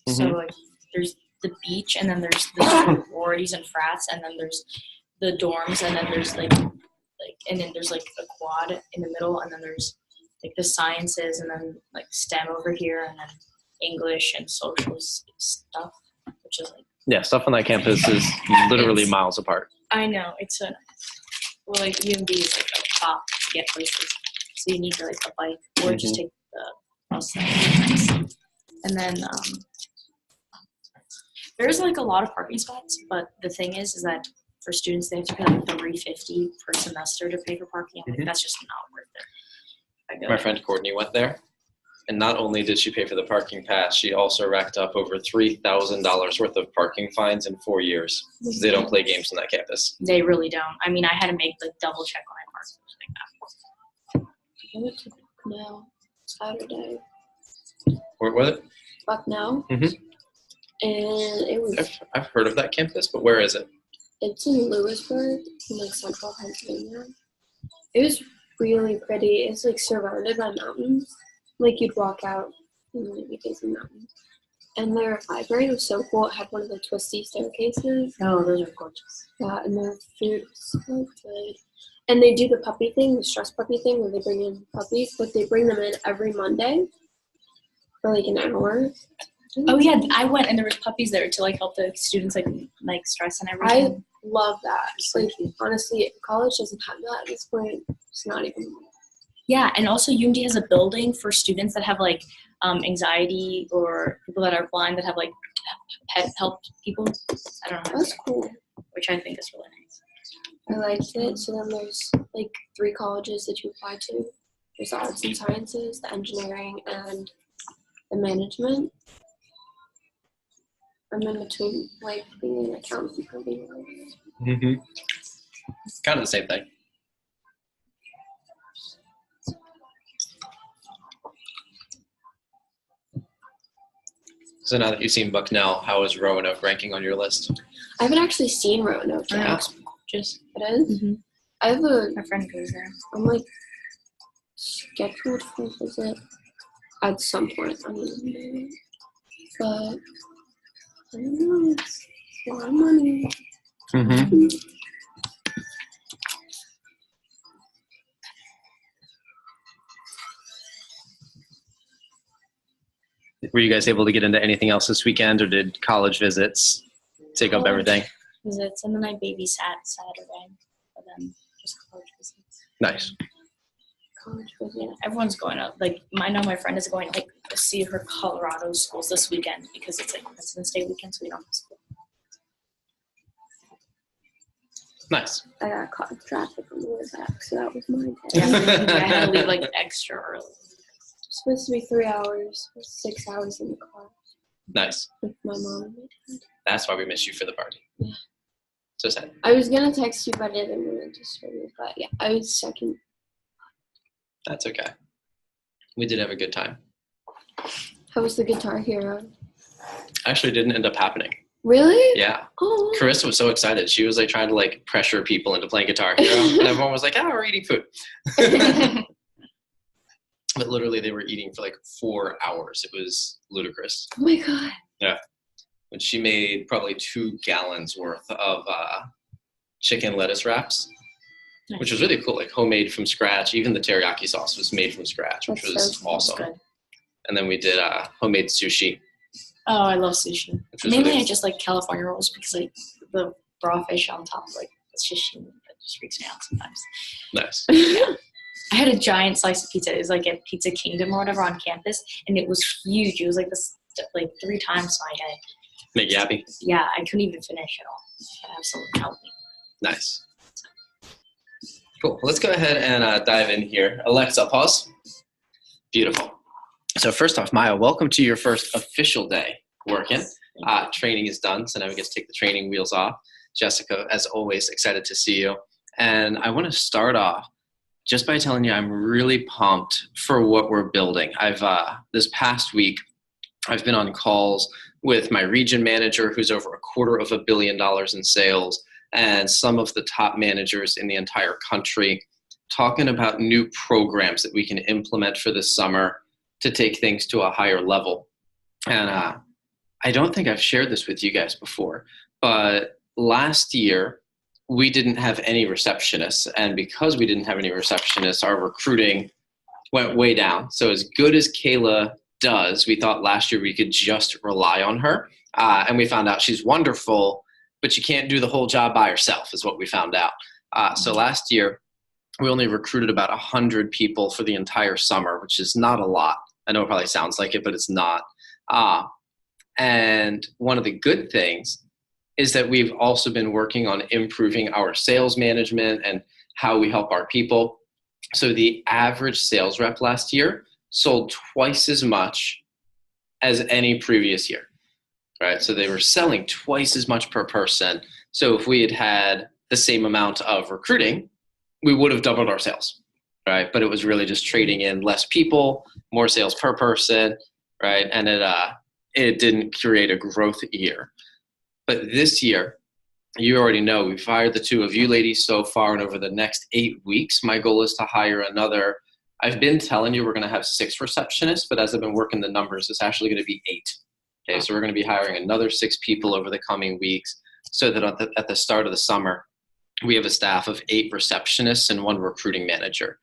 So like there's the beach, and then there's the sororities and frats, and then there's the dorms, and then there's and then there's like a quad in the middle, and then there's like the sciences, and then like STEM over here, and then English and social stuff, which is like stuff on that campus is literally miles apart. I know, it's like UMD is like a top to get places, so you need like a bike or just take the bus. And then there's like a lot of parking spots, but the thing is that for students they have to pay like $350 per semester to pay for parking. I'm like, that's just not worth it. My friend Courtney went there, and not only did she pay for the parking pass, she also racked up over $3,000 worth of parking fines in 4 years. They don't play games on that campus. They really don't. I mean, I had to make like double check on my parking. I went to Bucknell Saturday. Where was it? Bucknell. And it was. I've heard of that campus, but where is it? It's in Lewisburg, in like central Pennsylvania. It was really pretty. It's like surrounded by mountains. Like you'd walk out and you'd be facing mountains. And their library was so cool. It had one of the twisty staircases. Oh, those are gorgeous. Yeah, and their food was so good. And they do the puppy thing, the stress puppy thing, where they bring in puppies, but they bring them in every Monday for like an hour. Oh yeah, I went and there was puppies there to like help the students like stress and everything. I love that. Like honestly, college doesn't have that at this point. It's not even. Yeah, and also UMD has a building for students that have like anxiety or people that are blind that have like pet help people. I don't know. That's cool. Which I think is really nice. I liked it. So then there's like 3 colleges that you apply to. There's the arts and sciences, the engineering, and the management. I'm in between like being an accountant and being a lawyer. It's kind of the same thing. So now that you've seen Bucknell, how is Roanoke ranking on your list? I haven't actually seen Roanoke yet. Yeah. Just It is? I have my friend goes there. I'm like scheduled for a visit at some point. I mean, but I don't know. It's a lot of money. Were you guys able to get into anything else this weekend, or did college visits take up everything? Visits, and then I babysat Saturday, but then just college visits. Nice. College visit. Yeah, everyone's going up. Like, I know my friend is going like to see her Colorado schools this weekend because it's like President's Day weekend, so we don't have school. Nice. I got caught in traffic on the way back, so that was my day. Yeah, I had to leave like extra early. It's supposed to be 3 hours, 6 hours in the car Nice. with my mom and my dad. That's why we missed you for the party. Yeah. So sad. I was gonna text you, but I didn't want to disturb you. But yeah, I was second. That's okay. We did have a good time. How was the Guitar Hero? Actually, didn't end up happening. Really? Yeah. Oh. Carissa was so excited. She was like trying to like pressure people into playing Guitar Hero, and everyone was like, "Oh, we're eating food." But literally, they were eating for like 4 hours. It was ludicrous. Oh my god. Yeah. And she made probably 2 gallons worth of chicken lettuce wraps, which was really cool. Like homemade from scratch. Even the teriyaki sauce was made from scratch, which was awesome. Good. And then we did homemade sushi. Oh, I love sushi. Mainly, I just like California rolls because like the raw fish on top, like it's just that just freaks me out sometimes. Nice. I had a giant slice of pizza. It was like at Pizza Kingdom or whatever on campus, and it was huge. It was like this, like 3 times my head. Make you happy? Yeah, I couldn't even finish it all. I have someone help me. Nice. Cool. Well, let's go ahead and dive in here. Alexa, pause. Beautiful. So first off, Maya, welcome to your first official day working. Training is done, so now we get to take the training wheels off. Jessica, as always, excited to see you. And I want to start off just by telling you I'm really pumped for what we're building. I've this past week, I've been on calls with my region manager, who's over $250 million in sales, and some of the top managers in the entire country, talking about new programs that we can implement for this summer to take things to a higher level. And I don't think I've shared this with you guys before, but last year we didn't have any receptionists. And because we didn't have any receptionists, our recruiting went way down. So as good as Kayla does, we thought last year we could just rely on her. And we found out she's wonderful, but she can't do the whole job by herself is what we found out. So last year we only recruited about 100 people for the entire summer, which is not a lot. I know it probably sounds like it, but it's not. And one of the good things is that we've also been working on improving our sales management and how we help our people. So the average sales rep last year sold twice as much as any previous year, right? So they were selling twice as much per person. So if we had had the same amount of recruiting, we would have doubled our sales, right? But it was really just trading in less people, more sales per person, right? And it didn't create a growth year. But this year, you already know, we've hired the two of you ladies so far, and over the next 8 weeks, my goal is to hire another. I've been telling you we're going to have 6 receptionists, but as I've been working the numbers, it's actually going to be 8. Okay, so we're going to be hiring another 6 people over the coming weeks, so that at the start of the summer, we have a staff of 8 receptionists and 1 recruiting manager.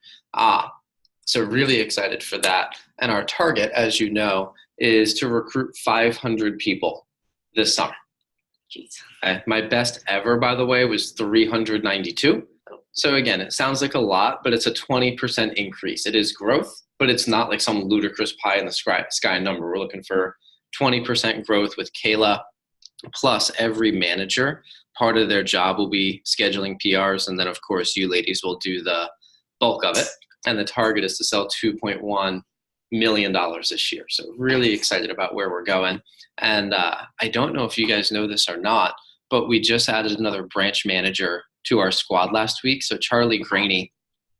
So really excited for that. And our target, as you know, is to recruit 500 people this summer. Jeez. My best ever, by the way, was 392. So again, it sounds like a lot, but it's a 20% increase. It is growth, but it's not like some ludicrous pie in the sky number. We're looking for 20% growth with Kayla, plus every manager. Part of their job will be scheduling PRs, and then of course you ladies will do the bulk of it. And the target is to sell $2.1 million this year. So really excited about where we're going. And I don't know if you guys know this or not, but we just added another branch manager to our squad last week. So Charlie Graney,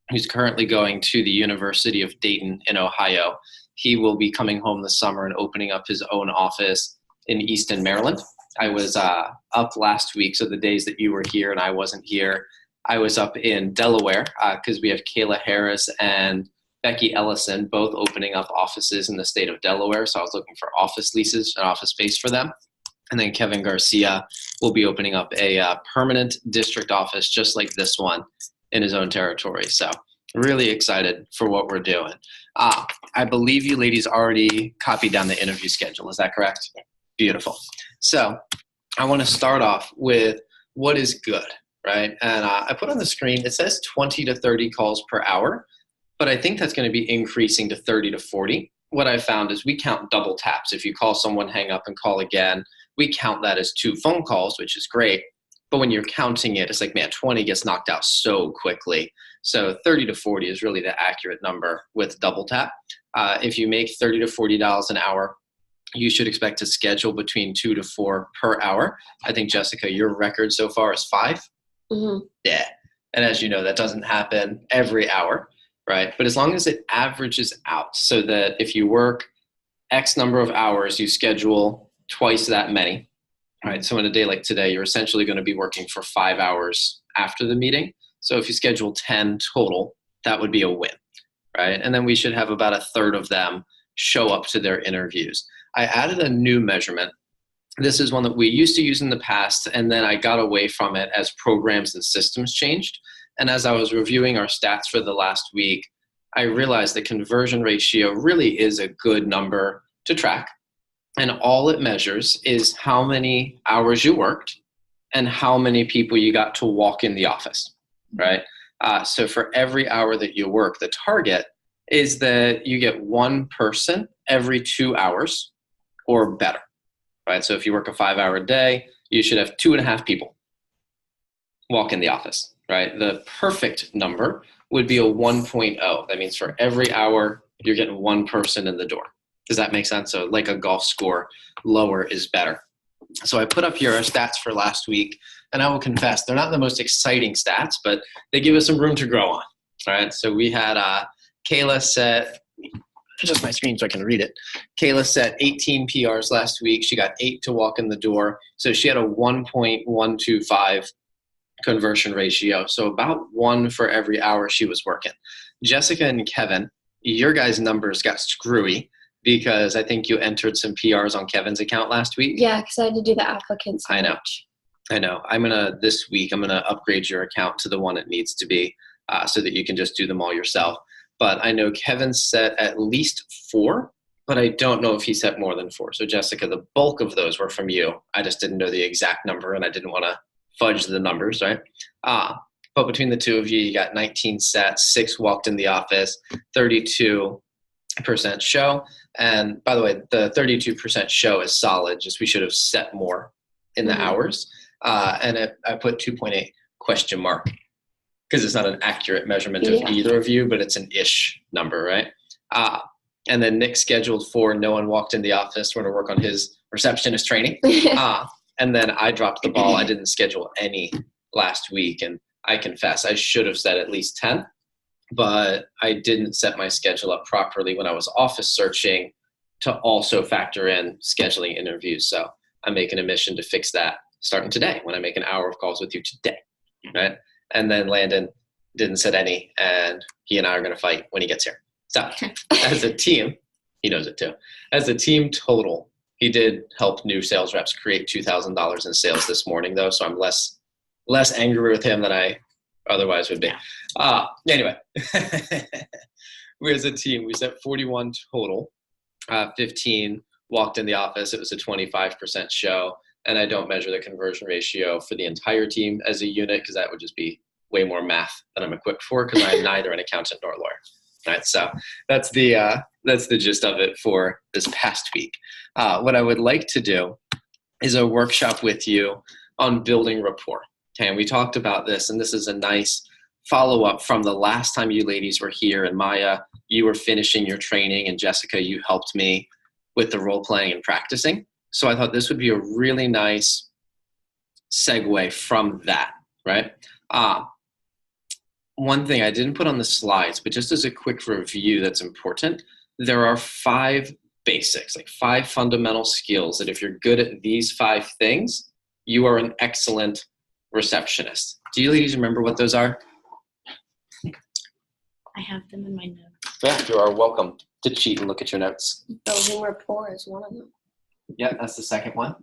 who's currently going to the University of Dayton in Ohio, he will be coming home this summer and opening up his own office in Easton, Maryland. I was up last week, so the days that you were here and I wasn't here, I was up in Delaware because we have Kayla Harris and Becky Ellison both opening up offices in the state of Delaware. So I was looking for office leases and office space for them. And then Kevin Garcia will be opening up a permanent district office just like this one in his own territory. So really excited for what we're doing. I believe you ladies already copied down the interview schedule. Is that correct? Beautiful. So I want to start off with what is good, right? And I put on the screen, it says 20 to 30 calls per hour, but I think that's going to be increasing to 30 to 40. What I found is we count double taps. If you call someone, hang up, and call again, we count that as 2 phone calls, which is great. But when you're counting it, it's like, man, 20 gets knocked out so quickly. So 30 to 40 is really the accurate number with double tap. If you make $30 to $40 an hour, you should expect to schedule between 2 to 4 per hour. I think, Jessica, your record so far is 5. Mm-hmm. Yeah. And as you know, that doesn't happen every hour, right? But as long as it averages out so that if you work X number of hours, you schedule twice that many, right? So in a day like today, you're essentially going to be working for 5 hours after the meeting. So if you schedule 10 total, that would be a win, right? And then we should have about a third of them show up to their interviews. I added a new measurement. This is one that we used to use in the past, and then I got away from it as programs and systems changed. And as I was reviewing our stats for the last week, I realized the conversion ratio really is a good number to track. And all it measures is how many hours you worked and how many people you got to walk in the office, right? So for every hour that you work, the target is that you get 1 person every 2 hours or better, right? So if you work a 5-hour day, you should have 2.5 people walk in the office, right? The perfect number would be a 1.0. That means for every hour, you're getting 1 person in the door. Does that make sense? So like a golf score, lower is better. So I put up here our stats for last week, and I will confess, they're not the most exciting stats, but they give us some room to grow on, all right? So we had Kayla set, just my screen so I can read it. Kayla set 18 PRs last week. She got 8 to walk in the door. So she had a 1.125 conversion ratio. So about 1 for every hour she was working. Jessica and Kevin, your guys' numbers got screwy because I think you entered some PRs on Kevin's account last week. Yeah, because I had to do the applicant I know. search. I know. This week, I'm going to upgrade your account to the one it needs to be so that you can just do them all yourself. But I know Kevin set at least 4, but I don't know if he set more than 4. So Jessica, the bulk of those were from you. I just didn't know the exact number and I didn't want to fudge the numbers, right? But between the two of you, you got 19 sets, 6 walked in the office, 32% show. And by the way, the 32% show is solid. Just we should have set more in the hours. And I put 2.8 question mark because it's not an accurate measurement of either of you, but it's an ish number, right? And then Nick scheduled 4. No one walked in the office. We're going to work on his receptionist training. And then I dropped the ball. I didn't schedule any last week. And I confess, I should have said at least 10, but I didn't set my schedule up properly when I was office searching to also factor in scheduling interviews. So I'm making a mission to fix that starting today when I make an hour of calls with you today, right? And then Landon didn't set any, and he and I are going to fight when he gets here. So as a team, he knows it too. As a team total, he did help new sales reps create $2,000 in sales this morning, though, so I'm less angry with him than I otherwise would be. Anyway, we as a team, we set 41 total. 15 walked in the office. It was a 25% show. And I don't measure the conversion ratio for the entire team as a unit because that would just be way more math than I'm equipped for because I'm neither an accountant nor a lawyer. Right, so that's the gist of it for this past week. What I would like to do is a workshop with you on building rapport. Okay, and we talked about this, and this is a nice follow-up from the last time you ladies were here, and Maya, you were finishing your training, and Jessica, you helped me with the role-playing and practicing. So I thought this would be a really nice segue from that, right? One thing I didn't put on the slides, but just as a quick review that's important, there are 5 basics, like 5 fundamental skills that if you're good at these 5 things, you are an excellent receptionist. Do you ladies remember what those are? I have them in my notes. Yeah, you are welcome to cheat and look at your notes. Building rapport is one of them. Yeah, that's the second one.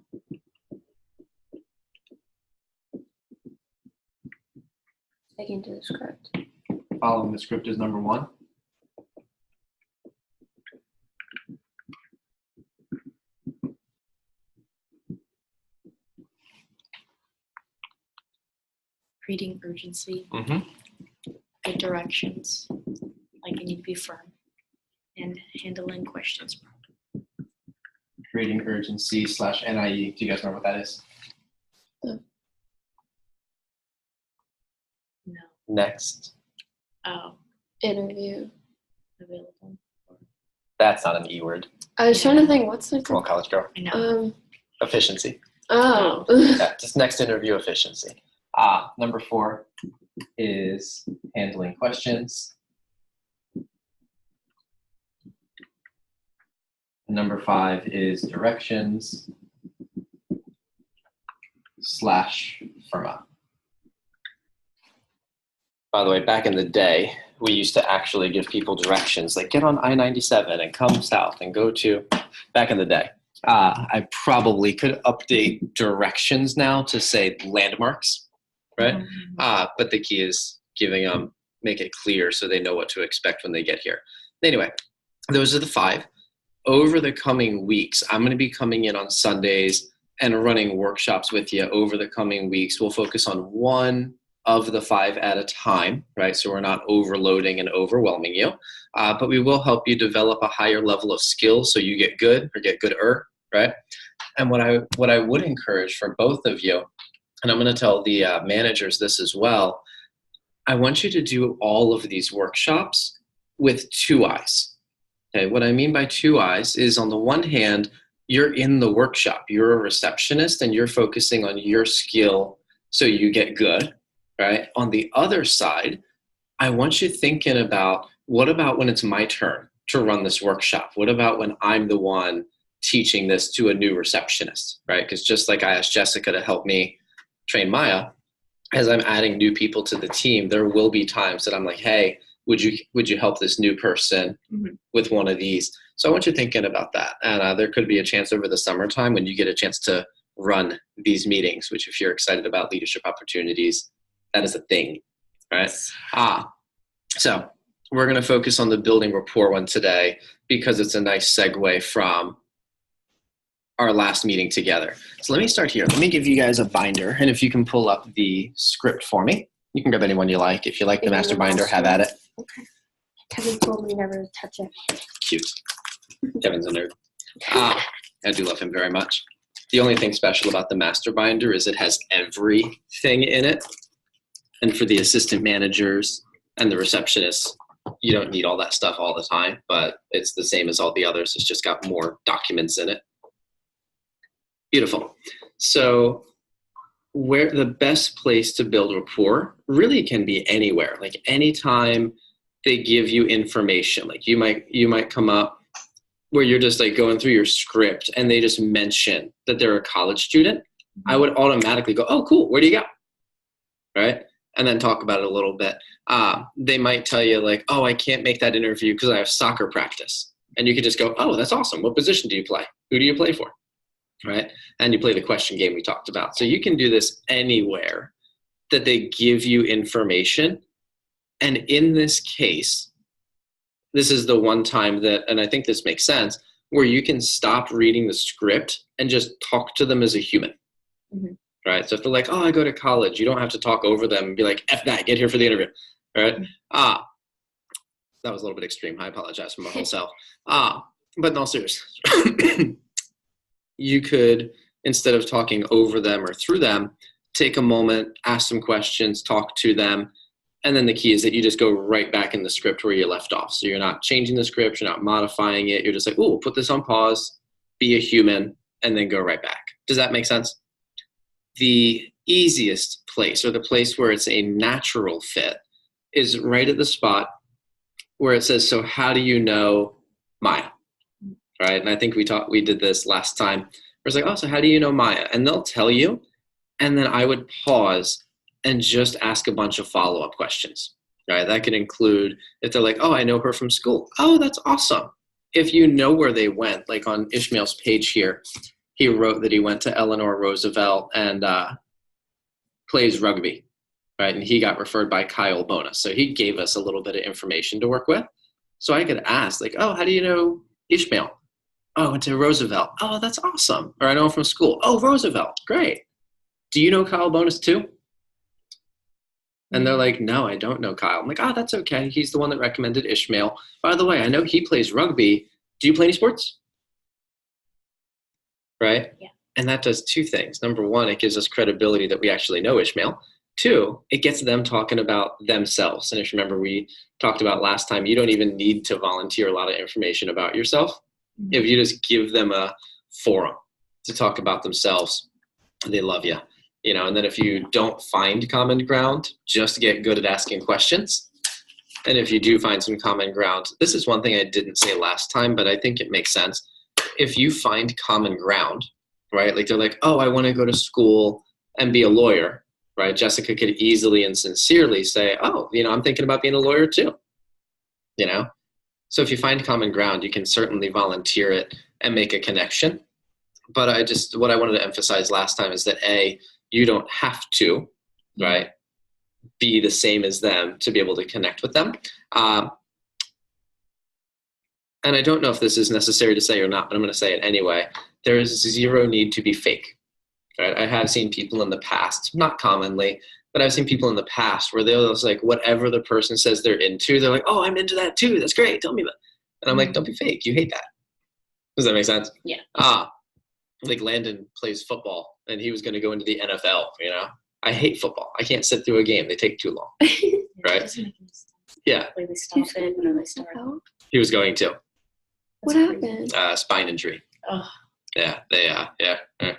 Sticking to the script. Following the script is number 1. Creating urgency, Mm-hmm. good directions, like you need to be firm, and handling questions properly. Creating urgency / NIE. Do you guys remember what that is? No. No. Next. Oh, Interview. available. That's not an E word. I was trying to think, what's the Come on, college girl. I know. Efficiency. Oh. Yeah, just next interview efficiency. Number 4 is handling questions. Number 5 is directions / firm up. By the way, back in the day, we used to actually give people directions, like get on I-97 and come south and go to, back in the day. I probably could update directions now to say landmarks, right? Mm-hmm. But the key is giving them, make it clear so they know what to expect when they get here. Anyway, those are the 5. Over the coming weeks, I'm going to be coming in on Sundays and running workshops with you over the coming weeks. We'll focus on one of the 5 at a time, right? So we're not overloading and overwhelming you, but we will help you develop a higher level of skill so you get good or get gooder, right? And what I would encourage for both of you, and I'm going to tell the managers this as well, I want you to do all of these workshops with 2 eyes. Okay, what I mean by 2 eyes is on the one hand, you're in the workshop, you're a receptionist and you're focusing on your skill so you get good, right? On the other side, I want you thinking about, what about when it's my turn to run this workshop? What about when I'm the one teaching this to a new receptionist, right? Because just like I asked Jessica to help me train Maya, as I'm adding new people to the team, there will be times that I'm like, hey, would you help this new person with one of these? So I want you thinking about that. And there could be a chance over the summertime when you get a chance to run these meetings, which if you're excited about leadership opportunities, that is a thing, right? So we're going to focus on the building rapport one today because it's a nice segue from our last meeting together. So let me start here. Let me give you guys a binder. And if you can pull up the script for me, you can grab any one you like. If you like the master binder, have at it. Okay. Kevin told me never to touch it. Cute. Kevin's a nerd. I do love him very much. The only thing special about the master binder is it has everything in it. And for the assistant managers and the receptionists, you don't need all that stuff all the time, but it's the same as all the others. It's just got more documents in it. Beautiful. So where the best place to build rapport really can be anywhere. Like anytime they give you information, like you might come up where you're just like going through your script and they just mention that they're a college student. I would automatically go, oh, cool. Where do you go? Right. And then talk about it a little bit. They might tell you like, oh, I can't make that interview because I have soccer practice. And you could just go, oh, that's awesome. What position do you play? Who do you play for? Right? And you play the question game we talked about. So you can do this anywhere that they give you information. And in this case, this is the one time that, and I think this makes sense, where you can stop reading the script and just talk to them as a human. Right? So if they're like, oh, I go to college, you don't have to talk over them and be like, F that, get here for the interview. Right? That was a little bit extreme. I apologize for my whole self. But in all seriousness, you could, instead of talking over them or through them, take a moment, ask some questions, talk to them. And then the key is that you just go right back in the script where you left off. So you're not changing the script, you're not modifying it. You're just like, oh, put this on pause, be a human, and then go right back. Does that make sense? The easiest place, or the place where it's a natural fit, is right at the spot where it says, so how do you know Maya? Right? And I think we did this last time. Where it's like, oh, so how do you know Maya? And they'll tell you. And then I would pause and just ask a bunch of follow-up questions. Right? That could include if they're like, oh, I know her from school. Oh, that's awesome. If you know where they went, like on Ishmael's page here, he wrote that he went to Eleanor Roosevelt and plays rugby. Right? And he got referred by Kyle Bonus. So he gave us a little bit of information to work with. So I could ask like, oh, how do you know Ishmael? Oh, I went to Roosevelt. Oh, that's awesome. Or I know him from school. Oh, Roosevelt. Great. Do you know Kyle Bonus too? And they're like, no, I don't know Kyle. I'm like, oh, that's okay. He's the one that recommended Ishmael. By the way, I know he plays rugby. Do you play any sports? Right? Yeah. And that does two things. Number one, it gives us credibility that we actually know Ishmael. Two, it gets them talking about themselves. And if you remember, we talked about last time, you don't even need to volunteer a lot of information about yourself. If you just give them a forum to talk about themselves, they love you. And then if you don't find common ground, just get good at asking questions. And if you do find some common ground, this is one thing I didn't say last time, but I think it makes sense. If you find common ground, right? Like they're like, oh, I want to go to school and be a lawyer, right? Jessica could easily and sincerely say, oh, I'm thinking about being a lawyer too, So if you find common ground, you can certainly volunteer it and make a connection. But what I wanted to emphasize last time is that you don't have to, right, be the same as them to be able to connect with them. And I don't know if this is necessary to say or not, but I'm going to say it anyway. There is zero need to be fake. Right? I have seen people in the past, not commonly, but I've seen people in the past where they'll just like whatever the person says they're into, they're like, oh, I'm into that too. That's great. Tell me about it. And I'm like, don't be fake. You hate that. Does that make sense? Yeah. Like Landon plays football and he was going to go into the NFL, I hate football. I can't sit through a game. They take too long. Right? Yeah. Like they stop it and then they start. He was going to. What happened? Spine injury. Oh. Yeah.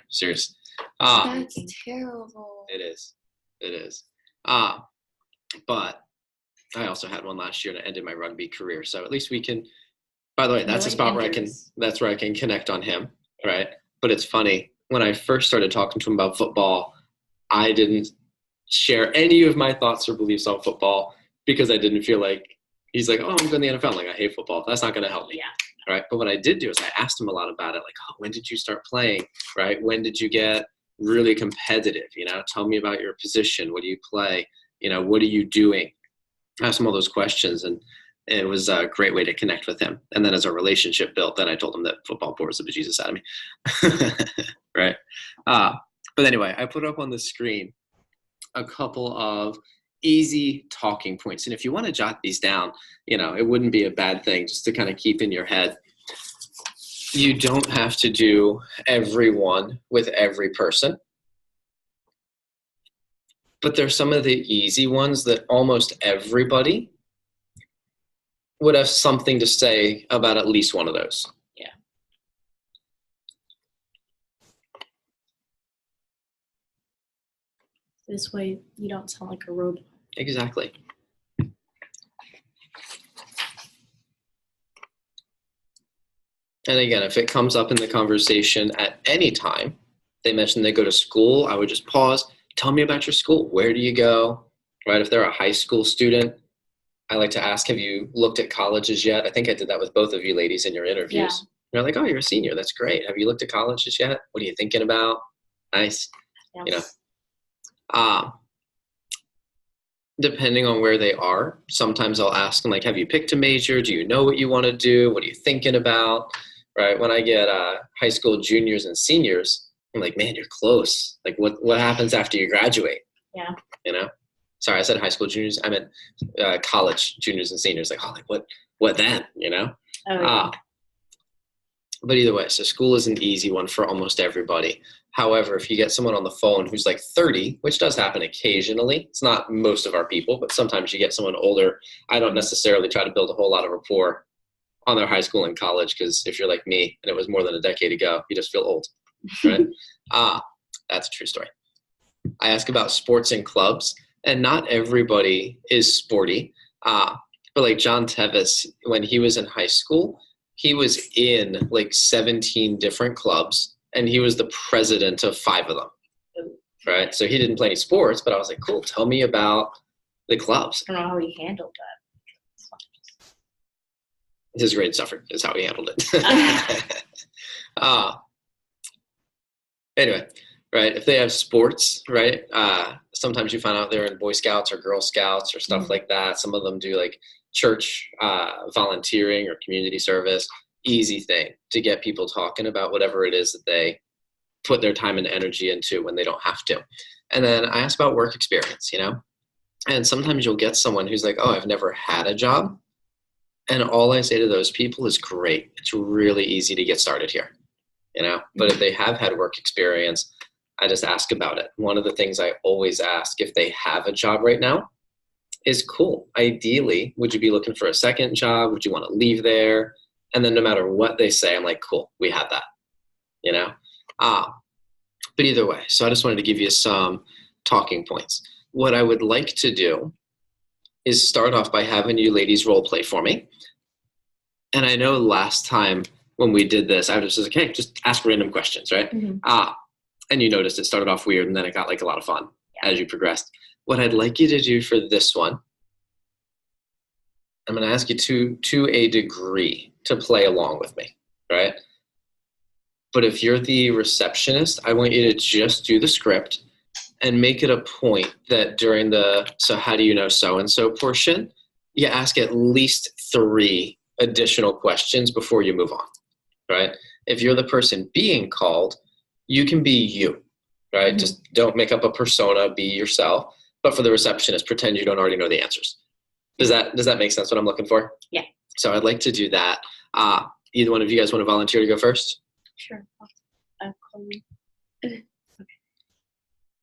Serious. That's terrible. It is. But I also had one last year and it ended my rugby career. So at least we can, by the way, that's a spot where that's where I can connect on him. Right. But it's funny. When I first started talking to him about football, I didn't share any of my thoughts or beliefs on football because I didn't feel like he's like, oh, I'm going to the NFL. I'm like, I hate football. That's not going to help me. Yeah. Right. But what I did do is I asked him a lot about it. Like, oh, when did you start playing? Right. When did you get really competitive? Tell me about your position. What do you play? What are you doing? I asked him all those questions, and it was a great way to connect with him. And then as our relationship built, then I told him that football bores the bejesus out of me. Right. But anyway, I put up on the screen a couple of easy talking points. And if you want to jot these down, it wouldn't be a bad thing just to kind of keep in your head. You don't have to do everyone with every person. But there's some of the easy ones that almost everybody would have something to say about at least one of those. Yeah. This way you don't sound like a robot. Exactly. And again, if it comes up in the conversation at any time, they mention they go to school, I would just pause. Tell me about your school. Where do you go? Right? If they're a high school student, I like to ask, have you looked at colleges yet? I think I did that with both of you ladies in your interviews. Yeah. You're like, oh, you're a senior. That's great. Have you looked at colleges yet? What are you thinking about? Nice. Yeah. Depending on where they are, sometimes I'll ask them, like, have you picked a major? Do you know what you want to do? What are you thinking about? Right? When I get high school juniors and seniors, I'm like, man, you're close. Like, what happens after you graduate? Yeah. Sorry, I said high school juniors. I meant college juniors and seniors. Like, oh, like what then? Oh, yeah. But either way, so school is an easy one for almost everybody. However, if you get someone on the phone who's like 30, which does happen occasionally, it's not most of our people, but sometimes you get someone older. I don't necessarily try to build a whole lot of rapport on their high school and college, because if you're like me and it was more than a decade ago, you just feel old, right? That's a true story. I ask about sports and clubs, and not everybody is sporty. But like John Tevis, when he was in high school, he was in like 17 different clubs, and he was the president of 5 of them, right? So he didn't play any sports, but I was like, cool, tell me about the clubs. I don't know how he handled that. His grade suffered is how he handled it. Anyway, right, if they have sports, right, sometimes you find out they're in Boy Scouts or Girl Scouts or stuff like that. Some of them do like church volunteering or community service. Easy thing to get people talking about whatever it is that they put their time and energy into when they don't have to. And then I ask about work experience, and sometimes you'll get someone who's like, oh, I've never had a job. And all I say to those people is, great. It's really easy to get started here, but if they have had work experience, I just ask about it. One of the things I always ask if they have a job right now is, cool, ideally, would you be looking for a second job? Would you want to leave there? And then no matter what they say, I'm like, cool, we have that, But either way, so I just wanted to give you some talking points. What I would like to do is start off by having you ladies role play for me. And I know last time when we did this, I was just like, hey, just ask random questions, right? Mm-hmm. And you noticed it started off weird, and then it got like a lot of fun as you progressed. What I'd like you to do for this one, I'm going to ask you to a degree to play along with me, right? But if you're the receptionist, I want you to just do the script and make it a point that during the so how do you know so-and-so portion, you ask at least 3 additional questions before you move on, right? If you're the person being called, you can be you, right? Mm-hmm. Just don't make up a persona, be yourself. But for the receptionist, pretend you don't already know the answers. Does that make sense what I'm looking for? Yeah. So I'd like to do that. Either one of you guys want to volunteer to go first? Sure. I'll call you. Okay.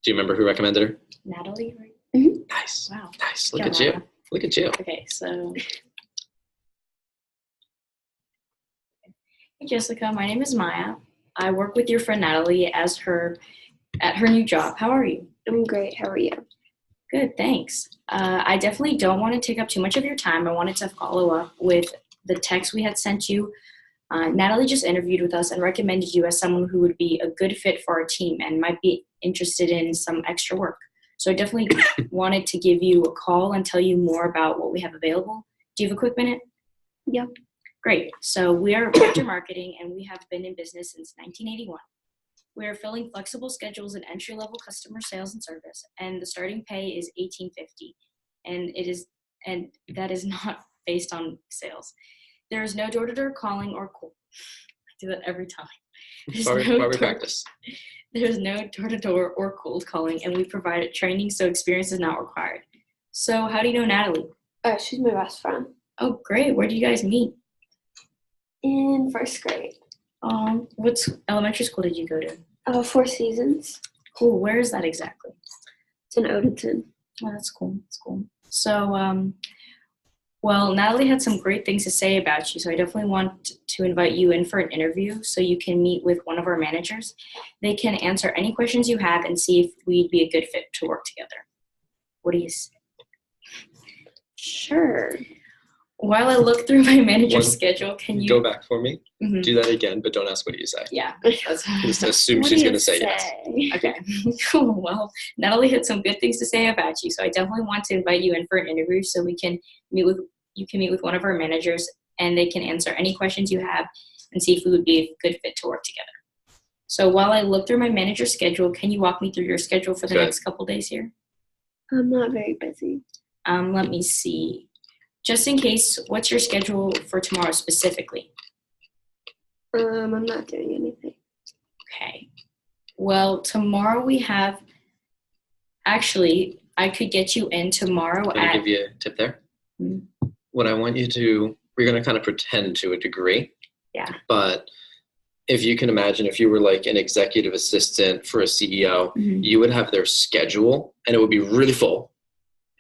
Do you remember who recommended her? Natalie, right? Mm-hmm. Nice. Wow. Nice. Look at you. Look at you. Okay, so. Hey, Jessica. My name is Maya. I work with your friend Natalie at her new job. How are you? I'm great. How are you? Good, thanks. I definitely don't want to take up too much of your time. I wanted to follow up with the text we had sent you. Natalie just interviewed with us and recommended you as someone who would be a good fit for our team and might be interested in some extra work. So I definitely wanted to give you a call and tell you more about what we have available. Do you have a quick minute? Yep. Great. So we are Raptor Marketing, and we have been in business since 1981. We are filling flexible schedules in entry-level customer sales and service, and the starting pay is $18.50, and that is not based on sales. There is no door-to-door calling or cold. I do that every time. Why we practice? There's no door-to-door or cold calling, and we provide training, so experience is not required. So how do you know Natalie? She's my best friend. Oh, great. Where do you guys meet? In 1st grade. What elementary school did you go to? 4 Seasons. Cool. Where is that exactly? It's in Odenton. Oh, that's cool. That's cool. So, well, Natalie had some great things to say about you, so I definitely want to invite you in for an interview so you can meet with one of our managers. They can answer any questions you have and see if we'd be a good fit to work together. What do you say? Sure. While I look through my manager's schedule, can you go back for me? Mhm. Do that again, but don't ask what you say. Yeah. Just assume What she's do you going to say yes. Okay. Cool. Well, Natalie had some good things to say about you, so I definitely want to invite you in for an interview so you can meet with one of our managers, and they can answer any questions you have and see if we would be a good fit to work together. So while I look through my manager's schedule, can you walk me through your schedule for the Good. next couple days here? I'm not very busy. Let me see. Just in case, what's your schedule for tomorrow specifically? I'm not doing anything. Okay. Well, tomorrow we have, actually, I could get you in tomorrow Can I at, give you a tip there? Mhm. What I want you to, we're going to kind of pretend to a degree. Yeah. But if you can imagine, if you were like an executive assistant for a CEO, Mhm. you would have their schedule and it would be really full.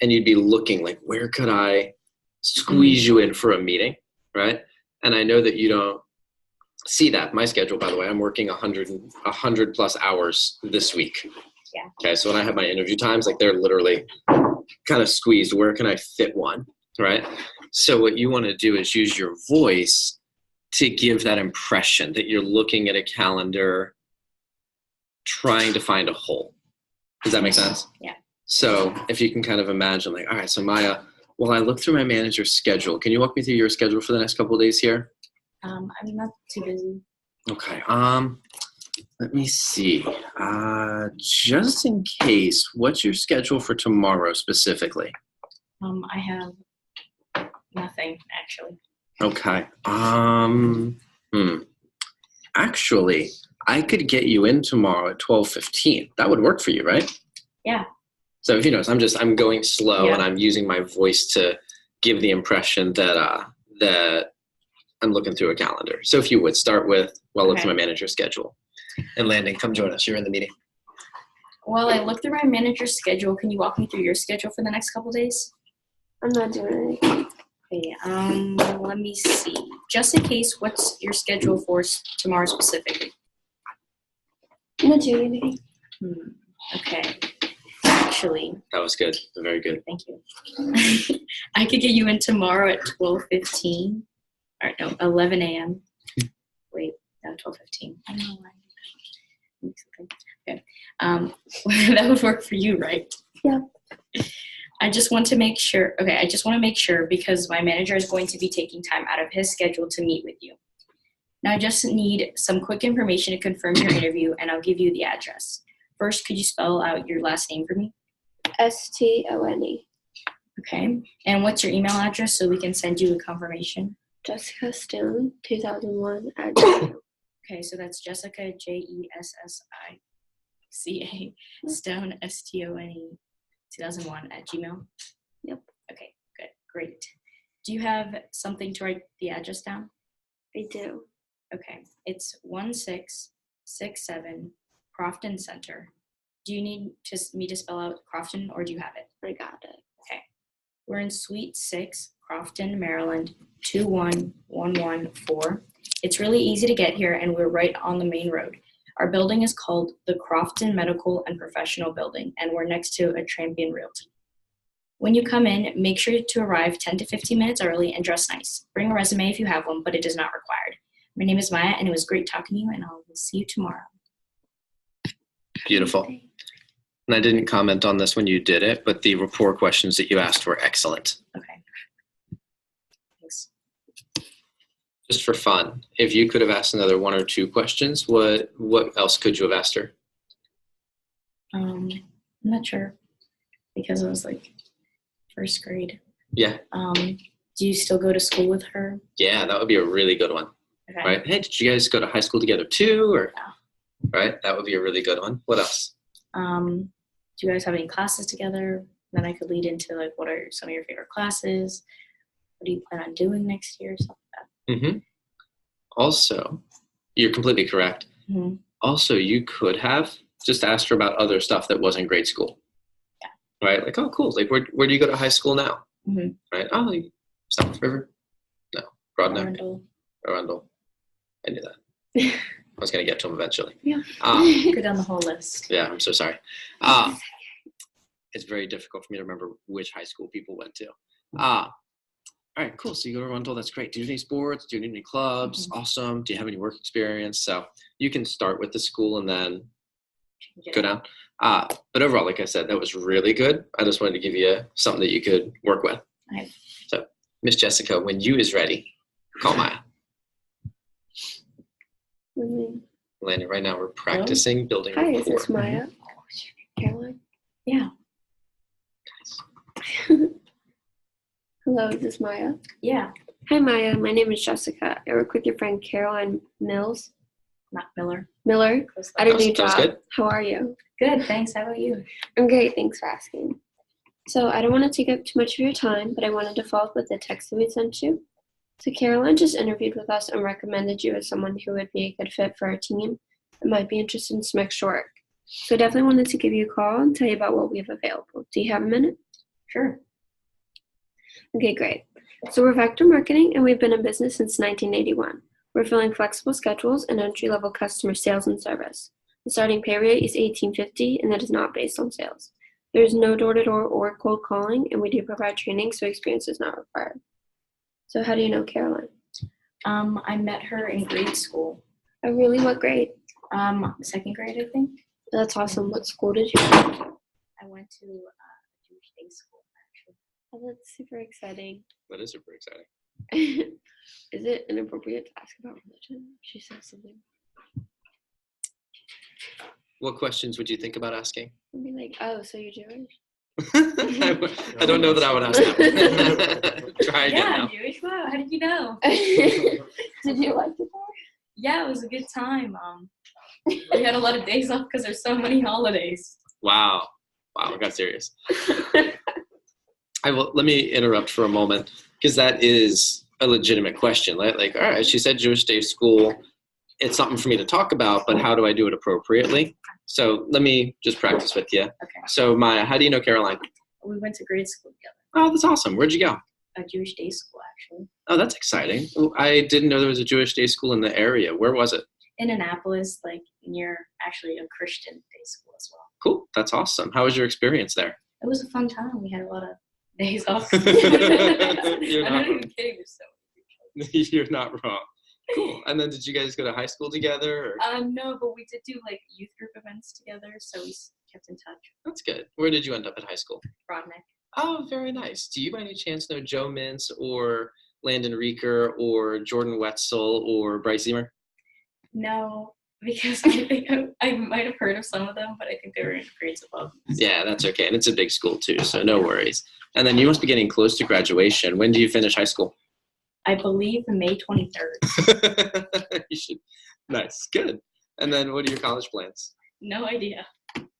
And you'd be looking like, where could I squeeze you in for a meeting, right? And I know that you don't see that. My schedule, by the way, I'm working 100 plus hours this week. Yeah. Okay, so when I have my interview times, like they're literally kind of squeezed. Where can I fit one, right? So what you want to do is use your voice to give that impression that you're looking at a calendar, trying to find a hole. Does that make sense? Yeah. So if you can kind of imagine, like, all right, so Maya, while I look through my manager's schedule, can you walk me through your schedule for the next couple of days here? I'm not too busy. Okay. Let me see. Just in case, what's your schedule for tomorrow specifically? I have nothing actually. Okay. Actually, I could get you in tomorrow at 12:15. That would work for you, right? Yeah. So if you notice, I'm going slow Yeah. and I'm using my voice to give the impression that that I'm looking through a calendar. So if you would start with, well, look Okay. through my manager's schedule. And Landon, come join us. You're in the meeting. While I look through my manager's schedule, can you walk me through your schedule for the next couple days? I'm not doing anything. Okay. Let me see. Just in case, what's your schedule for tomorrow specifically? I'm not doing anything. Okay. Actually, That was good. Very good. thank you. I could get you in tomorrow at 12:15. Or no, 11 a.m. Wait, no, 12:15. I don't know why. Okay. That would work for you, right? Yeah. I just want to make sure. Okay, I just want to make sure because my manager is going to be taking time out of his schedule to meet with you. Now, I just need some quick information to confirm your interview, and I'll give you the address. First, could you spell out your last name for me? Stone. Okay. And what's your email address so we can send you a confirmation? Jessica Stone 2001 at Gmail. Okay, so that's Jessica Jessica Stone Stone 2001 at Gmail. Yep. Okay, good, great. Do you have something to write the address down? I do. Okay, it's 1667 Crofton Center. Do you need me to spell out Crofton, or do you have it? I got it. Okay. We're in Suite 6, Crofton, Maryland, 21114. It's really easy to get here, and we're right on the main road. Our building is called the Crofton Medical and Professional Building, and we're next to a Trampian Realty. When you come in, make sure to arrive 10 to 15 minutes early and dress nice. Bring a resume if you have one, but it is not required. My name is Maya, and it was great talking to you, and I'll see you tomorrow. Beautiful. And I didn't comment on this when you did it, but the rapport questions that you asked were excellent. Okay. just for fun, if you could have asked another 1 or 2 questions, what else could you have asked her? I'm not sure because it was like first grade. Yeah. Do you still go to school with her? Yeah, that would be a really good one. Okay. Right? Hey, did you guys go to high school together too? Or Yeah. Right? That would be a really good one. What else? Do you guys have any classes together? Then I could lead into like, what are some of your favorite classes? What do you plan on doing next year? Stuff like that. Mm-hmm. Also, you're completely correct. Mm-hmm. Also, you could have just asked her about other stuff that wasn't grade school. Yeah. Right? Like, oh, cool. Like, where do you go to high school now? Mm-hmm. Right? Oh, like South River? No. Broadneck? Arundel. Arundel. I knew that. I was going to get to them eventually. Yeah. Go down the whole list. Yeah, I'm so sorry. It's very difficult for me to remember which high school people went to. All right, cool. So you go to Arundel. That's great. Do you do any sports? Do you do any clubs? Mm-hmm. Awesome. Do you have any work experience? So you can start with the school and then go down. But overall, like I said, that was really good. I just wanted to give you something that you could work with. Okay. So, Miss Jessica, when you is ready, call Maya. Mm-hmm. Landon, right now we're practicing building Hi, rapport. is this Maya? Caroline? Yeah. Hello, is this Maya? Yeah. Hi, Maya. My name is Jessica. I work with your friend Caroline Not Miller. Miller at a new That was job. good. How are you? Good. Thanks. How about you? I'm great. Thanks for asking. So I don't want to take up too much of your time, but I wanted to follow up with the text that we sent you. So Caroline just interviewed with us and recommended you as someone who would be a good fit for our team and might be interested in some extra work. So I definitely wanted to give you a call and tell you about what we have available. Do you have a minute? Sure. Okay, great. So we're Vector Marketing, and we've been in business since 1981. We're filling flexible schedules and entry-level customer sales and service. The starting pay rate is $18.50, and that is not based on sales. There is no door-to-door or cold calling, and we do provide training, so experience is not required. So how do you know Caroline? I met her in grade school. Oh, really? What grade? Second grade, I think. That's awesome. What school did you go to? I went to Jewish day school, actually. Oh, that's super exciting. That is super exciting. Is it inappropriate to ask about religion? She says something. What questions would you think about asking? I'd be like, oh, so you're Jewish? I don't know that I would ask that. Try again Yeah, now. I'm Jewish. Wow, how did you know? Did you like it there? Yeah, it was a good time. We had a lot of days off because there's so many holidays. Wow, I got serious. Let me interrupt for a moment because that is a legitimate question. Like, all right, she said Jewish day school. It's something for me to talk about, but how do I do it appropriately? So let me just practice with you. Okay. So Maya, how do you know Caroline? We went to grade school together. Oh, that's awesome. Where'd you go? A Jewish day school, actually. Oh, that's exciting. I didn't know there was a Jewish day school in the area. Where was it? In Annapolis, like near actually a Christian day school as well. Cool. That's awesome. How was your experience there? It was a fun time. We had a lot of days off. You're I'm not not even kidding. There's so many people. You're not wrong. Cool. And then did you guys go to high school together? Or? No, but we did do like youth group events together, so we kept in touch. That's good. Where did you end up in high school? Broadneck. Oh, very nice. Do you by any chance know Joe Mintz or Landon Rieker or Jordan Wetzel or Bryce Emer? No, because I think I might have heard of some of them, but I think they were in grades above. Yeah, that's okay. And it's a big school too, so no worries. And then you must be getting close to graduation. When do you finish high school? I believe May 23rd. You should. Nice. Good. And then what are your college plans? No idea.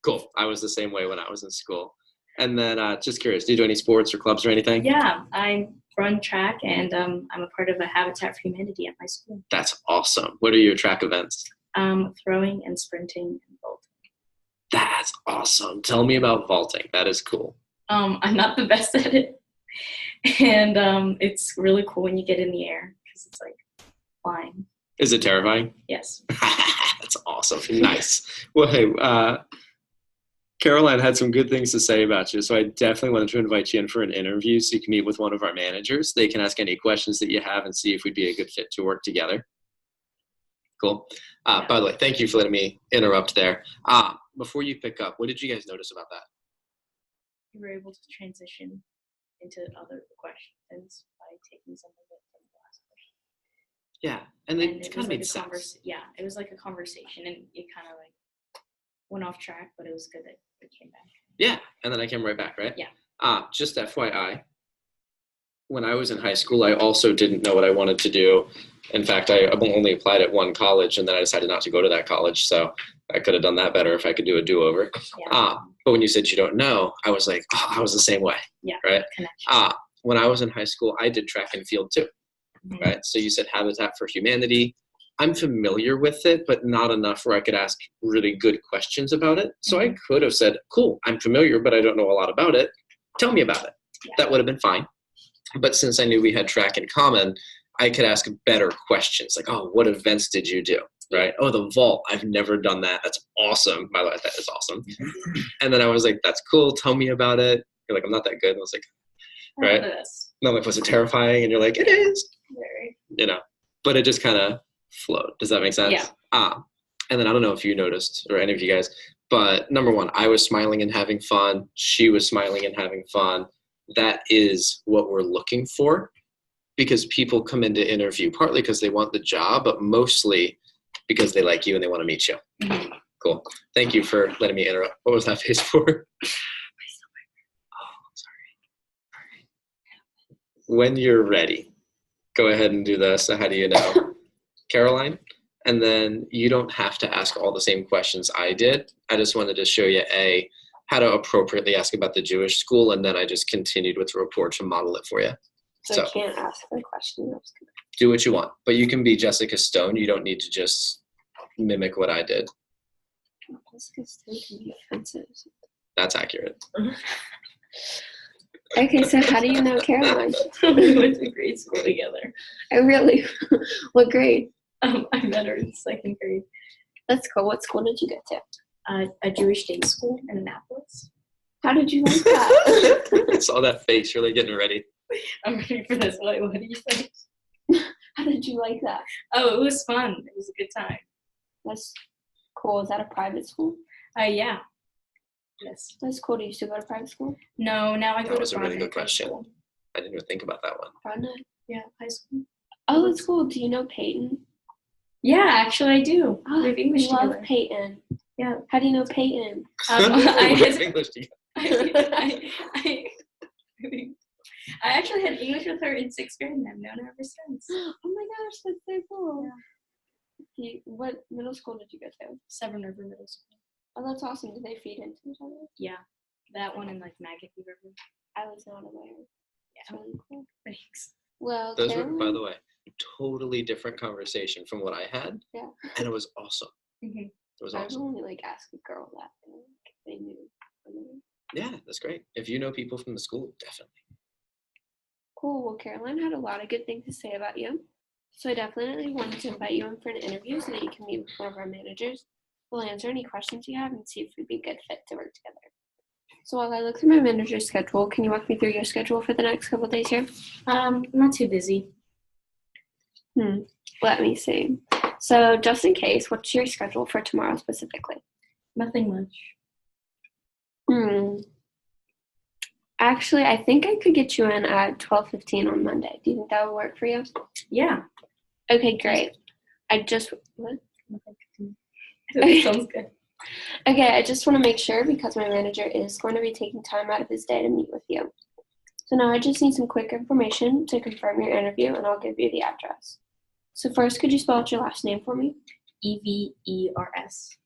Cool. I was the same way when I was in school. And then just curious, do you do any sports or clubs or anything? Yeah, I run track, and I'm a part of a Habitat for Humanity at my school. That's awesome. What are your track events? Throwing and sprinting and vaulting. That's awesome. Tell me about vaulting. That is cool. I'm not the best at it. And it's really cool when you get in the air because it's like flying. Is it terrifying? Yes. That's awesome. Nice. Well, hey, Caroline had some good things to say about you, so I definitely wanted to invite you in for an interview so you can meet with one of our managers. They can ask any questions that you have and see if we'd be a good fit to work together. Cool. Yeah. By the way, thank you for letting me interrupt there. Before you pick up, what did you guys notice about that? You were able to transition into other questions by taking some of it from the last question. Yeah, and they And it kind was of like made a sense. it was like a conversation, and it kind of like went off track, but it was good that it came back. Yeah, and then I came right back, right? Yeah. Just FYI, when I was in high school, I also didn't know what I wanted to do. In fact, I only applied at one college, and then I decided not to go to that college. So I could have done that better if I could do a do-over. Yeah. But when you said you don't know, I was like, I was the same way. Yeah. Right? Connection. When I was in high school, I did track and field too. Mm-hmm. Right? So you said Habitat for Humanity. I'm familiar with it, but not enough where I could ask really good questions about it. So I could have said, cool, I'm familiar, but I don't know a lot about it. Tell me about it. Yeah. That would have been fine. But since I knew we had track in common, I could ask better questions like, oh, what events did you do? Right? Oh, the vault. I've never done that. That's awesome. By the way, that is awesome. And then I was like, that's cool. Tell me about it. You're like, I'm not that good. And I was like, right? And I'm like, was it terrifying? And you're like, it is. Very. You know, but it just kind of flowed. Does that make sense? Yeah. And then I don't know if you noticed or any of you guys, but number one, I was smiling and having fun. She was smiling and having fun. That is what we're looking for, because people come into interview partly because they want the job, but mostly because they like you and they want to meet you. Mm-hmm. Cool. Thank you for letting me interrupt. What was that face for? When you're ready, go ahead and do this. So how do you know? Caroline? And then you don't have to ask all the same questions I did. I just wanted to show you how to appropriately ask about the Jewish school, and then I just continued with the Rapport to model it for you. So I can't ask the question. Do what you want, but you can be Jessica Stone. You don't need to just mimic what I did. Jessica Stone can be offensive. That's accurate. Okay, so how do you know Caroline? We went to grade school together. I really? What grade? I met her in 2nd grade. That's cool. What school did you go to? A Jewish day school in Annapolis. How did you like that? I saw that face. You're like getting ready. I'm ready for this. What do you say? How did you like that? Oh, it was fun. It was a good time. That's cool. Is that a private school? Yeah. Yes. That's cool. Do you still go to private school? No, now I go to That was a really good Broadneck High question. School. I didn't even think about that one. Broadneck? Yeah, high school. Oh, that's cool. Do you know Peyton? Yeah, actually I do. Oh, We have English I love together. Peyton. Yeah. How do you know Peyton? English together. I actually had English with her in 6th grade, and I've known her ever since. Oh my gosh, that's so cool. Yeah. What middle school did you go to? Severn River Middle School. Oh, that's awesome. Do they feed into each other? Yeah, that one in like Magothy River. I was not aware. Yeah. That's really cool. Thanks. Well, Those were, Caroline, by the way, totally different conversation from what I had. Yeah. And it was awesome. Mm-hmm. It was I would awesome. only like ask a girl that they knew. Yeah, that's great. If you know people from the school, definitely. Cool. Well, Caroline had a lot of good things to say about you. So I definitely wanted to invite you in for an interview so that you can meet with one of our managers. We'll answer any questions you have and see if we'd be a good fit to work together. So while I look through my manager's schedule, can you walk me through your schedule for the next couple of days here? Not too busy. Let me see. So just in case, what's your schedule for tomorrow specifically? Nothing much. Actually, I think I could get you in at 12:15 on Monday. Do you think that would work for you? Yeah. Okay, great. What? Sounds good. Okay, I just want to make sure because my manager is going to be taking time out of his day to meet with you. So now I just need some quick information to confirm your interview, and I'll give you the address. So first, could you spell out your last name for me? Evers.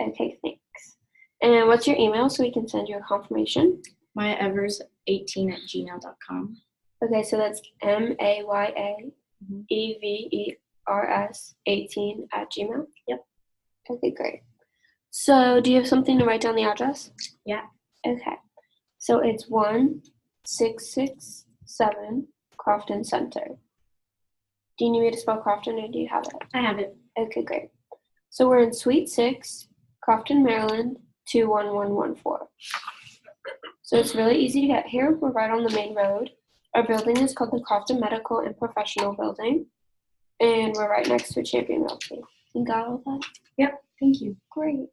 Okay, thanks. And what's your email so we can send you a confirmation? mayaevers18@gmail.com. Okay, so that's MAYAEVERS18 Yep. Okay, great. So do you have something to write down the address? Yeah. Okay. So it's 1667 Crofton Center. Do you need me to spell Crofton or do you have it? I have it. Okay, great. So we're in Suite 6, Crofton, Maryland, 21114. So it's really easy to get here. We're right on the main road. Our building is called the Crofton Medical and Professional Building, and we're right next to a Champion Realty. You got all that? Yep, thank you. Great.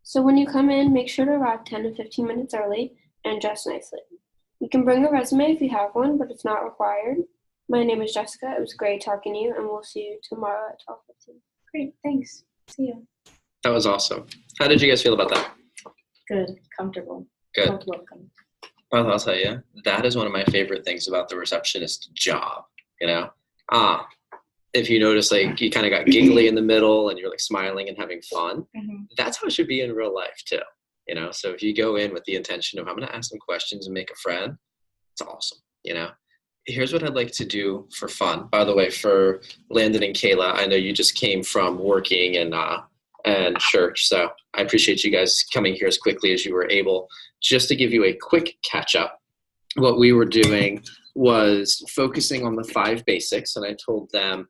So when you come in, make sure to arrive 10 to 15 minutes early and dress nicely. You can bring a resume if you have one, but it's not required. My name is Jessica. It was great talking to you, and we'll see you tomorrow at 12:15. Great, thanks. See you. That was awesome. How did you guys feel about that? Good, comfortable. Good. Felt welcome. Well, I'll tell you, that is one of my favorite things about the receptionist job, you know? If you notice, like, you kind of got giggly in the middle and you're, like, smiling and having fun, that's how it should be in real life, too, you know? So if you go in with the intention of, I'm going to ask some questions and make a friend, it's awesome, you know? Here's what I'd like to do for fun. By the way, for Landon and Kayla, I know you just came from working and church, so I appreciate you guys coming here as quickly as you were able. Just to give you a quick catch-up, what we were doing was focusing on the 5 basics, and I told them,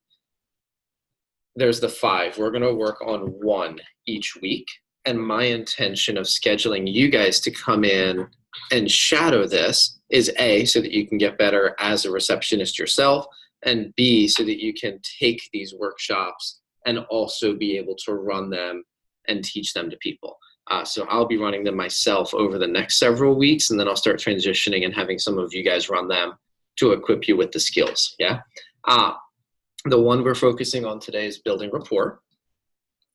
there's the 5. We're going to work on 1 each week. And my intention of scheduling you guys to come in and shadow this is A, so that you can get better as a receptionist yourself, and B, so that you can take these workshops and also be able to run them and teach them to people. So I'll be running them myself over the next several weeks, and then I'll start transitioning and having some of you guys run them to equip you with the skills, yeah? The one we're focusing on today is building rapport.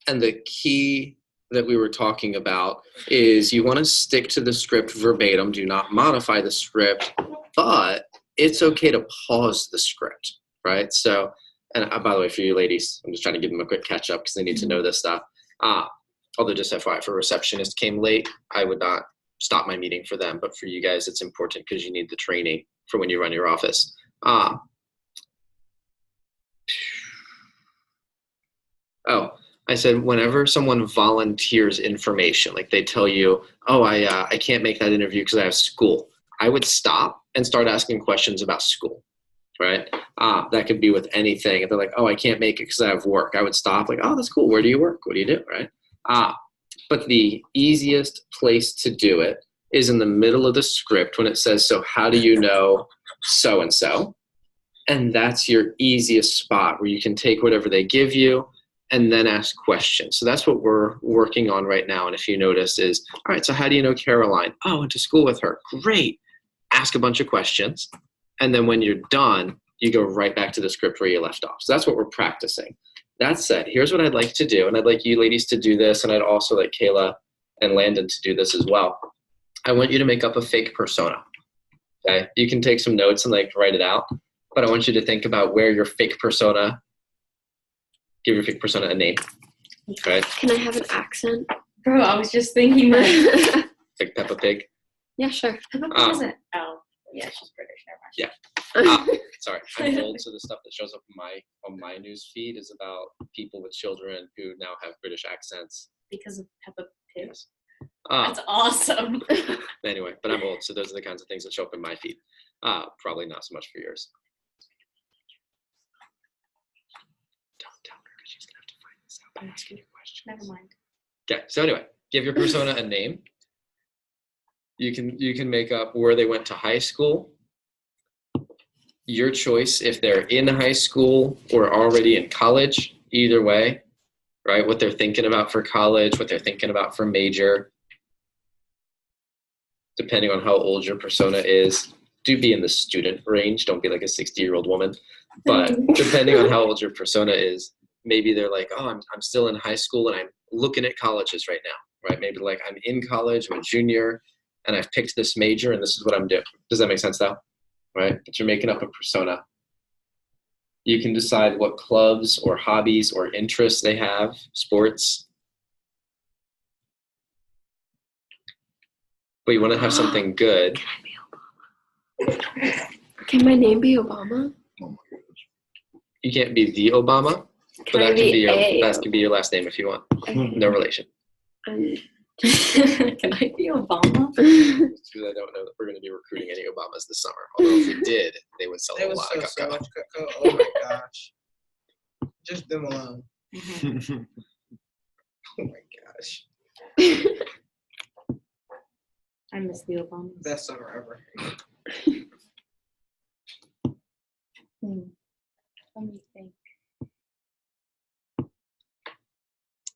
And the key that we were talking about is you want to stick to the script verbatim. Do not modify the script, but it's okay to pause the script, right? So, and by the way, for you ladies, I'm just trying to give them a quick catch up because they need to know this stuff. Although just FYI, if a receptionist came late, I would not stop my meeting for them. But for you guys, it's important because you need the training for when you run your office. I said whenever someone volunteers information, like they tell you, oh, I can't make that interview because I have school, I would stop and start asking questions about school, right? That could be with anything. If they're like, oh, I can't make it because I have work, I would stop, like, oh, that's cool. Where do you work? What do you do, right? But the easiest place to do it is in the middle of the script when it says, so how do you know so-and-so? And that's your easiest spot where you can take whatever they give you and then ask questions. So that's what we're working on right now. And if you notice is, all right, so how do you know Caroline? Oh, I went to school with her. Great. Ask a bunch of questions. And then when you're done, you go right back to the script where you left off. So that's what we're practicing. That said, here's what I'd like to do. And I'd like you ladies to do this. And I'd also like Kayla and Landon to do this as well. I want you to make up a fake persona. Okay. You can take some notes and like write it out, but I want you to think about where your fake persona, give your fake persona a name. Okay. Can I have an accent? Bro, I was just thinking that. Like Peppa Pig. Yeah, sure. Peppa Pig isn't. Oh, yeah, she's British. Never Yeah. mind. Sorry, I'm old, so the stuff that shows up on my news feed is about people with children who now have British accents. Because of Peppa Pig. Yes. That's awesome. Anyway, but I'm old, so those are the kinds of things that show up in my feed. Probably not so much for yours. Don't tell her because she's gonna have to find this out by asking you questions. Never mind. Okay, so anyway, give your persona a name. You can make up where they went to high school. Your choice if they're in high school or already in college, either way, right? What they're thinking about for college, what they're thinking about for major, depending on how old your persona is. Do be in the student range. Don't be like a 60-year-old woman. But depending on how old your persona is, maybe they're like, oh, I'm still in high school and I'm looking at colleges right now, right? Maybe like I'm in college, I'm a junior, and I've picked this major and this is what I'm doing. Does that make sense though? Right? But you're making up a persona. You can decide what clubs or hobbies or interests they have, sports. But you want to have something good. Can my name be Obama? You can't be the Obama, but that can be your last name if you want. Okay. No relation. Can I be Obama? It's because I don't know that we're going to be recruiting any Obamas this summer. Although if we did, they would sell a lot of so cocoa. much cocoa. Oh my gosh. Just them alone. Oh my gosh. I miss the Obamas. Best summer ever. Let me think.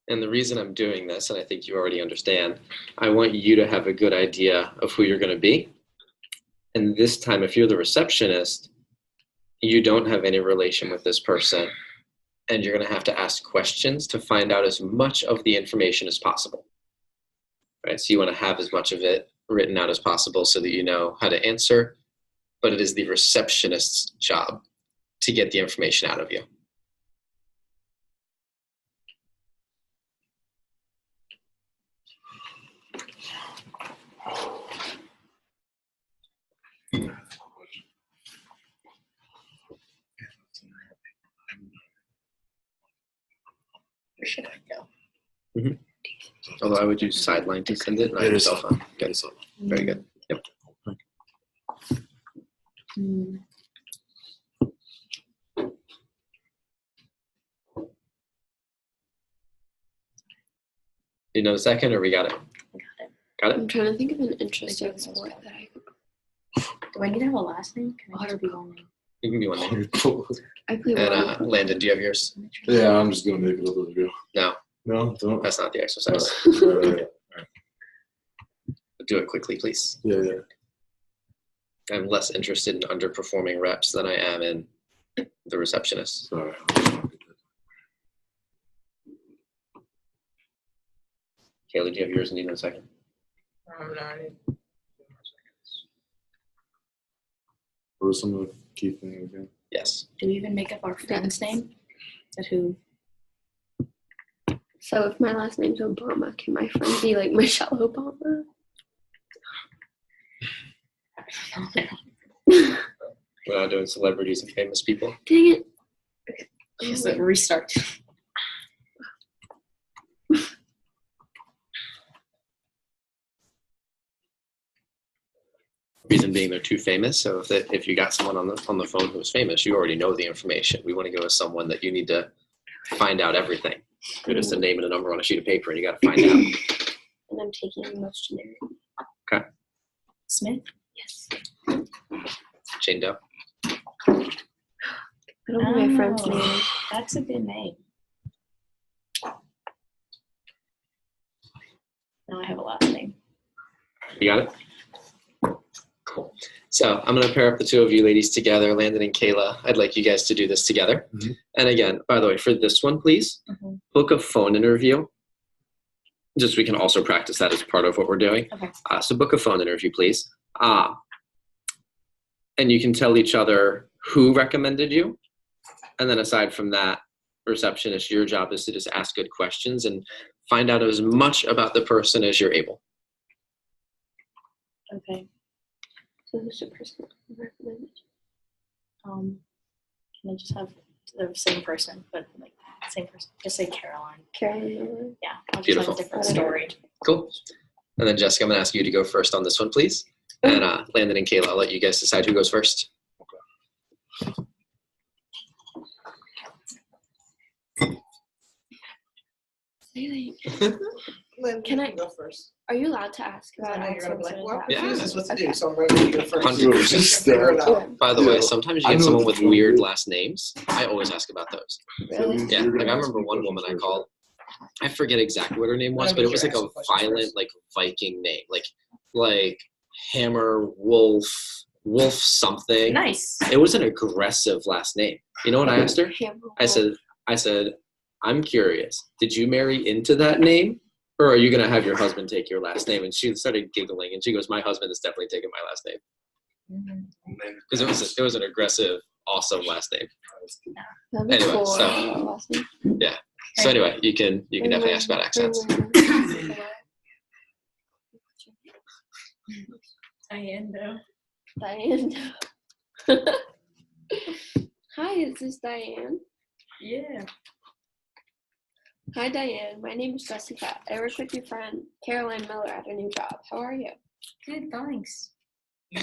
And the reason I'm doing this, and I think you already understand, I want you to have a good idea of who you're going to be. And this time, if you're the receptionist, you don't have any relation with this person, and you're going to have to ask questions to find out as much of the information as possible. Right? So you want to have as much of it written out as possible so that you know how to answer, but it is the receptionist's job to get the information out of you. Where should I go? Although I would use Sideline to send it, not your cell phone. Good. Very good. Yep. You know the second, or we got it? Got it? I'm trying to think of an interesting sport that I could. Do I need to have a last name? Can I just be one name? You can be one name. I play And one. Landon, do you have yours? Yeah, I'm just gonna make it up as we go. No, No, don't. that's not the exercise. Right. Do it quickly, please. Yeah. I'm less interested in underperforming reps than I am in the receptionist. Sorry. Kayla, do you have yours and need in a second? What are some of the key things again? Yes. Do we even make up our friend's name? Is who? So if my last name's Obama, can my friend be like Michelle Obama? We're not doing celebrities and famous people. Dang it. Just like restart. Reason being, they're too famous. So if you got someone on the phone who's famous, you already know the information. We want to go with someone that you need to find out everything. You're just a name and a number on a sheet of paper, and you got to find out. And I'm taking the most generic. Okay. Smith? Yes. Jane Doe. I don't know my friend's name. That's a good name. Now I have a last name. You got it? Cool. So I'm going to pair up the two of you ladies together, Landon and Kayla. I'd like you guys to do this together. Mhm. And again, by the way, for this one, please, book a phone interview. Just we can also practice that as part of what we're doing. Okay. So book a phone interview, please. And you can tell each other who recommended you. And then aside from that, receptionist, your job is to just ask good questions and find out as much about the person as you're able. Okay. So who's the person who recommended? Can I just have the same person, but like same person? Just say Caroline. Caroline. Yeah. I'll just Beautiful. have a different story. Cool. And then Jessica, I'm going to ask you to go first on this one, please. And Landon and Kayla, I'll let you guys decide who goes first. Can I- go first? Are you allowed to ask I about know you're gonna be like, accents well, or I'm Yeah. confused as what to do, so I'm gonna make you go first. 100%. Figure it out. By the way, Yeah. sometimes you I get know someone it's with weird last names. I always ask about those. Really? Yeah, You're like gonna I ask remember me one questions woman I first. called. I forget exactly what her name was, Yeah, but it but was you're like a asking questions violent, first. like Viking name, like Hammer Wolf something. Nice. It was an aggressive last name. You know what I asked her? I said, I'm curious. Did you marry into that name, or are you gonna have your husband take your last name? And she started giggling, and she goes, "My husband is definitely taking my last name," because it was an aggressive, awesome last name. That'd be Anyway, cool. so- Last name. So anyway, you can definitely ask about accents. Diane, though. Diane. Hi, is this Diane? Yeah. Hi, Diane. My name is Jessica. I work with your friend Caroline Miller at a new job. How are you? Good, thanks. So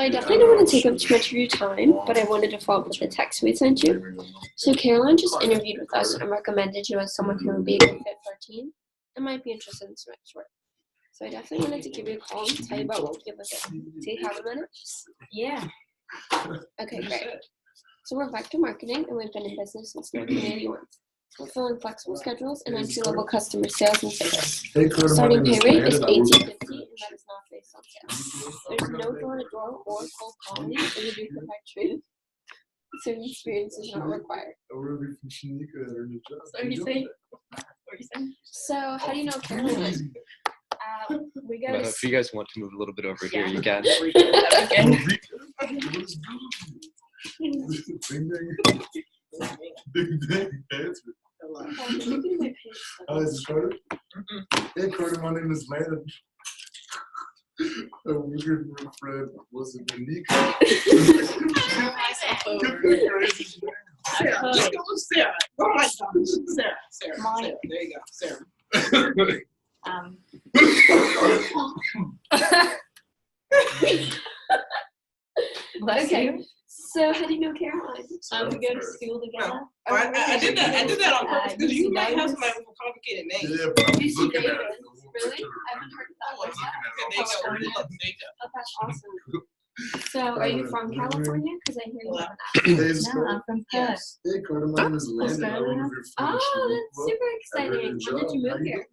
I definitely don't want to take up too much of your time, but I wanted to follow up with the text we sent you. So Caroline just interviewed with us and recommended you as someone who would be a good fit for our team and might be interested in some extra work. So I definitely wanted to give you a call and tell you about what we do with it. Do you have a minute? Yeah. Okay, great. So we're Vector Marketing, and we've been in business since 1981. We're filling flexible schedules and entry-level customer sales and service. Starting pay rate is $18.50, and that is not based on sales. There's no door-to-door or cold calling interview perfection. Certain experience is not required. I would be from Shanika at her new job. So are you saying? What are you saying? So how do you know Caroline? We go to If you guys want to move a little bit over here, you can. Okay. Bing bang. Bing bang. Answer. Hi, is this Carter? Hey, Carter, my name is Landon. I'm looking for a friend. Was it Unique? Sarah. Just go with Sarah. Oh my gosh. Sarah. Mike. There you go, Sarah. Bless Okay. you. So how do you know Caroline? We go to school together. I did that on purpose because you might have Davis. somebody with a complicated name. Yeah, but I'm UC looking at Davis. it. Really? I haven't heard of that. Where's that? There you go. There you go. Oh, that's awesome. So are you from California? Because I hear you live in that. Hey, is this No, Carter? I'm from Perth. Yes. Hey, Carter, my name is Landon. I'm one of your friends. Oh, that's super I heard exciting. your When job. did you How move you here?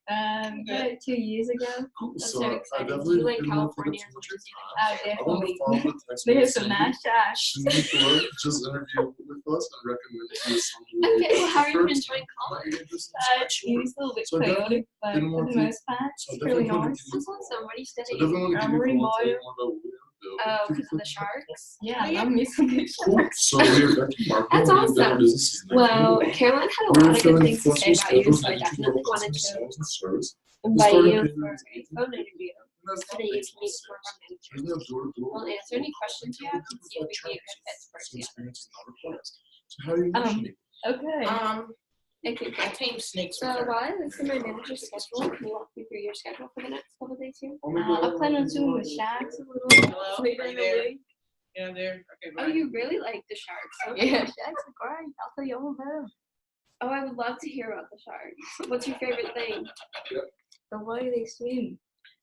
About 2 years ago. Cool. That's So so I exciting. definitely You like didn't want to California take up as too much much as of your time. Oh, I want to definitely. follow the text We have message some sent nice shots. Shaniqua just interviewed with us and recommended you as someone who Okay, well, how are you first enjoying college? might be interested. It's a little bit So I definitely chaotic, but didn't for want the to- most part, So I it's really definitely wanted nice. to That's awesome. What are you So I studying? definitely want to I'm give you already a call and tell you loyal. more about what we do. Oh, because of the sharks? Yeah, Yeah. I'm missing good Cool. shots. So we're back to Marco. That's and then awesome. business is next. Well, Caroline had a We're lot of good filling things to say flexible about you, so I schedules definitely into wanted customer to sales and service. invite started you getting for into a phone interview And that's so not that you based can on meet more of our sales. There's managers. no door-to-door. We'll answer any questions you have and see if we can be a good fit for Some you. experience is not required. So how do you know Shaniqua? Okay. Okay, I good. tamed snakes. So while I look at my manager's schedule, can you walk me through your schedule for the next couple of days here? I plan on doing the Sharks a little Hello? later Are in you the there? week. Yeah, there. Okay, Oh, bye. you really like the sharks? Okay. Yeah, Sharks are great. I'll tell you all about them. Oh, I would love to hear about the sharks. What's your favorite thing? The way they swim.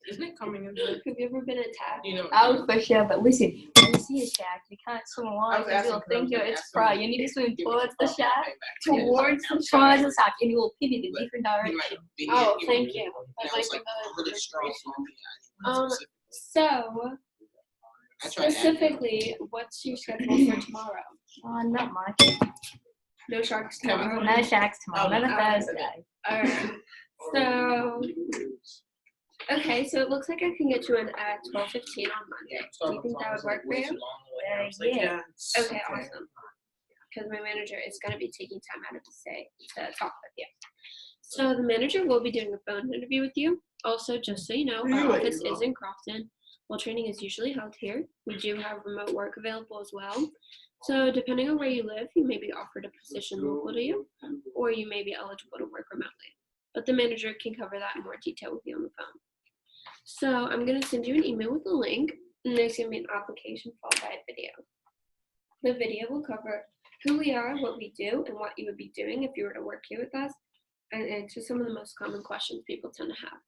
Isn't it coming in? Have you ever been attacked? You know. Oh, for sure. But listen, when you see a shark, you can't swim along I was because you'll asking think Carol, it's asking prey. me. You need to swim Give me towards the the shark, Towards the towards the shark, and you will pivot in But different He might directions. be- Oh, he thank might- you. That I'd like was to like know really strong. So, I tried acting. specifically, what's your schedule for tomorrow? Not much. No sharks Come on. tomorrow. No sharks tomorrow. Oh, Not a no. Thursday. Alright. So, okay, so it looks like I can get you in at 12:15 on Monday. Do you think that would work for you? Yeah. Okay, awesome. Because my manager is going to be taking time out of his day to talk with you. So the manager will be doing a phone interview with you. Also, just so you know, our office is in Crofton. While training is usually held here, we do have remote work available as well. So depending on where you live, you may be offered a position local to you, or you may be eligible to work remotely. But the manager can cover that in more detail with you on the phone. So I'm going to send you an email with a link, and there's going to be an application followed by a video. The video will cover who we are, what we do, and what you would be doing if you were to work here with us, and answer some of the most common questions people tend to have.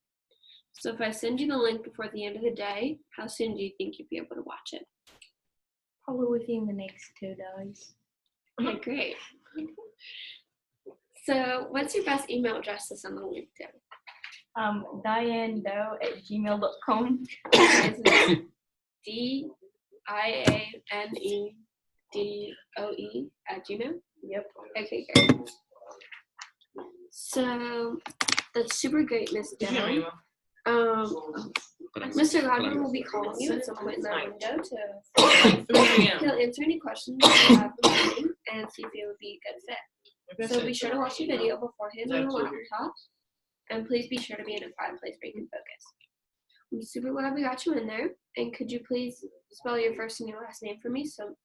So if I send you the link before the end of the day, how soon do you think you'd be able to watch it? Probably within the next 2 days. Okay, great. So what's your best email address to send the link to? DianeDoe@gmail.com. Is it DIANEDOE@gmail? Yep. Okay, great. So that's super great, Miss Did you have Demo. email? Mr. Godwin will be calling you at some point in that window to 3 a.m. he'll answer any questions that you have for the meeting and see if it would be a good fit. Like I So said, be sure to watch your video beforehand on the Absolutely. laptop, and please be sure to be in a quiet place where you can focus. I'm super glad we got you in there, and could you please spell your first and your last name for me so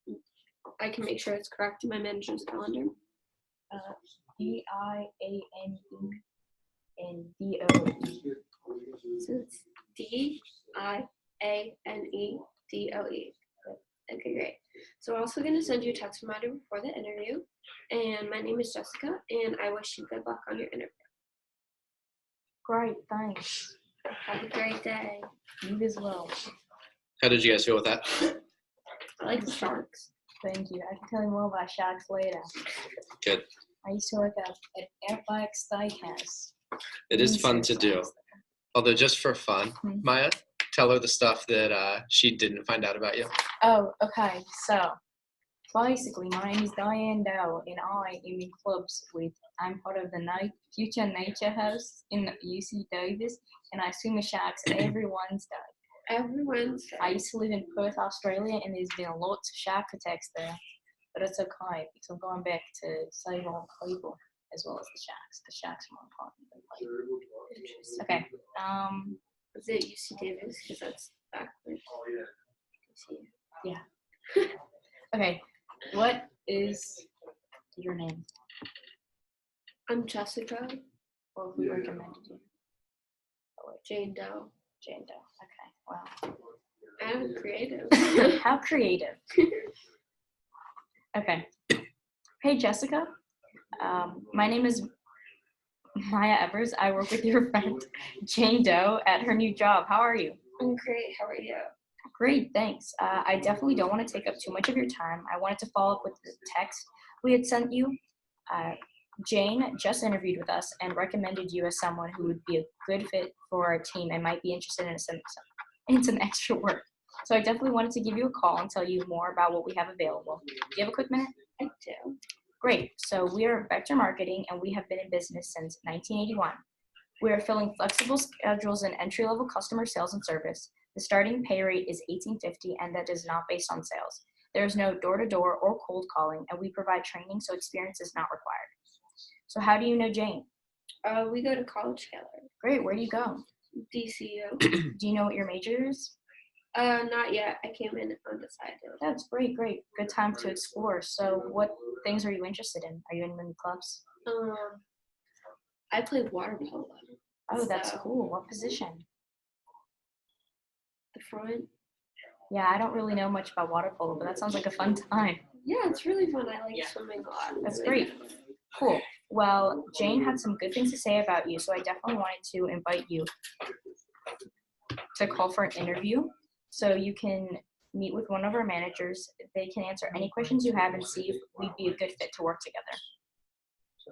I can make sure it's correct in my manager's calendar? DIANENDOE. So it's DIANEDOE. Okay, great. So we're also going to send you a text reminder before the interview, and my name is Jessica, and I wish you good luck on your interview. Great, thanks. Have a great day. You as well. How did you guys feel with that? I like the sharks. Thank you. I can tell you more about sharks later. Good. I used to work at Outback Steakhouse. It is fun to do. Steaks. Although just for fun, Hmm. Maya, tell her the stuff that she didn't find out about you. Oh, okay. So basically, my name is Diane Dow, and I am in clubs with. I'm part of the Future Nature House in the UC Davis, and I swim with sharks every Wednesday. Everyone's. I used to live in Perth, Australia, and there's been lots of shark attacks there, but it's okay because I'm going back to save all people as well as the sharks. The sharks are more important than people. Okay. Is it UC Davis? Because that's backwards. Yeah. Okay. What is your name? I'm Jessica. Or who recommended you? Jane Doe. Jane Doe. Okay. Wow. I'm creative. How creative. Okay. Hey, Jessica. My name is Maya Evers. I work with your friend Jane Doe at her new job. How are you? I'm great. How are you? Great, thanks. I definitely don't want to take up too much of your time. I wanted to follow up with the text we had sent you. Jane just interviewed with us and recommended you as someone who would be a good fit for our team and might be interested in some extra work. So I definitely wanted to give you a call and tell you more about what we have available. Do you have a quick minute? I do. Great. So we are Vector Marketing, and we have been in business since 1981. We are filling flexible schedules and entry-level customer sales and service. The starting pay rate is $18.50, and that is not based on sales. There is no door-to-door or cold calling, and we provide training, so experience is not required. So how do you know Jane? We go to college together. Great. Where do you go? DCU. Do you know what your major is? Not yet. I came in undecided. That's great. Good time to explore. So what things are you interested in? Are you in any clubs? I play water polo. Oh, that's So- cool. What position? The front. Yeah, I don't really know much about water polo, but that sounds like a fun time. Yeah, it's really fun. I like swimming a lot. That's great. Cool. Well, Jane had some good things to say about you, so I definitely wanted to invite you to call for an interview so you can meet with one of our managers. They can answer any questions you have and see if we'd be a good fit to work together.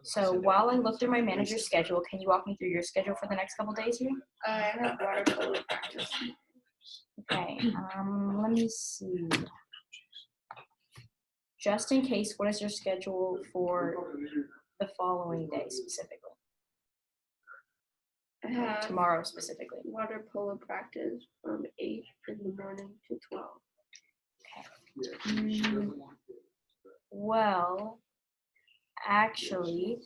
So while I look through my manager's schedule, can you walk me through your schedule for the next couple days here? I have water polo practice. Okay, let me see. Just in case, what is your schedule for the following day specifically? I have Tomorrow specifically. water polo practice from 8 in the morning to 12. Well, actually,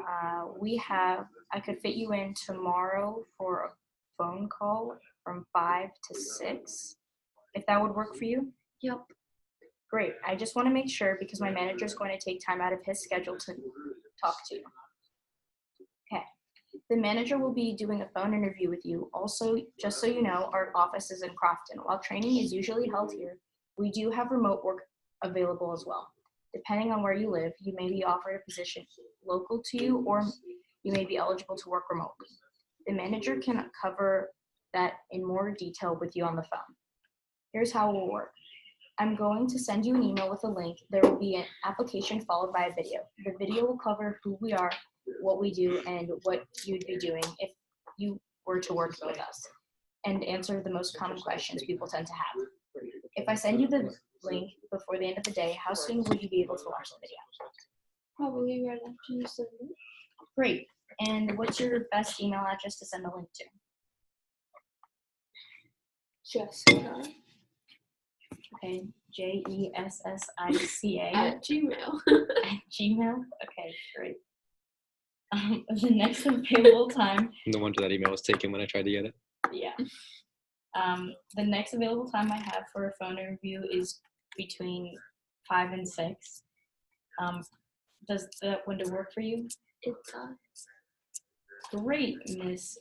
I could fit you in tomorrow for a phone call from 5 to 6, if that would work for you. Yep. Great. I just want to make sure because my manager is going to take time out of his schedule to talk to you. Okay. The manager will be doing a phone interview with you. Also, just so you know, our office is in Crofton. While training is usually held here, we do have remote work available as well. Depending on where you live, you may be offered a position local to you, or you may be eligible to work remotely. The manager can cover that in more detail with you on the phone. Here's how it will work. I'm going to send you an email with a link. There will be an application followed by a video. The video will cover who we are, what we do, and what you'd be doing if you were to work with us, and answer the most common questions people tend to have. If I send you the link before the end of the day, how soon would you be able to watch the video? Probably right after you send it. Great. And what's your best email address to send the link to? Jessica Okay, Jessica at Gmail. at Gmail. Okay, great. The next available time. No wonder that email was taken when I tried to get it. Yeah. The next available time I have for a phone interview is between 5 and 6. Does that window work for you? It does. Great, Miss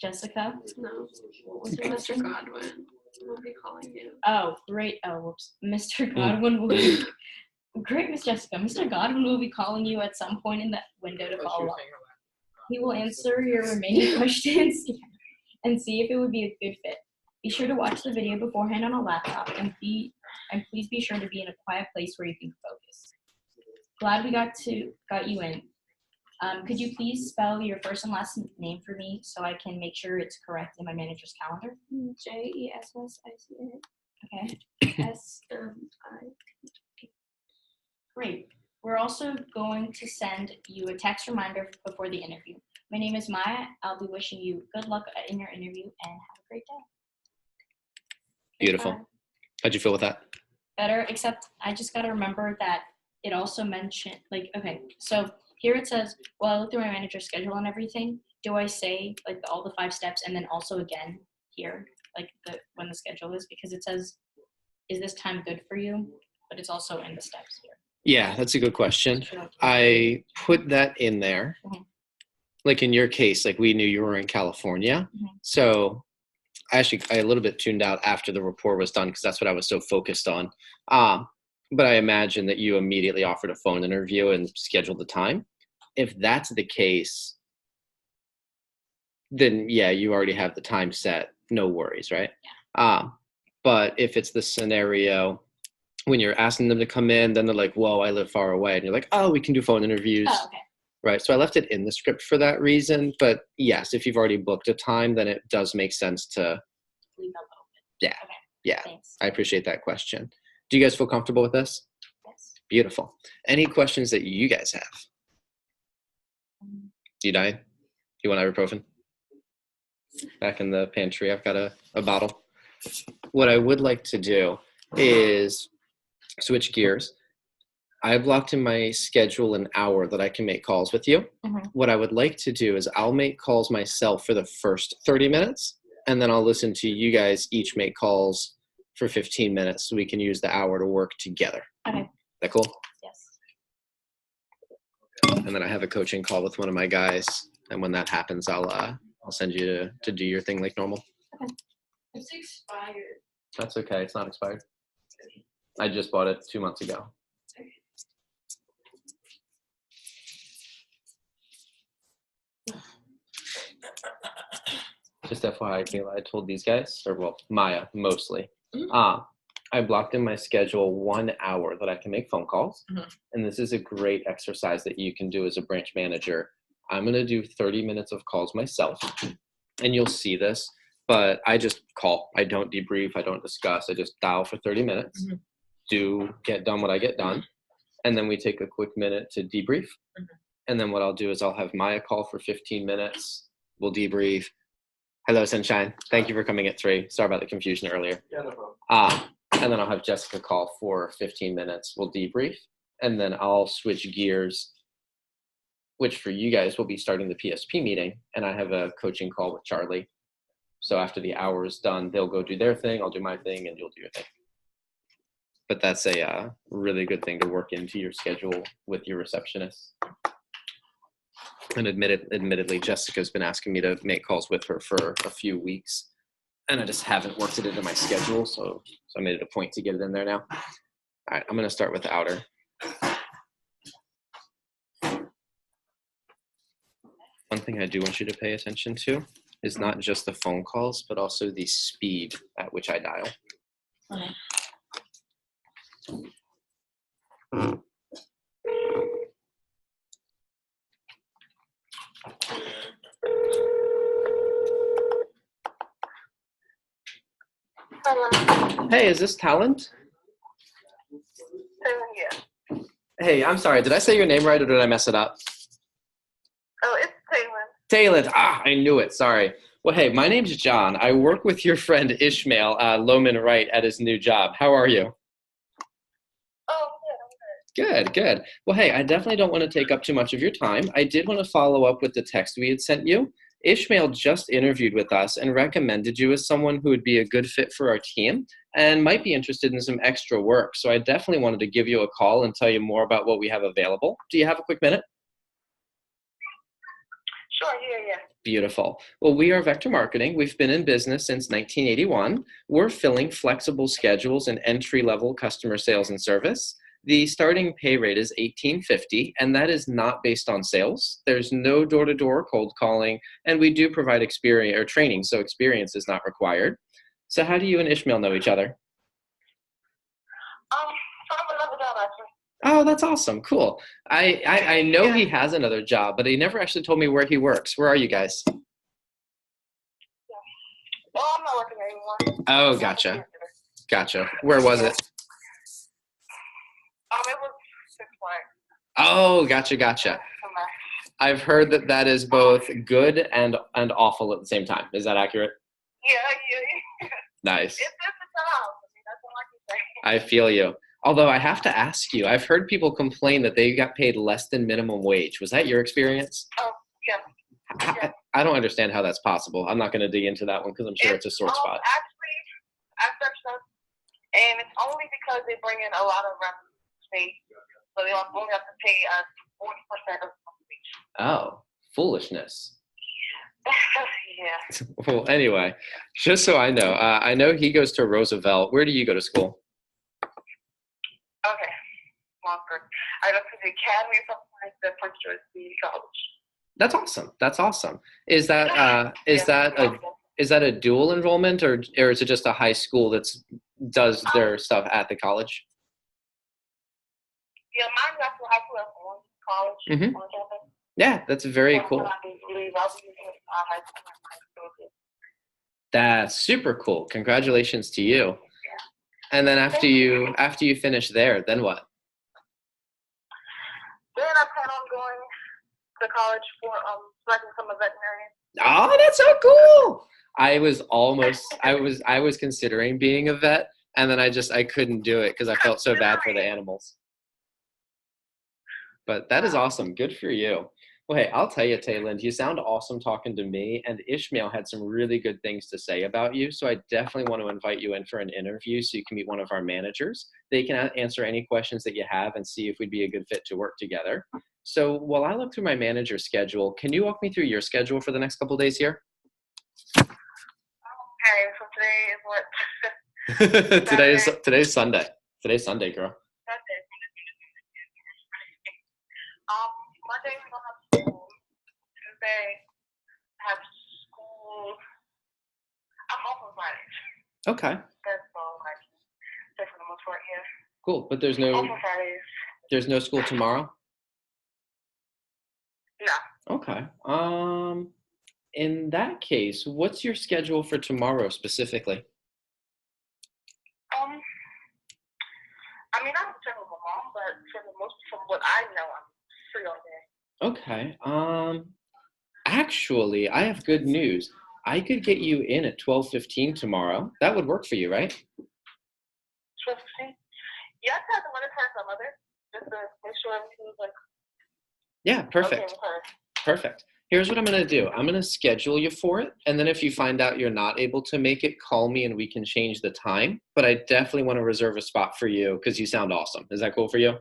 Jessica. No. What was your Mr. question? Godwin will be calling you. Oh, great. Oh, whoops. Mr. Godwin will be. Great, Miss Jessica. Mr. Godwin will be calling you at some point in that window to follow up. He will answer your remaining questions and see if it would be a good fit. Be sure to watch the video beforehand on a laptop and please be sure to be in a quiet place where you can focus. Glad we got you in. Could you please spell your first and last name for me so I can make sure it's correct in my manager's calendar? JESSICA. Okay, SMI. great. We're also going to send you a text reminder before the interview. My name is Maya. I'll be wishing you good luck in your interview and have a great day. Beautiful. Bye. How'd you feel with that? Better, except I just got to remember that it also mentioned, like, okay, so here it says, well, I looked through my manager's schedule and everything. Do I say, like, all the 5 steps and then also again here, like, when the schedule is? Because it says, is this time good for you? But it's also in the steps here. Yeah, that's a good question. Should I put that in there. Mhm. Like in your case, like we knew you were in California. Mhm. So I a little bit tuned out after the report was done because that's what I was so focused on. But I imagine that you immediately offered a phone interview and scheduled the time. If that's the case, then yeah, you already have the time set. No worries, right? But if it's the scenario when you're asking them to come in, then they're like, whoa, I live far away. And you're like, oh, we can do phone interviews. Oh, okay. Right. So I left it in the script for that reason. But yes, if you've already booked a time, then it does make sense to. Leave that open. Yeah. Okay. Yeah. Thanks. I appreciate that question. Do you guys feel comfortable with this? Yes. Beautiful. Any questions that you guys have? You dying? You want ibuprofen? Back in the pantry, I've got a bottle. What I would like to do is switch gears. I blocked in my schedule an hour that I can make calls with you. Mhm. What I would like to do is I'll make calls myself for the first 30 minutes, and then I'll listen to you guys each make calls for 15 minutes so we can use the hour to work together. Okay. Is that cool? Yes. And then I have a coaching call with one of my guys, and when that happens, I'll send you to do your thing like normal. It's expired. That's okay. It's not expired. I just bought it 2 months ago. Just FYI, Kayla, I told these guys, or well, Maya mostly. I blocked in my schedule 1 hour that I can make phone calls. Mhm. And this is a great exercise that you can do as a branch manager. I'm going to do 30 minutes of calls myself, and you'll see this, but I just call. I don't debrief. I don't discuss. I just dial for 30 minutes, get done what I get done. And then we take a quick minute to debrief. And then what I'll do is I'll have Maya call for 15 minutes. We'll debrief. Hello, Sunshine. Thank you for coming at 3. Sorry about the confusion earlier. Yeah, no problem. And then I'll have Jessica call for 15 minutes. We'll debrief. And then I'll switch gears, which for you guys will be starting the PSP meeting. And I have a coaching call with Charlie. So after the hour is done, they'll go do their thing. I'll do my thing, and you'll do your thing. But that's a really good thing to work into your schedule with your receptionist. And admittedly, Jessica's been asking me to make calls with her for a few weeks, and I just haven't worked it into my schedule, so I made it a point to get it in there now. All right, I'm going to start with the outer. One thing I do want you to pay attention to is not just the phone calls, but also the speed at which I dial. Okay. Hello. Hey, is this Talent? Yeah. Hey, I'm sorry. Did I say your name right, or did I mess it up? Oh, it's Taylor. Talent. I knew it. Sorry. Well, hey, my name's John. I work with your friend Ishmael Loman Wright at his new job. How are you? Oh, yeah, I'm good. Good. Well, hey, I definitely don't want to take up too much of your time. I did want to follow up with the text we had sent you. Ishmael just interviewed with us and recommended you as someone who would be a good fit for our team and might be interested in some extra work. So I definitely wanted to give you a call and tell you more about what we have available. Do you have a quick minute? Sure, yeah. Beautiful. Well, we are Vector Marketing. We've been in business since 1981. We're filling flexible schedules and entry-level customer sales and service. The starting pay rate is $18.50, and that is not based on sales. There's no door-to-door cold calling, and we do provide experience or training, so experience is not required. So how do you and Ishmael know each other? From another job, actually. Oh, that's awesome. Cool. I know he has another job, but he never actually told me where he works. Where are you guys? Well, I'm not working anymore. Oh, gotcha. Gotcha. Where was it? It was 6 months. Oh, gotcha. I've heard that that is both good and awful at the same time. Is that accurate? Yeah. Nice. It's just a job. I mean, that's all I can say. I feel you. Although I have to ask you, I've heard people complain that they got paid less than minimum wage. Was that your experience? Oh, yeah. I don't understand how that's possible. I'm not going to dig into that one because I'm sure it's a sore spot. Actually, I searched up, and it's only because they bring in a lot of revenue, so they only have to pay us 40% of the wage. Oh, foolishness. Yeah. Well, anyway, just so I know he goes to Roosevelt. Where do you go to school? Okay. Longer. I go to the Academy of Science at Prince George Community College. That's awesome. That's awesome. Is that a dual enrollment or is it just a high school that's does their stuff at the college? Yeah, mine got to high school at college. Mm-hmm. Yeah, that's very cool. That's super cool. Congratulations to you. And then after you finish there, then what? Then I plan on going to college for studying some veterinarian. Oh, that's so cool. I was considering being a vet, and then I couldn't do it because I felt so bad for the animals. But that is awesome. Good for you. Well, hey, I'll tell you, Taylor, you sound awesome talking to me, and Ishmael had some really good things to say about you, so I definitely want to invite you in for an interview so you can meet one of our managers. They can answer any questions that you have and see if we'd be a good fit to work together. So while I look through my manager's schedule, can you walk me through your schedule for the next couple days here? Okay, so today is what? Today's Sunday. Today's Sunday, girl. Sunday. Monday we don't have school. Tuesday have school. I'm off on Fridays. Okay. That's all I can say for the most part, yeah. Cool, but there's no school tomorrow? No. Okay. In that case, what's your schedule for tomorrow specifically? I mean, I'm check with my mom, but from what I know, I'm free all day. Okay. Actually, I have good news. I could get you in at 12:15 tomorrow. That would work for you, right? 12:15? Yeah, I tried to run it past my mother just to make sure everything was like. Yeah, perfect. Okay with her. Perfect. Here's what I'm going to do. I'm going to schedule you for it. And then if you find out you're not able to make it, call me and we can change the time. But I definitely want to reserve a spot for you because you sound awesome. Is that cool for you?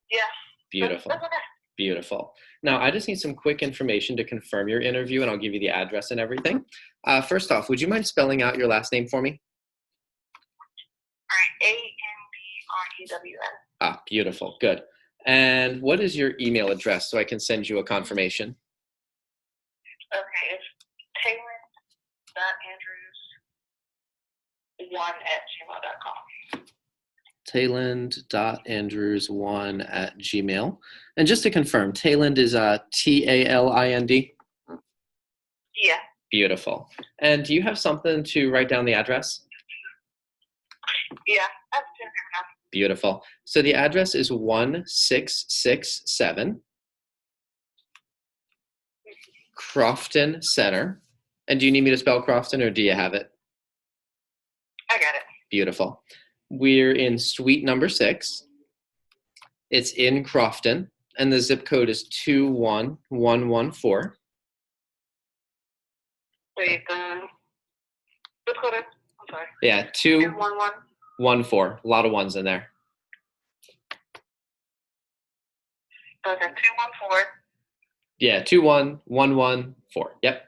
Yeah. Beautiful. That's okay. Beautiful. Now, I just need some quick information to confirm your interview, and I'll give you the address and everything. First off, would you mind spelling out your last name for me? All right. Ambrewen. Ah, beautiful. Good. And what is your email address so I can send you a confirmation? Okay, it's Taylor.Andrews1@gmail.com. Tayland.andrews1@gmail. And just to confirm, Tayland is Talind? Yeah. Beautiful. And do you have something to write down the address? Yeah, that's it. Beautiful. So the address is 1667 Crofton Center. And do you need me to spell Crofton or do you have it? I got it. Beautiful. We're in suite number 6. It's in Crofton, and the zip code is 21114. Wait, zip code is? I'm sorry. Yeah, 214. A lot of ones in there. Okay, 214. Yeah, 21114. Yep.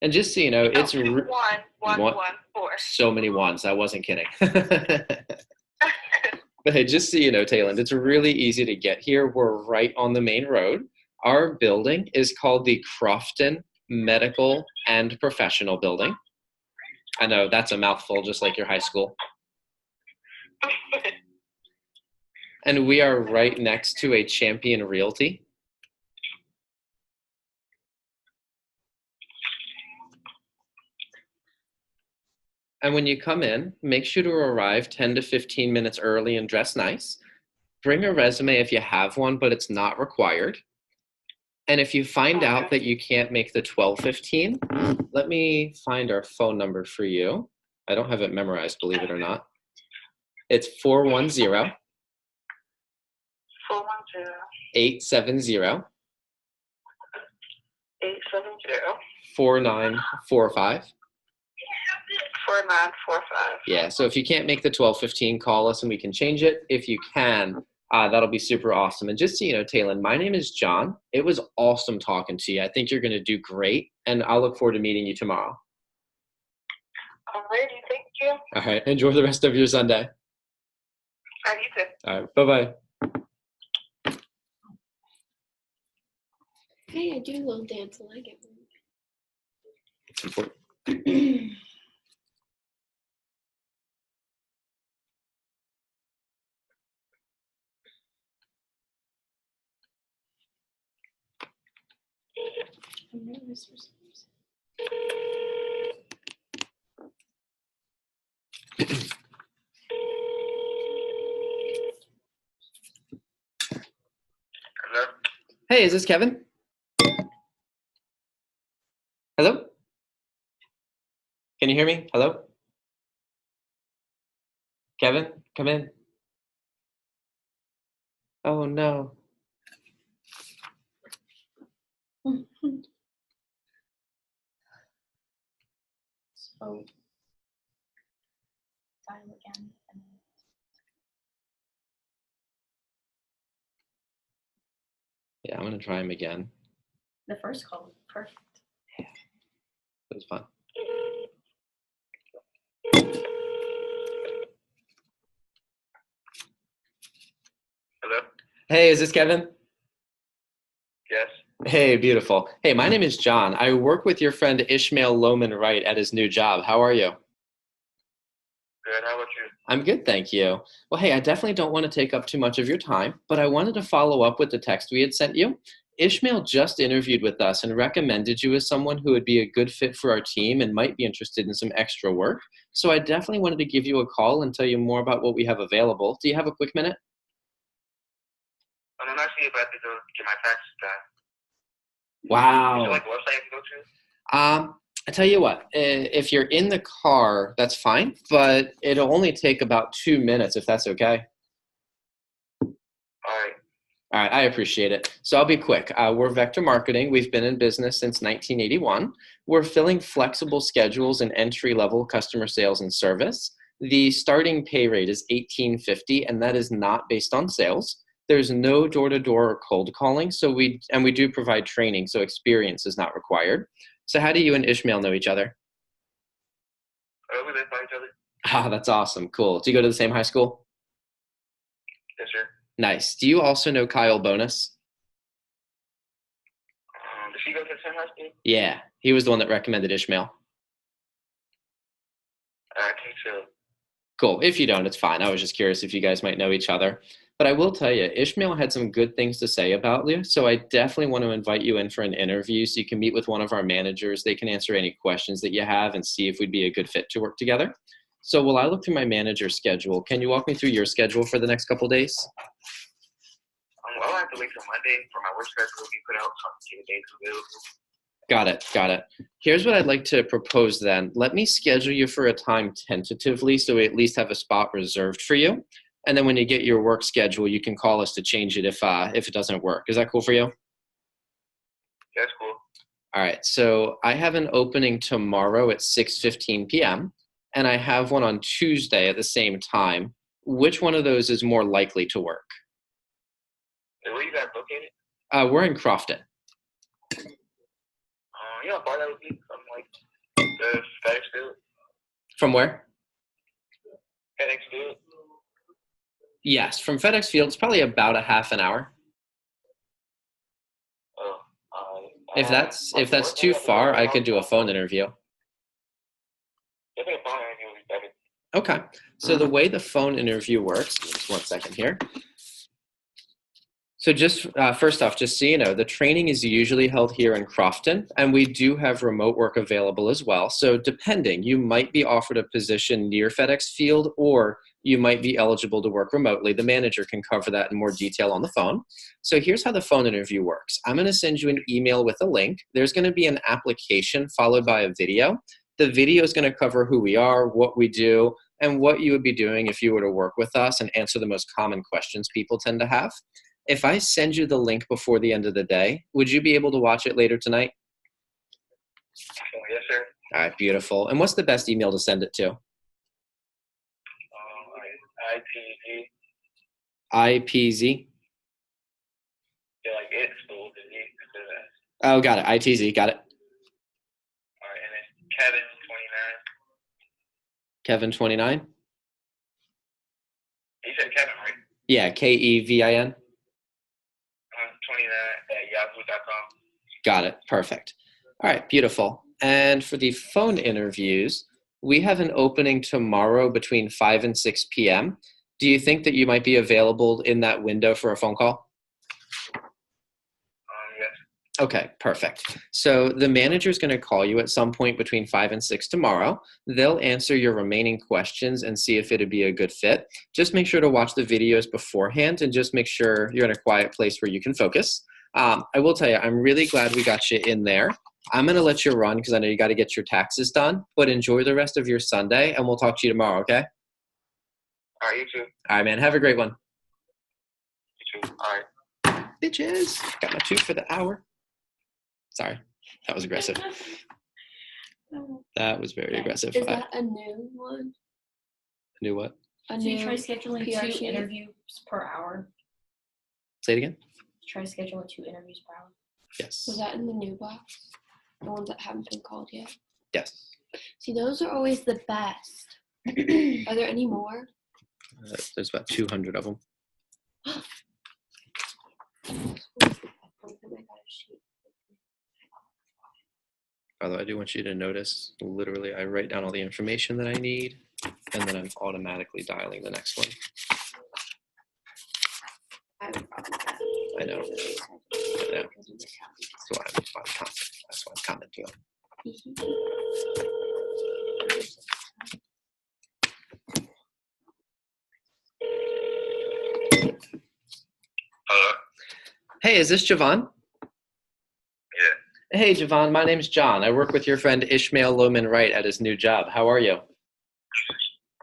And just so you know, it's 21114. So many ones. I wasn't kidding. But hey, just so you know, Tayland, it's really easy to get here. We're right on the main road. Our building is called the Crofton Medical and Professional Building. I know that's a mouthful, just like your high school. and we are right next to a Champion Realty. And when you come in, make sure to arrive 10 to 15 minutes early and dress nice. Bring a resume if you have one, but it's not required. And if you find out that you can't make the 12:15, let me find our phone number for you. I don't have it memorized, believe it or not. It's 410 410 870 870 4945. 4945. Yeah, so if you can't make the 12:15, call us and we can change it. If you can, that'll be super awesome. And just so you know, Taylin, my name is John. It was awesome talking to you. I think you're going to do great, and I'll look forward to meeting you tomorrow. Alrighty, thank you. All right, enjoy the rest of your Sunday. Alright, you too. All right, bye-bye. Hey, I do a little dance. I like it. It's important. I'm nervous for some reason. Hello? Hey, is this Kevin? Hello? Can you hear me? Hello? Kevin, come in. Oh, no. So dial again. And Yeah, I'm going to try him again. the first call was perfect. It was fun. Hello? Hey, is this Kevin? Yes. Hey, beautiful. Hey, my name is John. I work with your friend Ishmael Lohman Wright at his new job. How are you? Good, how about you? I'm good, thank you. Well, hey, I definitely don't want to take up too much of your time, but I wanted to follow up with the text we had sent you. Ishmael just interviewed with us and recommended you as someone who would be a good fit for our team and might be interested in some extra work. So I definitely wanted to give you a call and tell you more about what we have available. Do you have a quick minute? I'm actually about to go get my taxes done. Is Wow. there like a website I can go to? I tell you what, if you're in the car, that's fine, but it'll only take about 2 minutes if that's okay. Alright. All right, I appreciate it. So I'll be quick. We're Vector Marketing. We've been in business since 1981. We're filling flexible schedules and entry-level customer sales and service. The starting pay rate is $18.50, and that is not based on sales. There's no door-to-door or cold calling, so we do provide training, so experience is not required. So how do you and Ishmael know each other? We live by each other. Ah, that's awesome. Cool. Do you go to the same high school? Yes, sir. Nice. Do you also know Kyle Bonus? Does she go to the same high school? Yeah, he was the one that recommended Ishmael. I think so. Cool. If you don't, it's fine. I was just curious if you guys might know each other. But I will tell you, Ishmael had some good things to say about you. So I definitely want to invite you in for an interview so you can meet with one of our managers. They can answer any questions that you have and see if we'd be a good fit to work together. So while I look through my manager's schedule, can you walk me through your schedule for the next couple days? I'll have to wait till Monday for my work schedule to be put out so I can see the dates available. Got it. Here's what I'd like to propose then. Let me schedule you for a time tentatively so we at least have a spot reserved for you. And then when you get your work schedule, you can call us to change it if it doesn't work. Is that cool for you? That's cool. All right. So I have an opening tomorrow at 6:15 p.m. and I have one on Tuesday at the same time. Which one of those is more likely to work? Hey, where you guys located? We're in Crofton. You know how far that would be from like the FedEx Field? From where? FedEx Field? Yes, from FedEx Field, it's probably about a half an hour. Oh, If that's too far, I could do a phone interview. I think a phone interview would be better. Okay. So the way the phone interview works, just one second here. So just first off, just so you know, the training is usually held here in Crofton, and we do have remote work available as well. So depending, you might be offered a position near FedEx Field, or you might be eligible to work remotely. The manager can cover that in more detail on the phone. So here's how the phone interview works. I'm going to send you an email with a link. There's going to be an application followed by a video. The video is going to cover who we are, what we do, and what you would be doing if you were to work with us and answer the most common questions people tend to have. If I send you the link before the end of the day, would you be able to watch it later tonight? Yes, sir. All right, beautiful. And what's the best email to send it to? IPG. IPZ? Yeah, like it's school, the Z. Oh, got it. ITZ, got it. All right, and then Kevin 29. Kevin 29? You said Kevin, right? Yeah, KEVIN. 29 at yahoo.com. Got it. Perfect. All right, beautiful. And for the phone interviews, we have an opening tomorrow between 5 and 6 p.m. Do you think that you might be available in that window for a phone call? Yes. Okay, perfect. So the manager is going to call you at some point between 5 and 6 tomorrow. They'll answer your remaining questions and see if it'd be a good fit. Just make sure to watch the videos beforehand and just make sure you're in a quiet place where you can focus. I will tell you, I'm really glad we got you in there. I'm going to let you run because I know you got to get your taxes done, but enjoy the rest of your Sunday and we'll talk to you tomorrow, okay? All right, you too. All right, man. Have a great one. You too. All right. Bitches. Got my 2 for the hour. Sorry. That was aggressive. That was very aggressive. Is that a new one? Knew what? A So you new try scheduling PR 2 sheet? interviews per hour. Say it again? Try scheduling 2 interviews per hour. Yes. Was that in the new box? The ones that haven't been called yet? Yes. See, those are always the best. Are there any more? There's about 200 of them. By the way, I do want you to notice, literally, I write down all the information that I need, and then I'm automatically dialing the next one. I know. I know. That's why I'm commenting on. Hello? Hey, is this Javon? Yeah. Hey, Javon, my name's John. I work with your friend Ishmael Lohman Wright at his new job. How are you?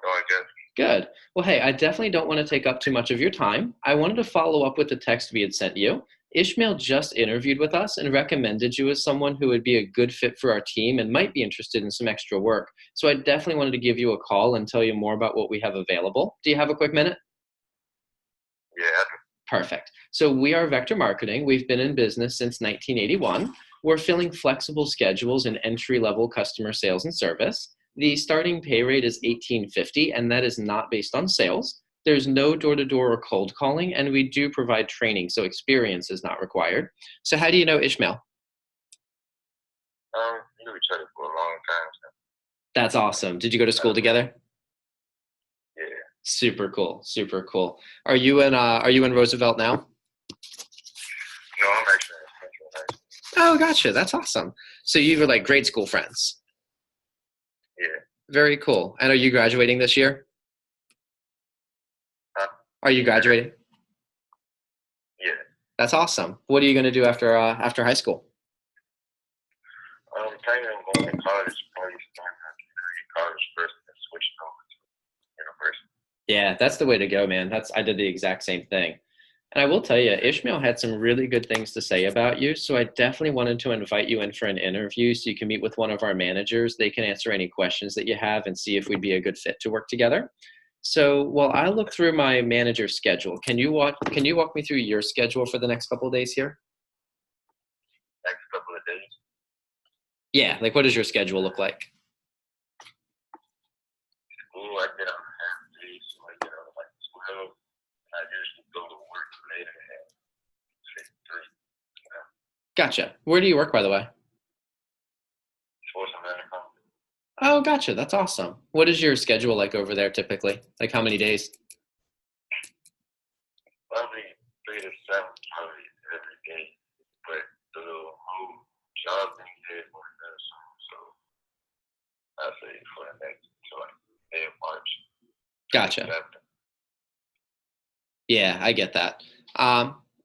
Going good. Good. Well, hey, I definitely don't want to take up too much of your time. I wanted to follow up with the text we had sent you. Ishmael just interviewed with us and recommended you as someone who would be a good fit for our team and might be interested in some extra work. So I definitely wanted to give you a call and tell you more about what we have available. Do you have a quick minute? Yeah. Perfect. So we are Vector Marketing. We've been in business since 1981. We're filling flexible schedules in entry-level customer sales and service. The starting pay rate is $18.50, and that is not based on sales. There's no door-to-door or cold calling, and we do provide training, so experience is not required. So how do you know Ishmael? We knew each other for a long time. So. That's awesome. Did you go to school together? Yeah. Super cool. Super cool. Are you in Roosevelt now? No, I'm actually in Central High School. Oh, gotcha. That's awesome. So you were like grade school friends. Yeah. Very cool. And are you graduating this year? Huh? Are you graduating? Yeah. That's awesome. What are you going to do after high school? Planning on going to college, probably starting at college first and switching over to university. Yeah, that's the way to go, man. I did the exact same thing. And I will tell you, Ishmael had some really good things to say about you. So I definitely wanted to invite you in for an interview so you can meet with one of our managers. They can answer any questions that you have and see if we'd be a good fit to work together. So while I look through my manager's schedule, can you walk me through your schedule for the next couple of days here? Next couple of days. Yeah, like what does your schedule look like? School, I get on half days, so I get on like 12. I usually go to work later at 3. Gotcha. Where do you work, by the way? Sports and medical. Oh, gotcha. That's awesome. What is your schedule like over there typically? Like how many days? Probably 3 3 to 7 probably every day, but the whole job thing did more than so I say for the next to like day of March. Gotcha. 7. Yeah, I get that.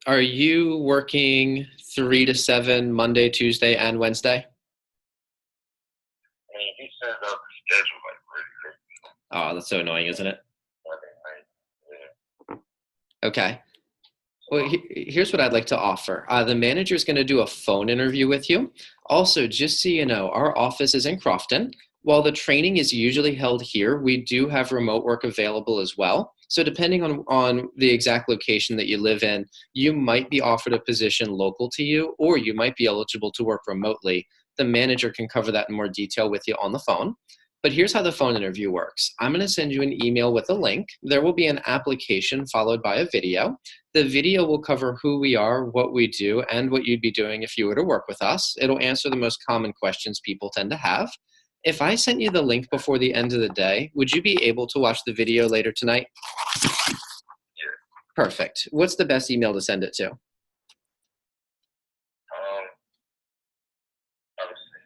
Are you working 3 to 7 Monday, Tuesday, and Wednesday? I mean, he sends out the schedule like really late Oh, that's so annoying, isn't it? Monday night. Yeah. Okay. Well, here's what I'd like to offer. The manager is going to do a phone interview with you. Also, just so you know, our office is in Crofton. While the training is usually held here, we do have remote work available as well. So depending on the exact location that you live in, you might be offered a position local to you, or you might be eligible to work remotely. The manager can cover that in more detail with you on the phone. But here's how the phone interview works. I'm going to send you an email with a link. There will be an application followed by a video. The video will cover who we are, what we do, and what you'd be doing if you were to work with us. It'll answer the most common questions people tend to have. If I sent you the link before the end of the day, would you be able to watch the video later tonight? Yeah. Perfect. What's the best email to send it to? I would say,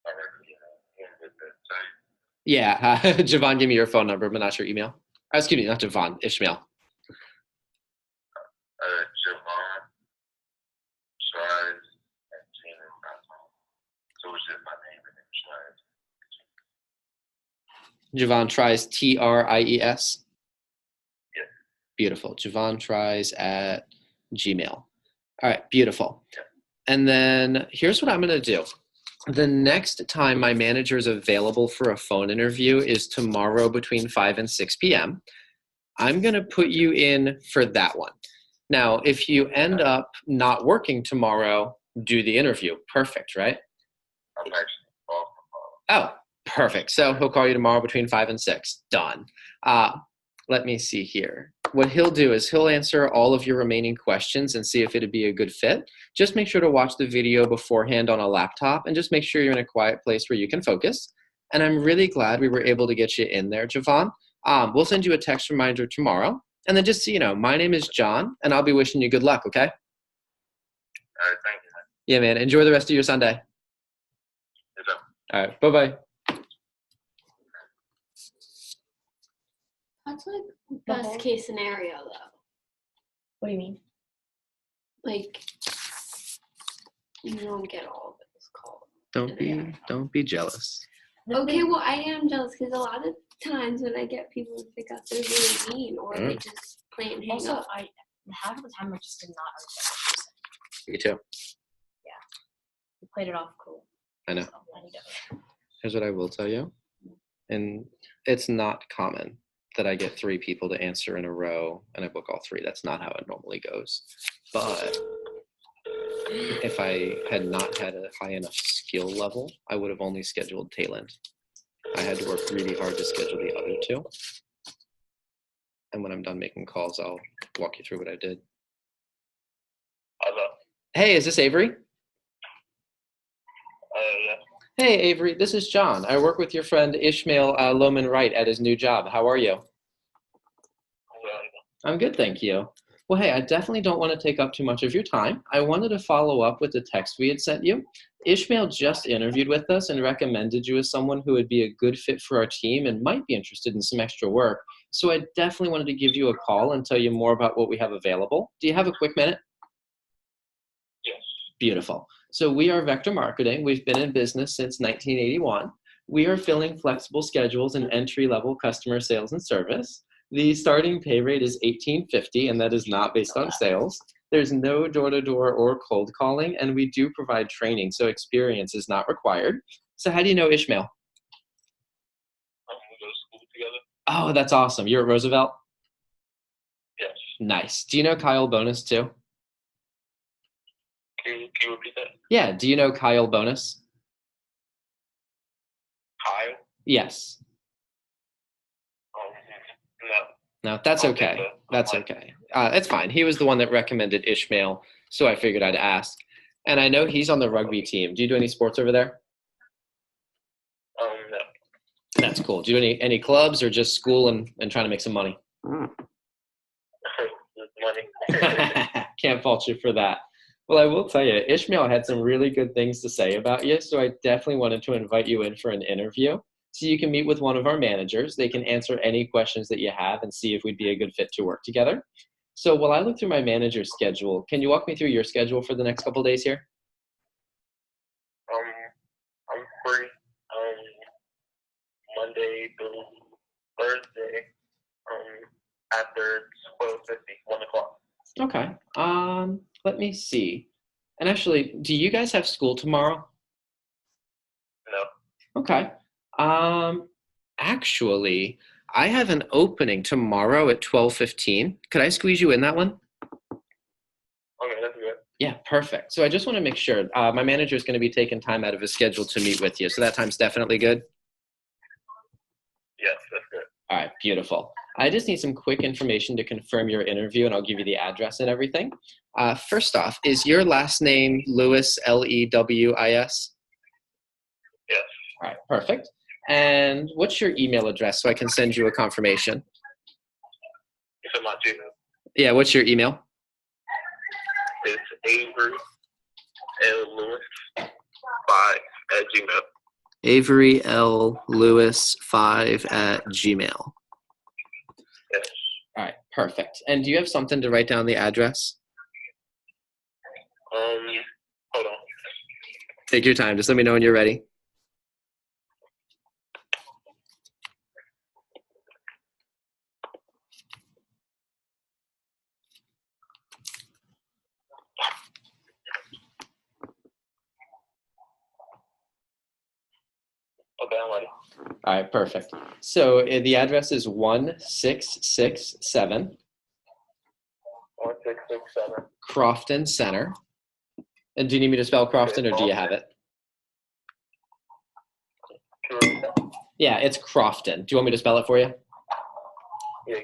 I reckon, with the time. Yeah, Javon, give me your phone number, but not your email. Excuse me, not Javon, Ishmael. Javon tries at gmail.com. So it's just my name and then tries. Javon tries, TRIES. Yeah. Beautiful. Javon tries at Gmail. All right, beautiful. Yeah. And then here's what I'm going to do. The next time my manager is available for a phone interview is tomorrow between 5 and 6 p.m. I'm going to put you in for that one. Now, if you end up not working tomorrow, do the interview. Perfect, right? I'm actually off tomorrow. Oh, perfect. So he'll call you tomorrow between 5 and 6. Done. Let me see here. What he'll do is he'll answer all of your remaining questions and see if it'd be a good fit. Just make sure to watch the video beforehand on a laptop and just make sure you're in a quiet place where you can focus. And I'm really glad we were able to get you in there, Javon. We'll send you a text reminder tomorrow. And then just so you know, my name is John, and I'll be wishing you good luck, okay? All right, thank you. Yeah, man. Enjoy the rest of your Sunday. Yes, sir. All right. Bye-bye. That's like best case scenario though. What do you mean? Like you don't get all of this call. Don't be jealous. Okay, well I am jealous because a lot of times when I get people to pick up, they're really mean or they just play and hang Also, up. half of the time I just did not understand what you Me too. said. You played it off cool. I know. So I need to. Here's what I will tell you. And it's not common that I get 3 people to answer in a row and I book all 3. That's not how it normally goes. But if I had not had a high enough skill level, I would have only scheduled Tayland. I had to work really hard to schedule the other 2. And when I'm done making calls, I'll walk you through what I did. Hello. Hey, is this Avery? Yeah. Hey, Avery, this is John. I work with your friend Ishmael Lohman Wright at his new job. How are you? Well, I'm good, thank you. Well, hey, I definitely don't want to take up too much of your time. I wanted to follow up with the text we had sent you. Ishmael just interviewed with us and recommended you as someone who would be a good fit for our team and might be interested in some extra work. So I definitely wanted to give you a call and tell you more about what we have available. Do you have a quick minute? yes. Beautiful. So we are Vector Marketing. We've been in business since 1981. We are filling flexible schedules and entry-level customer sales and service. The starting pay rate is $18.50, and that is not based on sales. There's no door-to-door or cold calling, and we do provide training, so experience is not required. So how do you know Ishmael? We go to school together? Oh, that's awesome. You're at Roosevelt? Yes. Nice. Do you know Kyle Bonus too? Can you repeat that? Yeah. Do you know Kyle Bonus? Kyle? Yes. No. No, that's okay. That's okay. It's fine. He was the one that recommended Ishmael, so I figured I'd ask. And I know he's on the rugby team. Do you do any sports over there? No. That's cool. Do you do any clubs or just school and trying to make some money? Just money. Can't fault you for that. Well, I will tell you, Ishmael had some really good things to say about you, so I definitely wanted to invite you in for an interview so you can meet with one of our managers. They can answer any questions that you have and see if we'd be a good fit to work together. So while I look through my manager's schedule, can you walk me through your schedule for the next couple days here? I'm free Monday through Thursday after 12:50, 1 o'clock. Okay. Let me see. And actually, do you guys have school tomorrow? No. Okay. Actually, I have an opening tomorrow at 12:15. Could I squeeze you in that one? Okay, that's good. Yeah, perfect. So I just want to make sure my manager is going to be taking time out of his schedule to meet with you. So that time's definitely good. Yes, that's good. All right, beautiful. I just need some quick information to confirm your interview, and I'll give you the address and everything. First off, is your last name Lewis, Lewis? Yes. All right, perfect. And what's your email address so I can send you a confirmation? It's in my Gmail. Yeah, what's your email? It's Avery L. Lewis 5 @gmail. Avery L. Lewis 5 @gmail. Yes. All right, perfect. And do you have something to write down the address? Hold on. Take your time. Just let me know when you're ready. Okay, I'm ready. All right, perfect. So the address is 1667 1667. Crofton Center. And do you need me to spell Crofton or do you have it? Yeah, it's Crofton. Do you want me to spell it for you? Yeah.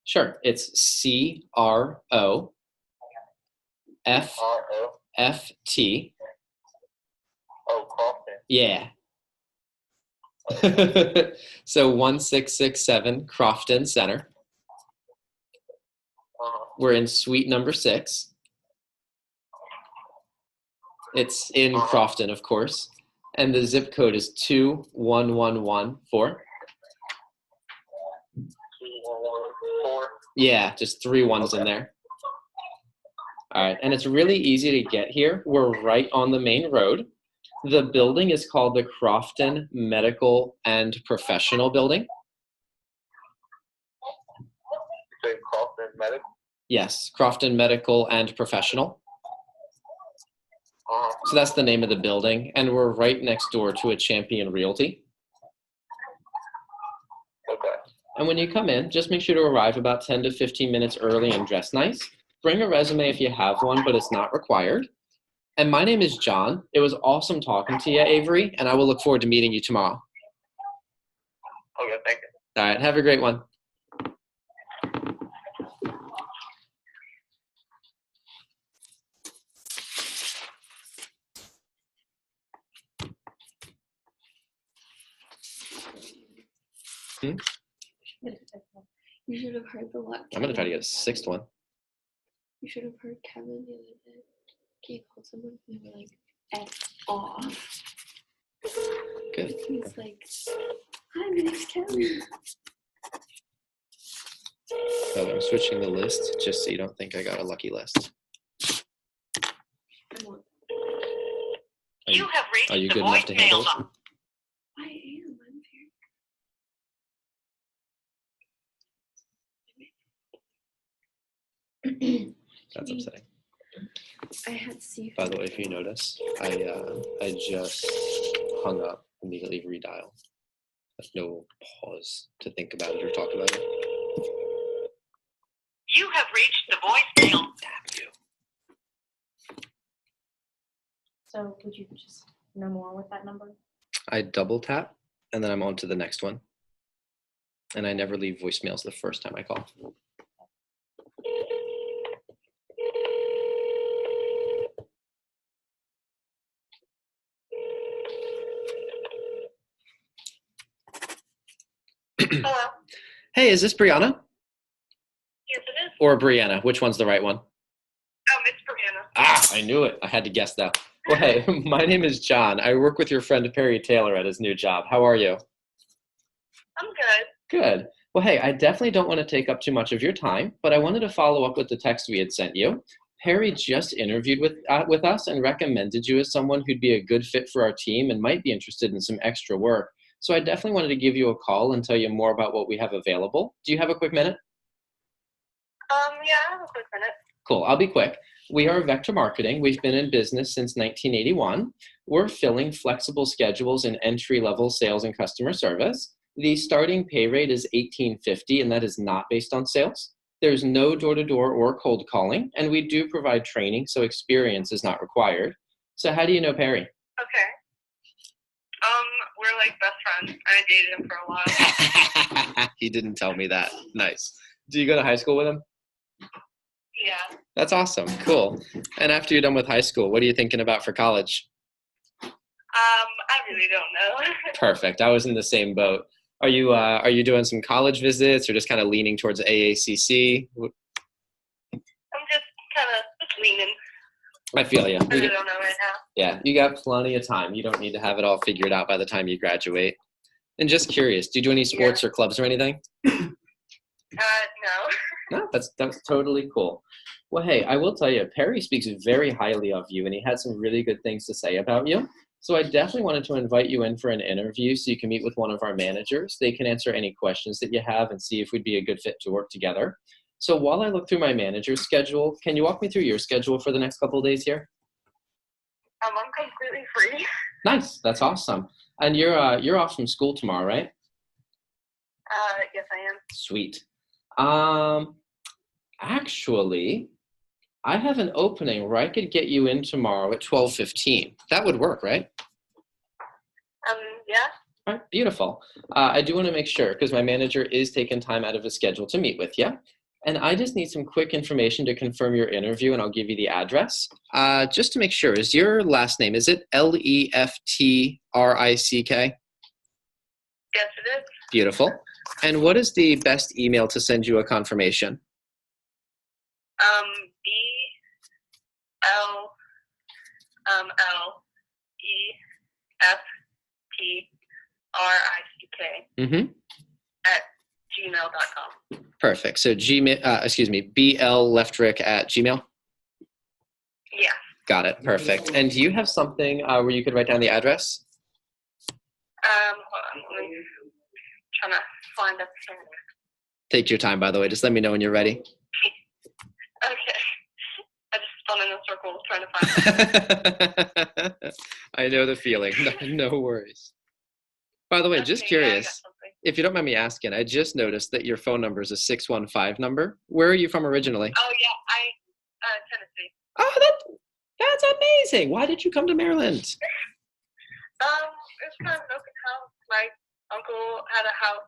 Sure. It's CROFFT. Oh, Crofton. Yeah. So 1667 Crofton Center. We're in suite number 6. It's in Crofton, of course. And the zip code is 21114. 2114. Yeah, just 3 ones in there. All right, and it's really easy to get here. We're right on the main road. The building is called the Crofton Medical and Professional Building. You say Crofton Medical? Yes, Crofton Medical and Professional. So that's the name of the building, and we're right next door to a Champion Realty. Okay. And when you come in, just make sure to arrive about 10 to 15 minutes early and dress nice. Bring a resume if you have one, but it's not required. And my name is John. It was awesome talking to you, Avery, and I will look forward to meeting you tomorrow. Okay, thank you. All right, have a great one. You should have heard the lot. I'm going to try to get a 6th one. You should have heard Kevin the other day. He called someone and they were like, F off. Good. He's like, hi, my name's Kevin. Oh, I'm switching the list just so you don't think I got a lucky list. You have reached Are you the good enough to handle voicemail it? I am. I'm very. That's upsetting. I had seafood. By the way, if you notice, I just hung up, immediately redial. There's no pause to think about it or talk about it. You have reached the voicemail. Damn you. So would you just know more with that number? I double tap, and then I'm on to the next one. And I never leave voicemails the first time I call. Hello. Hey, is this Brianna? Yes, it is. or Brianna? Which one's the right one? It's Brianna. Ah, I knew it. I had to guess that. Well, hey, my name is John. I work with your friend Perry Taylor at his new job. How are you? I'm good. Good. Well, hey, I definitely don't want to take up too much of your time, but I wanted to follow up with the text we had sent you. Perry just interviewed with us and recommended you as someone who'd be a good fit for our team and might be interested in some extra work. So I definitely wanted to give you a call and tell you more about what we have available. Do you have a quick minute? Yeah, I have a quick minute. Cool. I'll be quick. We are Vector Marketing. We've been in business since 1981. We're filling flexible schedules in entry-level sales and customer service. The starting pay rate is $18.50, and that is not based on sales. There's no door-to-door or cold calling, and we do provide training, so experience is not required. So how do you know Perry? Okay. We're like best friends. I dated him for a while. He didn't tell me that. Nice. Do you go to high school with him? Yeah. That's awesome. Cool. And after you're done with high school, what are you thinking about for college? I really don't know. Perfect. I was in the same boat. Are you doing some college visits or just kind of leaning towards AACC? I'm just kind of leaning. I feel you. I really don't know right now. Yeah, you got plenty of time. You don't need to have it all figured out by the time you graduate. And just curious, do you do any sports or clubs or anything? No. No, that's totally cool. Well, hey, I will tell you, Perry speaks very highly of you, and he had some really good things to say about you. So I definitely wanted to invite you in for an interview so you can meet with one of our managers. They can answer any questions that you have and see if we'd be a good fit to work together. So while I look through my manager's schedule, can you walk me through your schedule for the next couple of days here? I'm completely free. Nice. That's awesome. And you're off from school tomorrow, right? Yes, I am. Sweet. Actually, I have an opening where I could get you in tomorrow at 12:15. That would work, right? Yeah. All right, beautiful. I do want to make sure because my manager is taking time out of his schedule to meet with you. And I just need some quick information to confirm your interview, and I'll give you the address. Just to make sure, is your last name, is it Leftrick? Yes, it is. Beautiful. And what is the best email to send you a confirmation? BLEFTRICK at gmail.com. Perfect. So BLLeftrick at Gmail? Yeah. Got it. Perfect. And do you have something where you could write down the address? Hold on. Let me trying to find a pen. Take your time, by the way. Just let me know when you're ready. Okay. I just spun in a circle trying to find it. I know the feeling. No worries. By the way, just Okay, yeah, I got curious, something. if you don't mind me asking, I just noticed that your phone number is a 615 number. Where are you from originally? Oh, yeah. Tennessee. Oh, that's amazing. Why did you come to Maryland? It's kind of an open house. My uncle had a house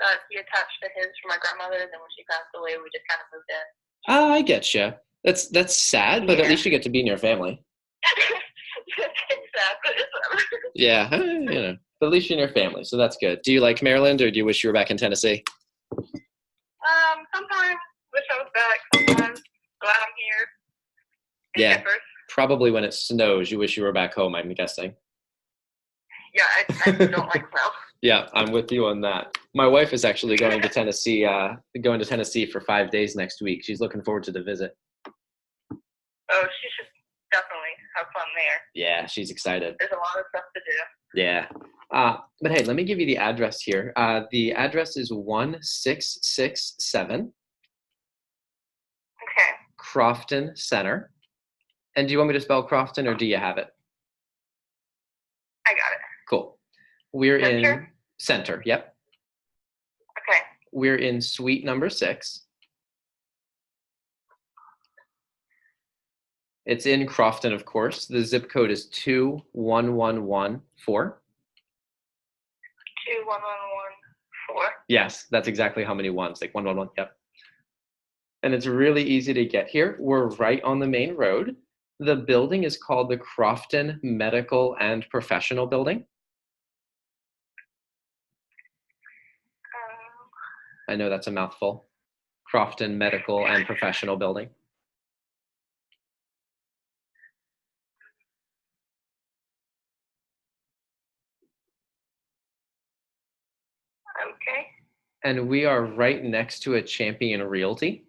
that he attached to his for my grandmother, and then when she passed away, we just kind of moved in. Oh, I get you. That's sad, but at least you get to be near family. It's sad, but it's whatever. Yeah, but at least you're in your family, so that's good. Do you like Maryland, or do you wish you were back in Tennessee? Sometimes wish I was back. Sometimes glad I'm here. Yeah, probably when it snows, you wish you were back home, I'm guessing. Yeah, I don't like snow. Yeah, I'm with you on that. My wife is actually going to Tennessee, for 5 days next week. She's looking forward to the visit. Oh, she should definitely have fun there. Yeah, she's excited. There's a lot of stuff to do. Yeah. But hey, let me give you the address here. The address is 1667 Okay. Crofton Center. And do you want me to spell Crofton, or do you have it? I got it. Cool. We're in Center? Center, yep. Okay. We're in suite number 6. It's in Crofton, of course. The zip code is 21114. 21114. Yes, that's exactly how many ones, like 111, yep. And it's really easy to get here. We're right on the main road. The building is called the Crofton Medical and Professional Building. I know that's a mouthful. Crofton Medical and Professional Building. Okay. And we are right next to a Champion Realty.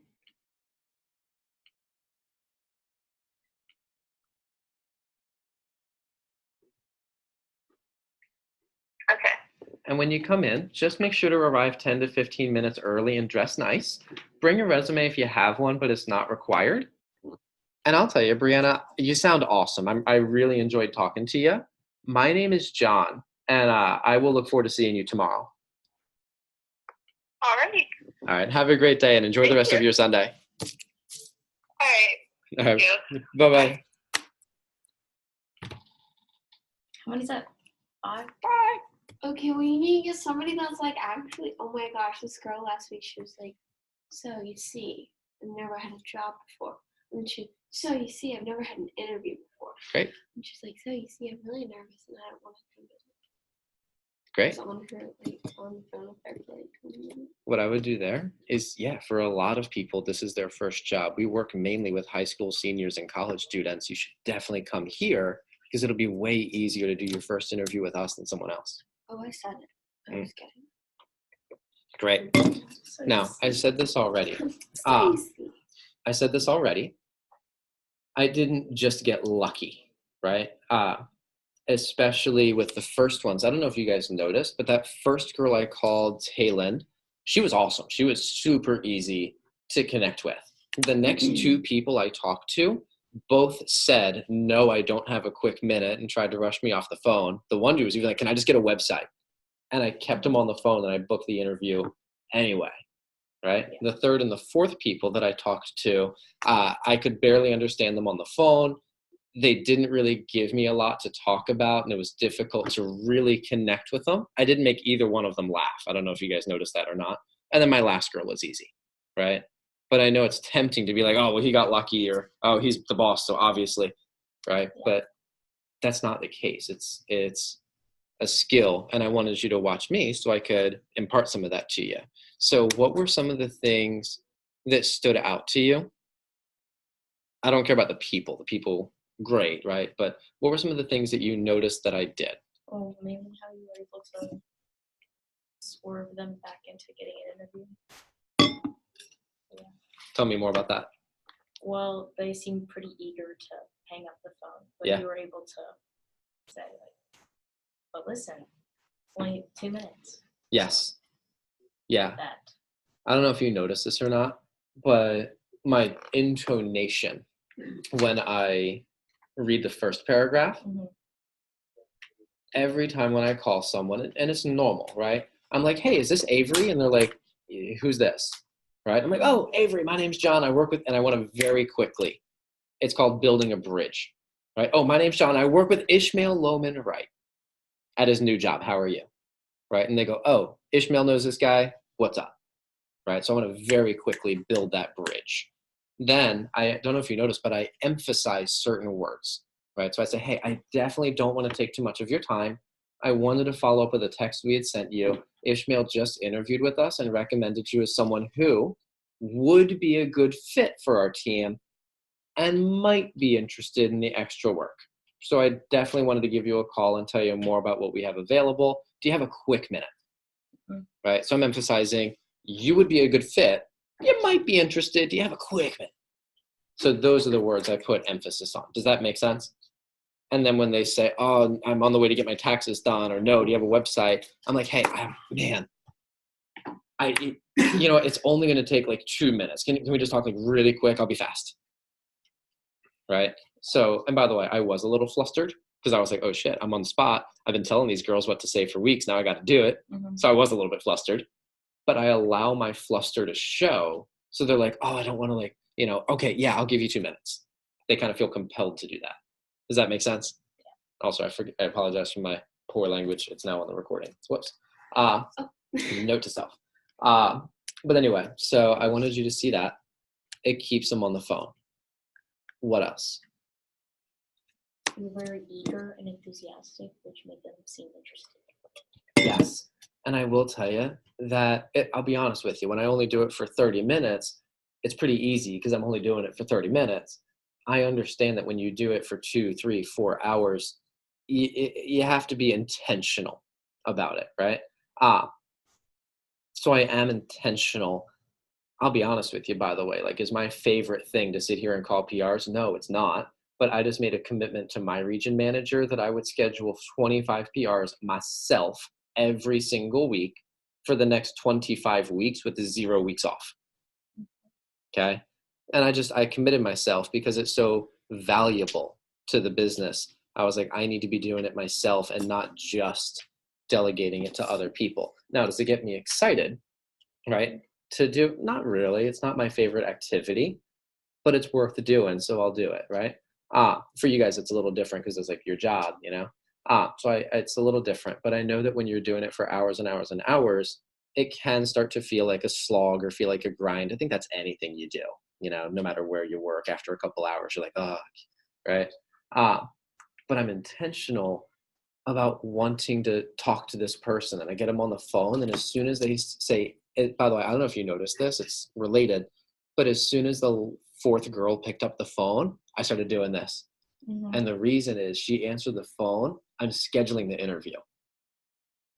Okay. And when you come in, just make sure to arrive 10 to 15 minutes early and dress nice. Bring a resume if you have one, but it's not required. And I'll tell you, Brianna, you sound awesome. I really enjoyed talking to you. My name is John, and I will look forward to seeing you tomorrow. Alrighty. All right. Have a great day and enjoy the rest of your Sunday. All right. All Thank right. you. Bye-bye. How many is that? 5? Okay, we need to get somebody that's like actually. Oh my gosh, this girl last week, she was like, "So you see, I've never had a job before." And then "So you see, I've never had an interview before." Great. And she's like, "So you see, I'm really nervous and I don't want to come visit." Great. So I want her like on the phone with her for like 20 minutes. What I would do there is, for a lot of people, this is their first job. We work mainly with high school seniors and college students. You should definitely come here because it'll be way easier to do your first interview with us than someone else. Oh, I said it. I was kidding. Great. Now, I said this already. I said this already. I didn't just get lucky, right? Especially with the first ones. I don't know if you guys noticed, but that first girl I called, Tayland, she was awesome. She was super easy to connect with. The next 2 people I talked to both said, "No, I don't have a quick minute," and tried to rush me off the phone. The one dude was even like, "Can I just get a website?" And I kept him on the phone and I booked the interview anyway, right? The third and the fourth people that I talked to, I could barely understand them on the phone. They didn't really give me a lot to talk about, and it was difficult to really connect with them. I didn't make either one of them laugh. I don't know if you guys noticed that or not. And then my last girl was easy, right? But I know it's tempting to be like, "Oh, well, he got lucky," or, "Oh, he's the boss, so obviously," right? But that's not the case. It's a skill, and I wanted you to watch me so I could impart some of that to you. So what were some of the things that stood out to you? I don't care about the people. The people, great, right? But what were some of the things that you noticed that I did? Oh, maybe how you were able to swerve them back into getting an interview. Yeah. Tell me more about that. Well, they seemed pretty eager to hang up the phone, but Yeah. you were able to say, like, "But listen, only 2 minutes." Yes. Yeah. That. I don't know if you noticed this or not, but my intonation when I read the first paragraph, Mhm. every time when I call someone, and it's normal, right? I'm like, "Hey, is this Avery?" And they're like, "Who's this?" Right? I'm like, "Oh, Avery, my name's John. I work with," and I want to very quickly. It's called building a bridge, right? "Oh, my name's John. I work with Ishmael Lohman Wright at his new job. How are you?" Right? And they go, "Oh, Ishmael knows this guy. What's up?" Right? So I want to very quickly build that bridge. Then, I don't know if you noticed, but I emphasize certain words, right? So I say, "Hey, I definitely don't want to take too much of your time. I wanted to follow up with a text we had sent you. Ishmael just interviewed with us and recommended you as someone who would be a good fit for our team and might be interested in the extra work. So I definitely wanted to give you a call and tell you more about what we have available. Do you have a quick minute?" Right? So I'm emphasizing you would be a good fit. You might be interested. Do you have a quick minute? So those are the words I put emphasis on. Does that make sense? And then when they say, "Oh, I'm on the way to get my taxes done," or, "No, do you have a website?" I'm like, "Hey, it's only going to take like 2 minutes. Can we just talk like really quick? I'll be fast." Right? So, and by the way, I was a little flustered because I was like, "Oh shit, I'm on the spot. I've been telling these girls what to say for weeks. Now I got to do it." Mhm. So I was a little bit flustered, but I allow my fluster to show. So they're like, "Oh, I don't want to okay, yeah, I'll give you 2 minutes." They kind of feel compelled to do that. Does that make sense? Yeah. Also, I apologize for my poor language. It's now on the recording. Whoops. Note to self. But anyway, so I wanted you to see that. It keeps them on the phone. What else? You were very eager and enthusiastic, which made them seem interested. Yes. And I will tell you that I'll be honest with you, when I only do it for 30 minutes, it's pretty easy because I'm only doing it for 30 minutes. I understand that when you do it for 2, 3, 4 hours, you have to be intentional about it, right? So I am intentional. I'll be honest with you, by the way, like, is my favorite thing to sit here and call PRs? No, it's not. But I just made a commitment to my region manager that I would schedule 25 PRs myself every single week for the next 25 weeks with the 0 weeks off. Okay. And I committed myself because it's so valuable to the business. I was like, I need to be doing it myself and not just delegating it to other people. Now, does it get me excited, right? To do, not really. It's not my favorite activity, but it's worth doing, so I'll do it, right? For you guys, it's a little different because it's like your job, you know? It's a little different, but I know that when you're doing it for hours and hours and hours, it can start to feel like a slog or feel like a grind. I think that's anything you do, you know, no matter where you work. After a couple hours, you're like, oh, right? But I'm intentional about wanting to talk to this person, and I get them on the phone, and as soon as they say, by the way, I don't know if you noticed this, it's related, but as soon as the fourth girl picked up the phone, I started doing this. And the reason is she answered the phone, I'm scheduling the interview,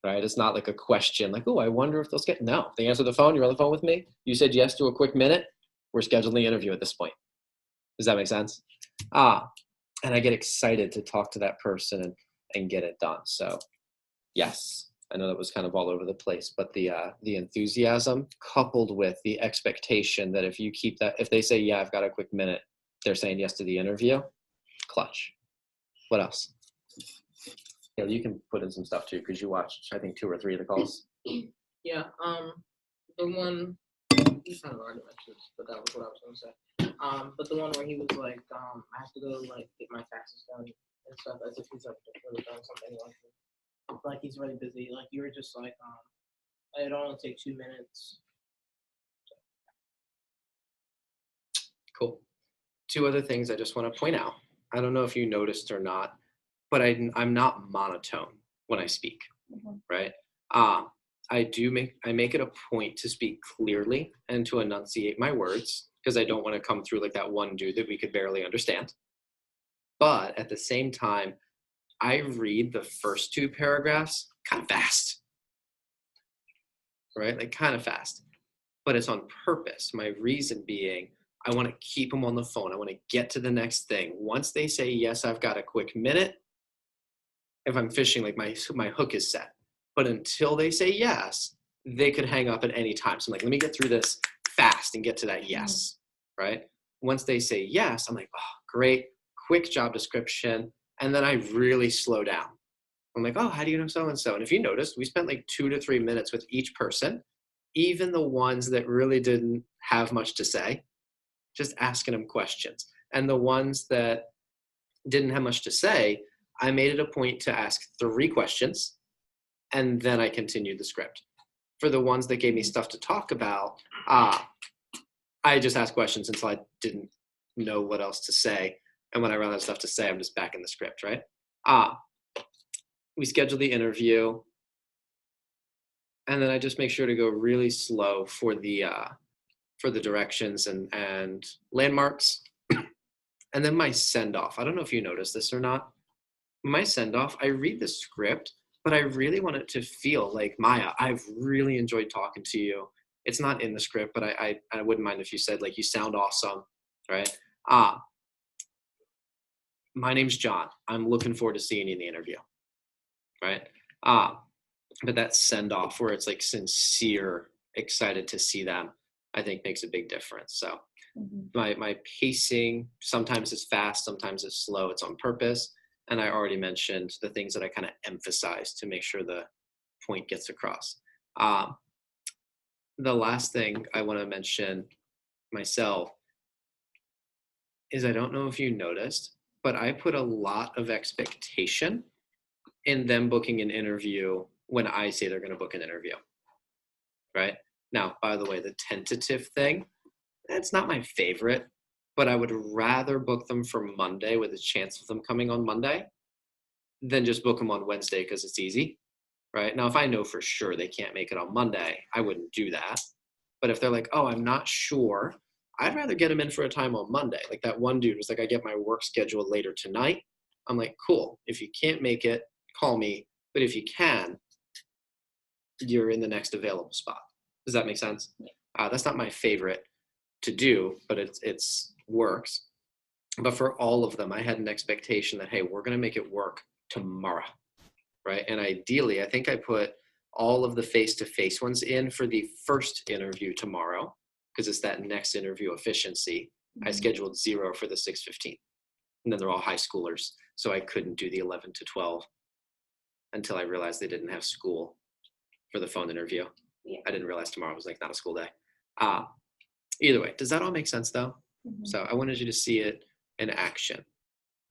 right? It's not like a question like, oh, I wonder if they'll get, no, they answer the phone, you're on the phone with me, you said yes to a quick minute, we're scheduling the interview at this point. Does that make sense? And I get excited to talk to that person and get it done. So yes, I know that was kind of all over the place, but the enthusiasm coupled with the expectation that if you keep that, if they say, yeah, I've got a quick minute, they're saying yes to the interview, clutch. What else? Yeah, you can put in some stuff too, because you watched, I think, 2 or 3 of the calls. Yeah, the one, you kind of already mentioned this, but that was what I was going to say. But the one where he was like, I have to go, like, get my taxes done and stuff, as if he's, like, really done something like he's really busy. Like, you were just like, it'd only take 2 minutes. Cool. 2 other things I just want to point out. I don't know if you noticed or not, but I'm not monotone when I speak, right? I make it a point to speak clearly and to enunciate my words because I don't want to come through like that one dude that we could barely understand. But at the same time, I read the first 2 paragraphs kind of fast, right? Like kind of fast, but it's on purpose. My reason being, I want to keep them on the phone. I want to get to the next thing. Once they say, yes, I've got a quick minute, if I'm fishing, like my hook is set. But until they say yes, they could hang up at any time. So I'm like, let me get through this fast and get to that yes, right? Once they say yes, I'm like, oh, great, quick job description. And then I really slow down. I'm like, oh, how do you know so-and-so? And if you noticed, we spent like 2 to 3 minutes with each person, even the ones that really didn't have much to say, just asking them questions. And the ones that didn't have much to say, I made it a point to ask 3 questions, and then I continued the script. For the ones that gave me stuff to talk about, I just asked questions until I didn't know what else to say. And when I run out of stuff to say, I'm just back in the script, right? We scheduled the interview, and then I just make sure to go really slow for the directions and landmarks. And then my send-off. I don't know if you noticed this or not. My send-off, I read the script, but I really want it to feel like, Maya, I've really enjoyed talking to you. It's not in the script, but I wouldn't mind if you said, like, you sound awesome, right? My name's John. I'm looking forward to seeing you in the interview, right? But that send-off where it's like sincere, excited to see them, I think makes a big difference. So my pacing, sometimes it's fast, sometimes it's slow. It's on purpose. And I already mentioned the things that I kind of emphasize to make sure the point gets across. The last thing I want to mention myself is, I don't know if you noticed, but I put a lot of expectation in them booking an interview when I say they're going to book an interview, right? Now, by the way, the tentative thing, that's not my favorite, but I would rather book them for Monday with a chance of them coming on Monday than just book them on Wednesday because it's easy, right? Now, if I know for sure they can't make it on Monday, I wouldn't do that. But if they're like, oh, I'm not sure, I'd rather get them in for a time on Monday. Like that one dude was like, I get my work scheduled later tonight. I'm like, cool. If you can't make it, call me. But if you can, you're in the next available spot. Does that make sense? That's not my favorite to do, but it's works. But for all of them, I had an expectation that, hey, we're going to make it work tomorrow, right? And ideally, I think I put all of the face-to-face ones in for the first interview tomorrow, because it's that next interview efficiency. I scheduled 0 for the 6:15. And then they're all high schoolers, so I couldn't do the 11 to 12 until I realized they didn't have school for the phone interview. Yeah. I didn't realize tomorrow was like not a school day. Either way, does that all make sense though? So I wanted you to see it in action.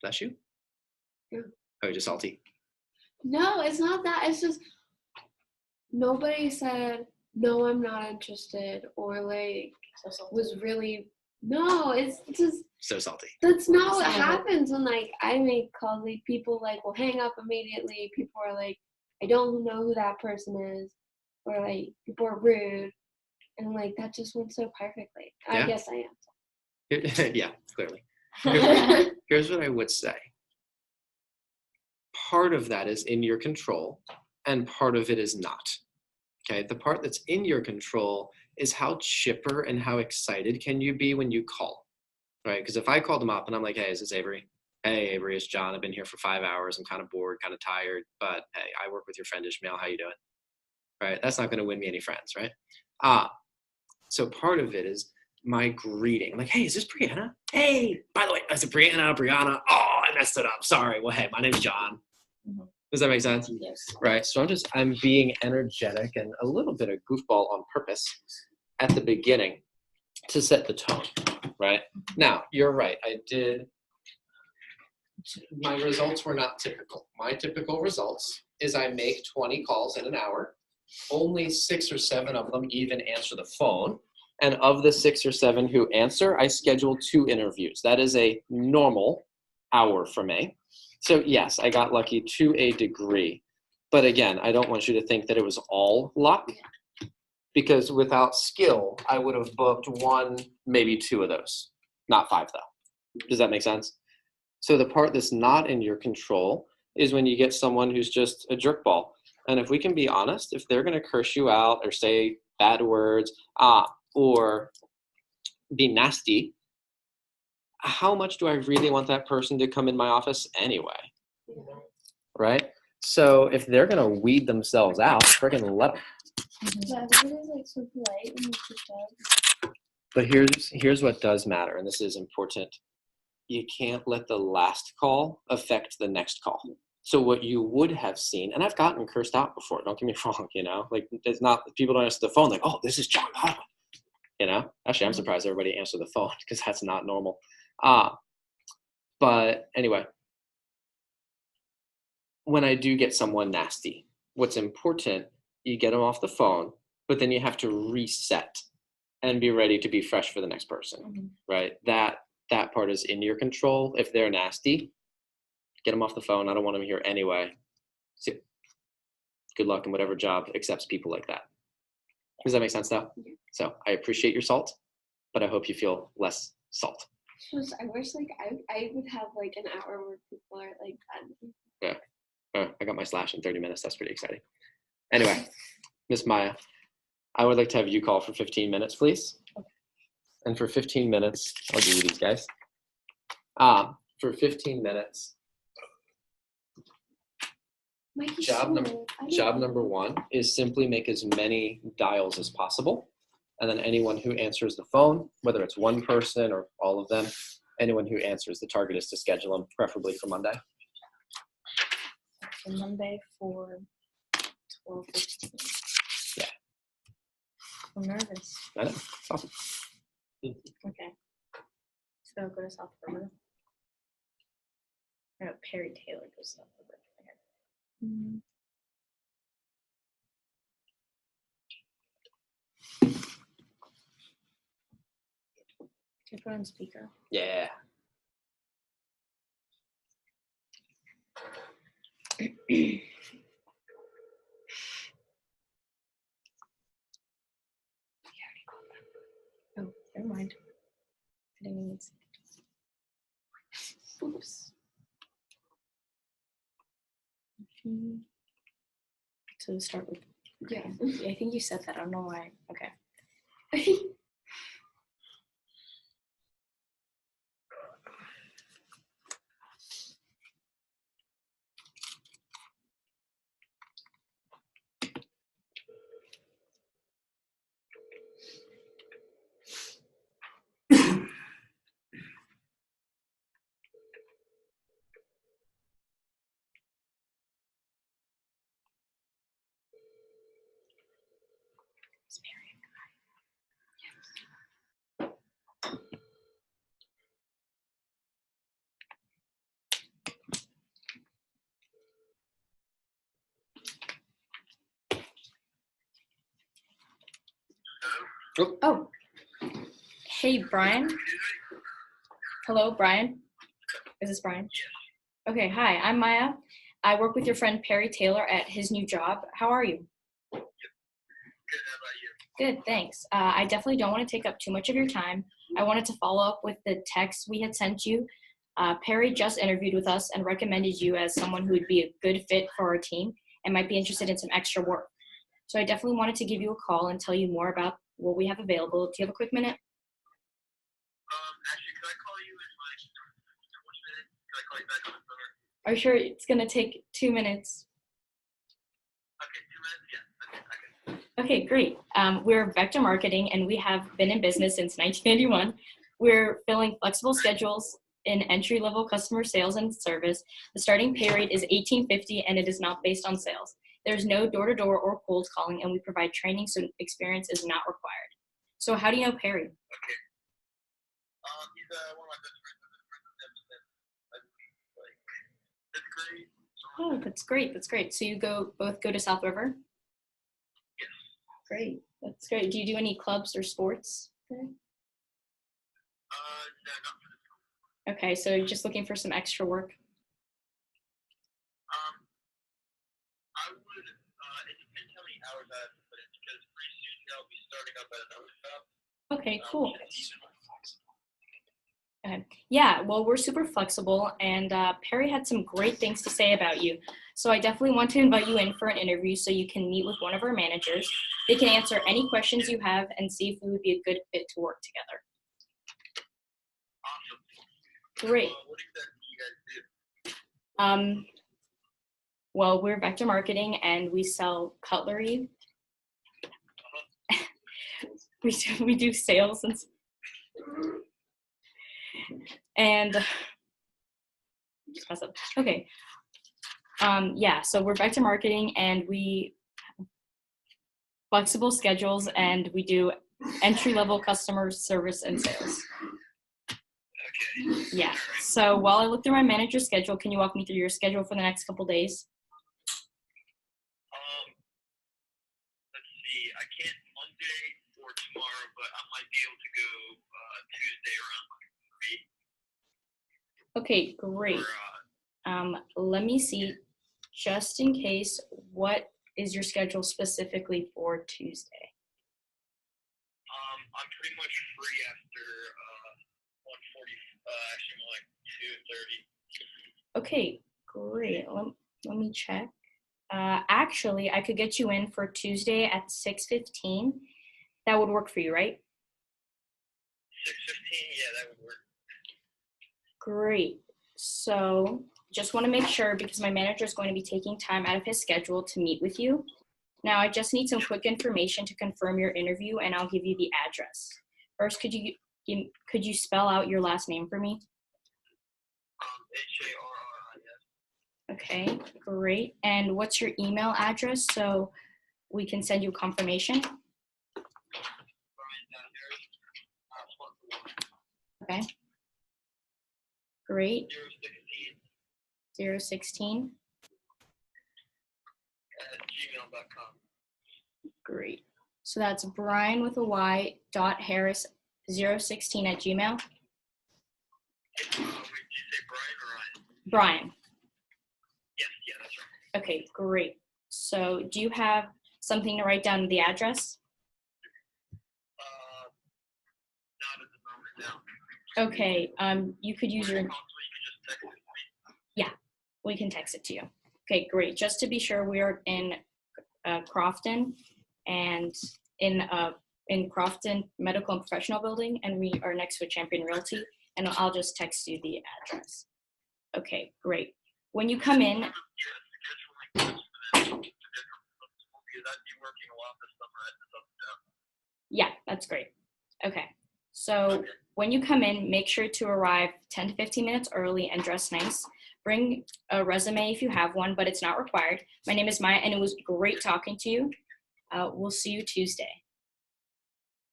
Bless you? Yeah. Oh, you're just salty? No, it's not that. It's just nobody said, no, I'm not interested, or like was really, no, it's just, So salty. that's not what happens when like I make calls. Like people like will hang up immediately. People are like, I don't know who that person is, or like people are rude, and like that just went so perfectly. Yeah. I guess I am. Yeah, clearly. Here's what I would say. Part of that is in your control, and part of it is not. Okay, the part that's in your control is how chipper and how excited can you be when you call, right? Because if I called them up and I'm like, hey, is this Avery? Hey, Avery, it's John. I've been here for 5 hours. I'm kind of bored, kind of tired, but hey, I work with your friend Ishmael. How you doing? Right? That's not going to win me any friends, right? So part of it is my greeting. I'm like, hey, is this Brianna? Hey, by the way, is it Brianna? Oh, I messed it up. Sorry. Well, hey, my name's John. Does that make sense? Yes. Right. So I'm being energetic and a little bit of goofball on purpose at the beginning to set the tone. Right. Now, you're right. My results were not typical. My typical results is I make 20 calls in an hour. Only 6 or 7 of them even answer the phone. And of the 6 or 7 who answer, I schedule 2 interviews. That is a normal hour for me. So yes, I got lucky to a degree. But again, I don't want you to think that it was all luck, because without skill, I would have booked 1, maybe 2 of those. Not 5 though. Does that make sense? So the part that's not in your control is when you get someone who's just a jerkball. And if we can be honest, if they're going to curse you out or say bad words, or be nasty, how much do I really want that person to come in my office anyway? Right? So if they're going to weed themselves out, friggin' let them. But everybody's like so polite when you push up. But here's what does matter, and this is important. You can't let the last call affect the next call. So what you would have seen, and I've gotten cursed out before, don't get me wrong, like it's not, people don't answer the phone like, oh, this is John Hodwin. Actually, I'm surprised everybody answered the phone because that's not normal. But anyway, when I do get someone nasty, what's important, you get them off the phone, but then you have to reset and be ready to be fresh for the next person, right? That part is in your control. If they're nasty, get them off the phone. I don't want them here anyway. So, good luck in whatever job accepts people like that. Does that make sense though? Yeah. So I appreciate your salt, but I hope you feel less salt. I wish like I would have like an hour where people are like that. Yeah. I got my slash in 30 minutes. That's pretty exciting. Anyway, Miss Maya, I would like to have you call for 15 minutes, please. Okay. And for 15 minutes, I'll give you these guys. For 15 minutes, job number 1 is simply make as many dials as possible. And then anyone who answers the phone, whether it's one person or all of them, anyone who answers, the target is to schedule them, preferably for Monday. For Monday for 12:15. Yeah. I'm nervous. I know. It's awesome. Okay. So go to South Florida. No, Perry Taylor goes to South Florida. Can you put on speaker? Yeah. So start with. Yeah. I think you said that. I don't know why. Okay. Oh. Hey, Brian. Hello, Brian. Is this Brian? Okay, hi, I'm Maya. I work with your friend Perry Taylor at his new job. How are you? Good, how about you? Good, thanks. I definitely don't want to take up too much of your time. I wanted to follow up with the text we had sent you. Perry just interviewed with us and recommended you as someone who would be a good fit for our team and might be interested in some extra work. So I definitely wanted to give you a call and tell you more about what we have available. Do you have a quick minute? Actually, could I call you in like 20 minutes? Could I call you back on the phone? Are you sure it's going to take 2 minutes? Okay, 2 minutes? Yeah, okay. Okay, great. We're Vector Marketing, and we have been in business since 1991. We're filling flexible schedules in entry-level customer sales and service. The starting pay rate is $18.50, and it is not based on sales. There's no door-to-door or cold calling, and we provide training, so experience is not required. So how do you know Perry? Okay. He's one of my best friends. I've been friends with him since I believe like fifth grade. Oh, that's great. That's great. So you both go to South River? Yes. Great. That's great. Do you do any clubs or sports? No, not for this one. Okay, so you're just looking for some extra work. I would. It depends how many hours I have to put in because pretty soon I'll be starting up at another job. Okay, cool. Even Okay. Yeah, well, we're super flexible, and Perry had some great things to say about you. So I definitely want to invite you in for an interview so you can meet with one of our managers. They can answer any questions you have and see if we would be a good fit to work together. awesome. Great. What exactly do you guys do? Well, we're Vector Marketing, and we sell cutlery. we do sales and just mess up. Okay. Yeah, so we're Vector Marketing, and we flexible schedules, and we do entry-level customer service and sales. Okay. Yeah. So while I look through my manager's schedule, can you walk me through your schedule for the next couple days? Let's see. I can't Monday or tomorrow, but I might be able to go Tuesday around like 3. Okay, great. Or, Let me see, just in case, what is your schedule specifically for Tuesday? I'm pretty much free after 1:40. Actually, more like 2:30. Okay, great. Let me check. Actually, I could get you in for Tuesday at 6:15. That would work for you, right? 6:15. Yeah, that would work. Great. So just want to make sure, because my manager is going to be taking time out of his schedule to meet with you. Now, I just need some quick information to confirm your interview, and I'll give you the address. First, could you spell out your last name for me? HARRIS. Okay, great. And what's your email address so we can send you confirmation? Okay. Great. 016 @gmail.com. Great. So that's Brian with a Y .Harris 016 at Gmail. Wait, did you say Brian or Ryan? Brian. Yes, yeah, that's right. Okay, great. So do you have something to write down the address? Not at the moment now. Okay, you could use your, You can just text it to me. we can text it to you. Okay, great. Just to be sure we are in Crofton, and in Crofton Medical and Professional Building, and we are next to a Champion Realty, and I'll just text you the address. Okay, great. When you come in, yeah, that's great. Okay, so when you come in, make sure to arrive 10 to 15 minutes early and dress nice. Bring a resume if you have one, but it's not required. My name is Maya, and it was great talking to you. We'll see you Tuesday.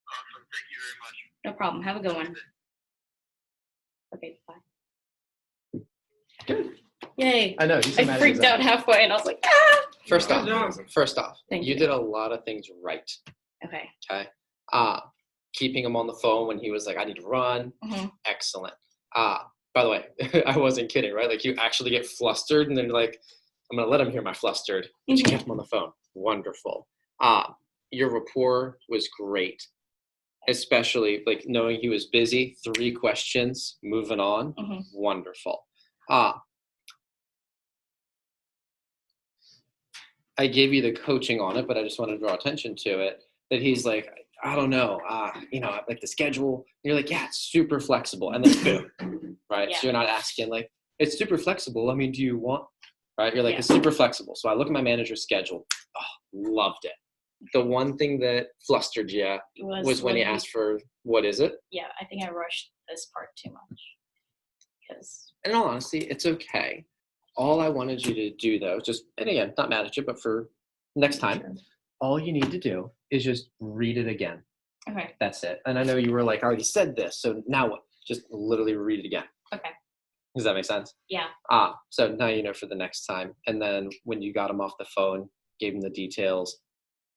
Awesome. Thank you very much. No problem. Have a good one. Okay, bye. Good. Yay. I know. You I freaked out halfway, and I was like, ah! First Good job. off, Thank you you. did a lot of things right. Okay. Okay. Keeping him on the phone when he was like, I need to run. Mhm. Excellent. By the way, I wasn't kidding, right? Like you actually get flustered and then like, I'm going to let him hear my flustered, but you Mhm. kept him on the phone. Wonderful. Your rapport was great, especially like knowing he was busy. 3 questions, moving on. Mhm. Wonderful. I gave you the coaching on it, but I just want to draw attention to it that he's like, I don't know, like the schedule. And you're like, yeah, it's super flexible. And then boom, right? Yeah. So you're not asking like, it's super flexible. I mean, do you want, right? You're like, Yeah. it's super flexible. So I look at my manager's schedule. Oh, loved it. The one thing that flustered you was when he asked for, what is it? Yeah, I think I rushed this part too much. Because In all honesty, it's okay. All I wanted you to do though, just, and again, not mad at you, but for next time, all you need to do is just read it again. okay, That's it. And I know you were like, I already said this, so now what? Just literally read it again. okay, Does that make sense? yeah, So now you know for the next time. And then when you got him off the phone, gave him the details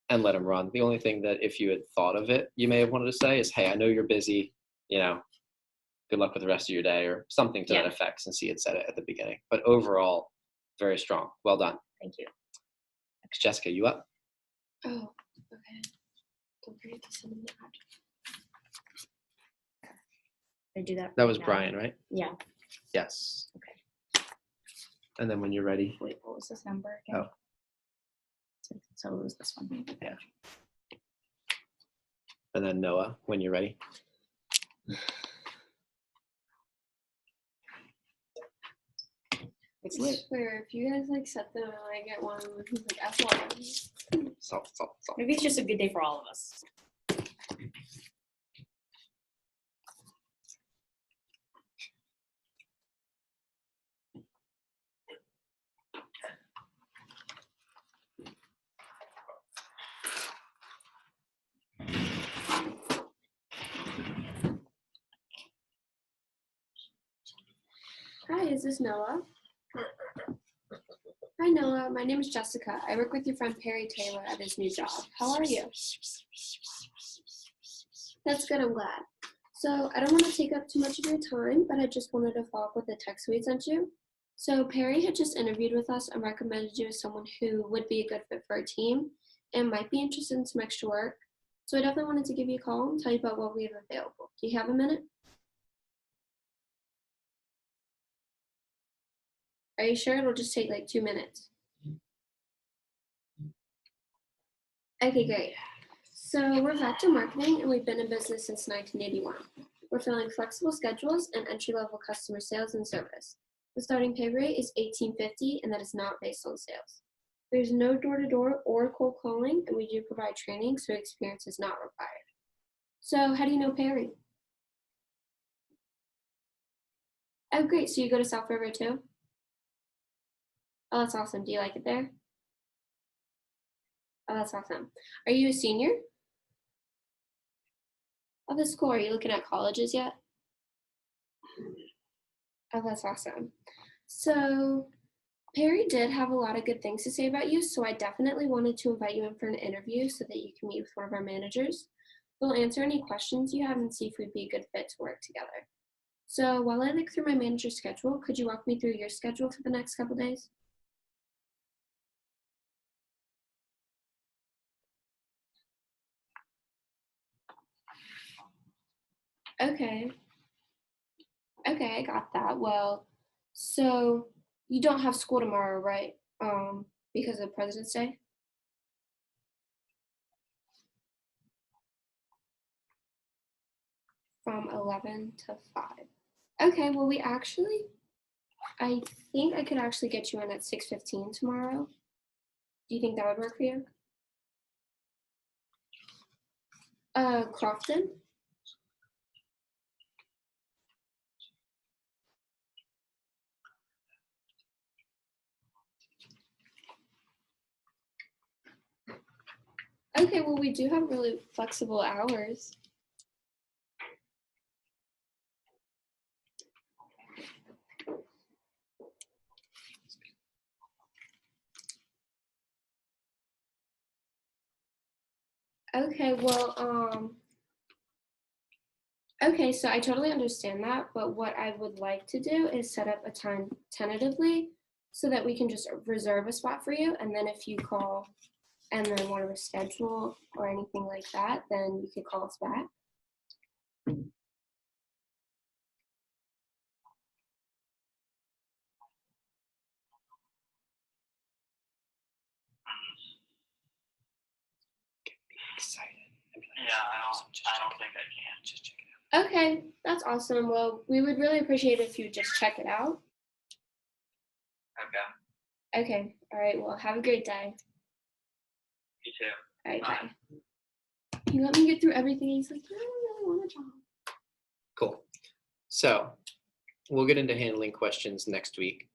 and let him run. The only thing that if you had thought of it, you may have wanted to say is, hey, I know you're busy, good luck with the rest of your day or something to that Yeah. effect since he had said it at the beginning. But overall, very strong. Well done. thank you. Jessica, you up? Oh, okay. Don't forget to send me the address. I do that. That was now. Brian, right? Yeah. Yes. Okay. And then when you're ready, Wait, what was this number again? Oh. So it was this one. Yeah. And then Noah, when you're ready. I swear, if you guys like set them and I get one, he's like F1. Salt. Maybe it's just a good day for all of us. Hi, is this Noah? Hi, Noah. My name is Jessica. I work with your friend Perry Taylor at his new job. How are you? That's good. I'm glad. So I don't want to take up too much of your time, but I just wanted to follow up with the text we had sent you. So Perry had just interviewed with us and recommended you as someone who would be a good fit for our team and might be interested in some extra work. So I definitely wanted to give you a call and tell you about what we have available. Do you have a minute? Are you sure? It'll just take like 2 minutes. Okay, great. So we're Vector Marketing, and we've been in business since 1981. We're filling flexible schedules and entry-level customer sales and service. The starting pay rate is $18.50, and that is not based on sales. There's no door-to-door or cold calling, and we do provide training, so experience is not required. So how do you know Perry? Oh, great. So you go to South River too? Oh, that's awesome. Do you like it there? Oh, that's awesome. Are you a senior? Oh, that's cool. Are you looking at colleges yet? Oh, that's awesome. So Perry did have a lot of good things to say about you, so I definitely wanted to invite you in for an interview so that you can meet with one of our managers. We'll answer any questions you have and see if we'd be a good fit to work together. So while I look through my manager's schedule, could you walk me through your schedule for the next couple days? Okay. Okay, I got that. Well, so you don't have school tomorrow, right? Because of President's Day? from 11 to 5. Okay, well, I think I could actually get you in at 6:15 tomorrow. Do you think that would work for you? Crofton? Okay, well, we do have really flexible hours. Okay, well, okay, so I totally understand that, but what I would like to do is set up a time tentatively so that we can just reserve a spot for you, and then if you call and then want to reschedule or anything like that, then you could call us back. Yeah, I don't think I can. Just check it out. Okay, that's awesome. Well, we would really appreciate it if you just check it out. Okay. Okay, all right, well, have a great day. You too. All right, Bye. bye. He let me get through everything. He's like, I don't really want a job. Cool. So we'll get into handling questions next week.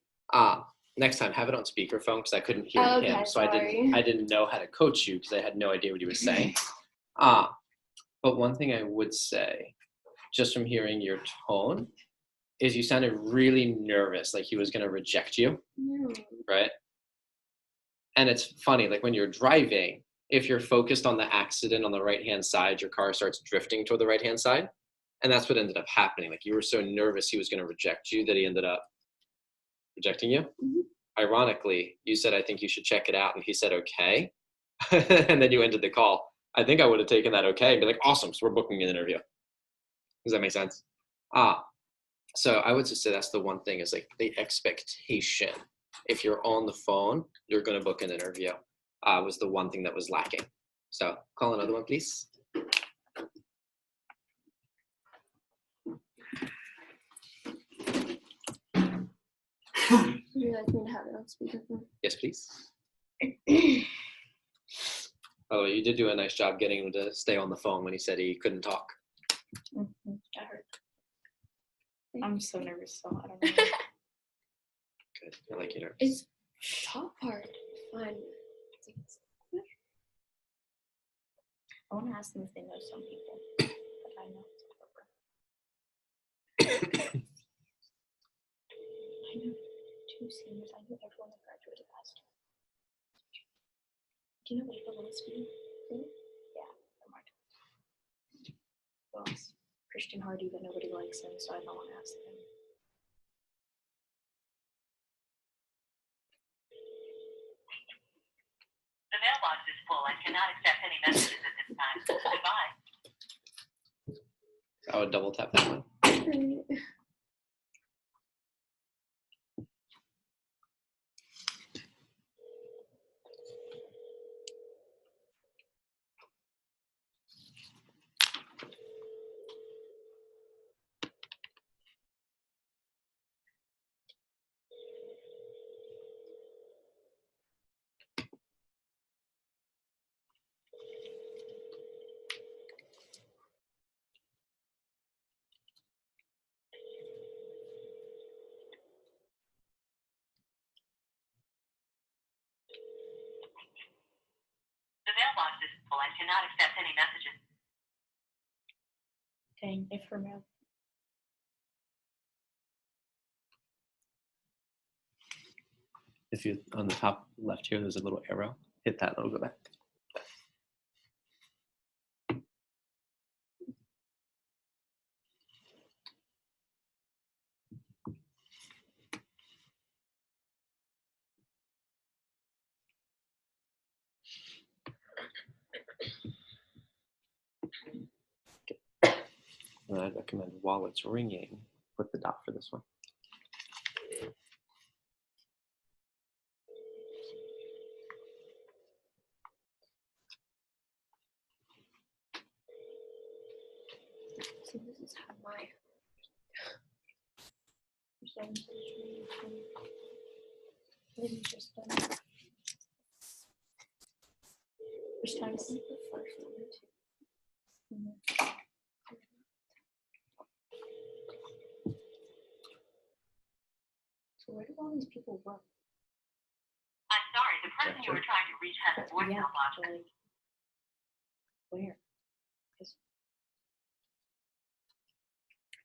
Next time, have it on speakerphone because I couldn't hear Okay, him, so sorry. I didn't know how to coach you because I had no idea what he was saying. But one thing I would say, just from hearing your tone, is you sounded really nervous, like he was going to reject you, right? And it's funny, like when you're driving, if you're focused on the accident on the right-hand side, your car starts drifting toward the right-hand side. And that's what ended up happening. Like you were so nervous he was going to reject you that he ended up rejecting you. Mm-hmm. Ironically, you said, I think you should check it out. And he said, okay. And then you ended the call. I think I would have taken that okay and be like, awesome, so we're booking an interview. Does that make sense? So I would just say that's the one thing is like the expectation. If you're on the phone, you're going to book an interview was the one thing that was lacking. So call another one, please. Would you like me to have it on speakerphone? Yes, please. Oh, you did do a nice job getting him to stay on the phone when he said he couldn't talk. Mm-hmm. I heard. I'm so nervous, so I don't know. Good. I like you nervous. It's top part. Fun. I want to ask them if they know some people, but I know. I know 2 seniors. I knew everyone that graduated last year. Do you know April Willisby? Yeah, from our Who else? Christian Hardy, but nobody likes him, so I don't want to ask him. The mailbox is full. I cannot accept any messages at this time. Goodbye. I would double tap that one. The mailbox is full. I cannot accept any messages. Dang, if for mail. If you on the top left here, there's a little arrow. Hit that, it'll go back. And I'd recommend while it's ringing, put the dot for this one. So this is just have my. Maybe just which time is it? The first one or two? So where do all these people work? I'm sorry, the person you were trying to reach has a voicemail box. like, where?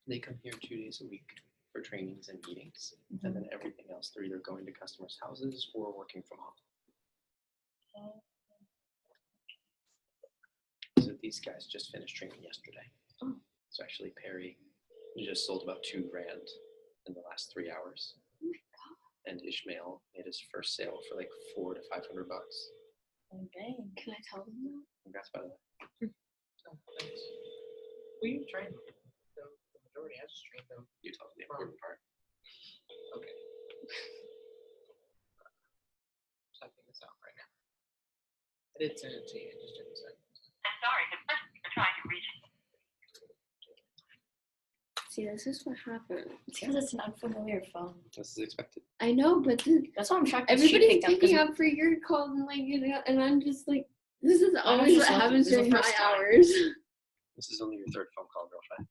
They come here 2 days a week for trainings and meetings, and then everything else they're either going to customers' houses or working from home. So these guys just finished training yesterday. So actually Perry just sold about $2,000 in the last 3 hours. Oh my god. And Ishmael made his first sale for like $400 to $500. Okay. Can I tell them that? Congrats, by the way. Oh, thanks. Well, you trained them. The majority, I just trained them. You told me the important part. Okay. Typing this out right now. I did send it to you. I just didn't send it. I'm sorry, the person you're trying to reach. See, this is what happened. It's because it's an unfamiliar phone. This is expected. I know, but That's why I'm shocked. that she everybody's picked up, 'cause picking up for your calls and like, you know, and I'm just like, this is always just what lucky. happens This is the during my first time. hours. This is only your third phone call, girlfriend.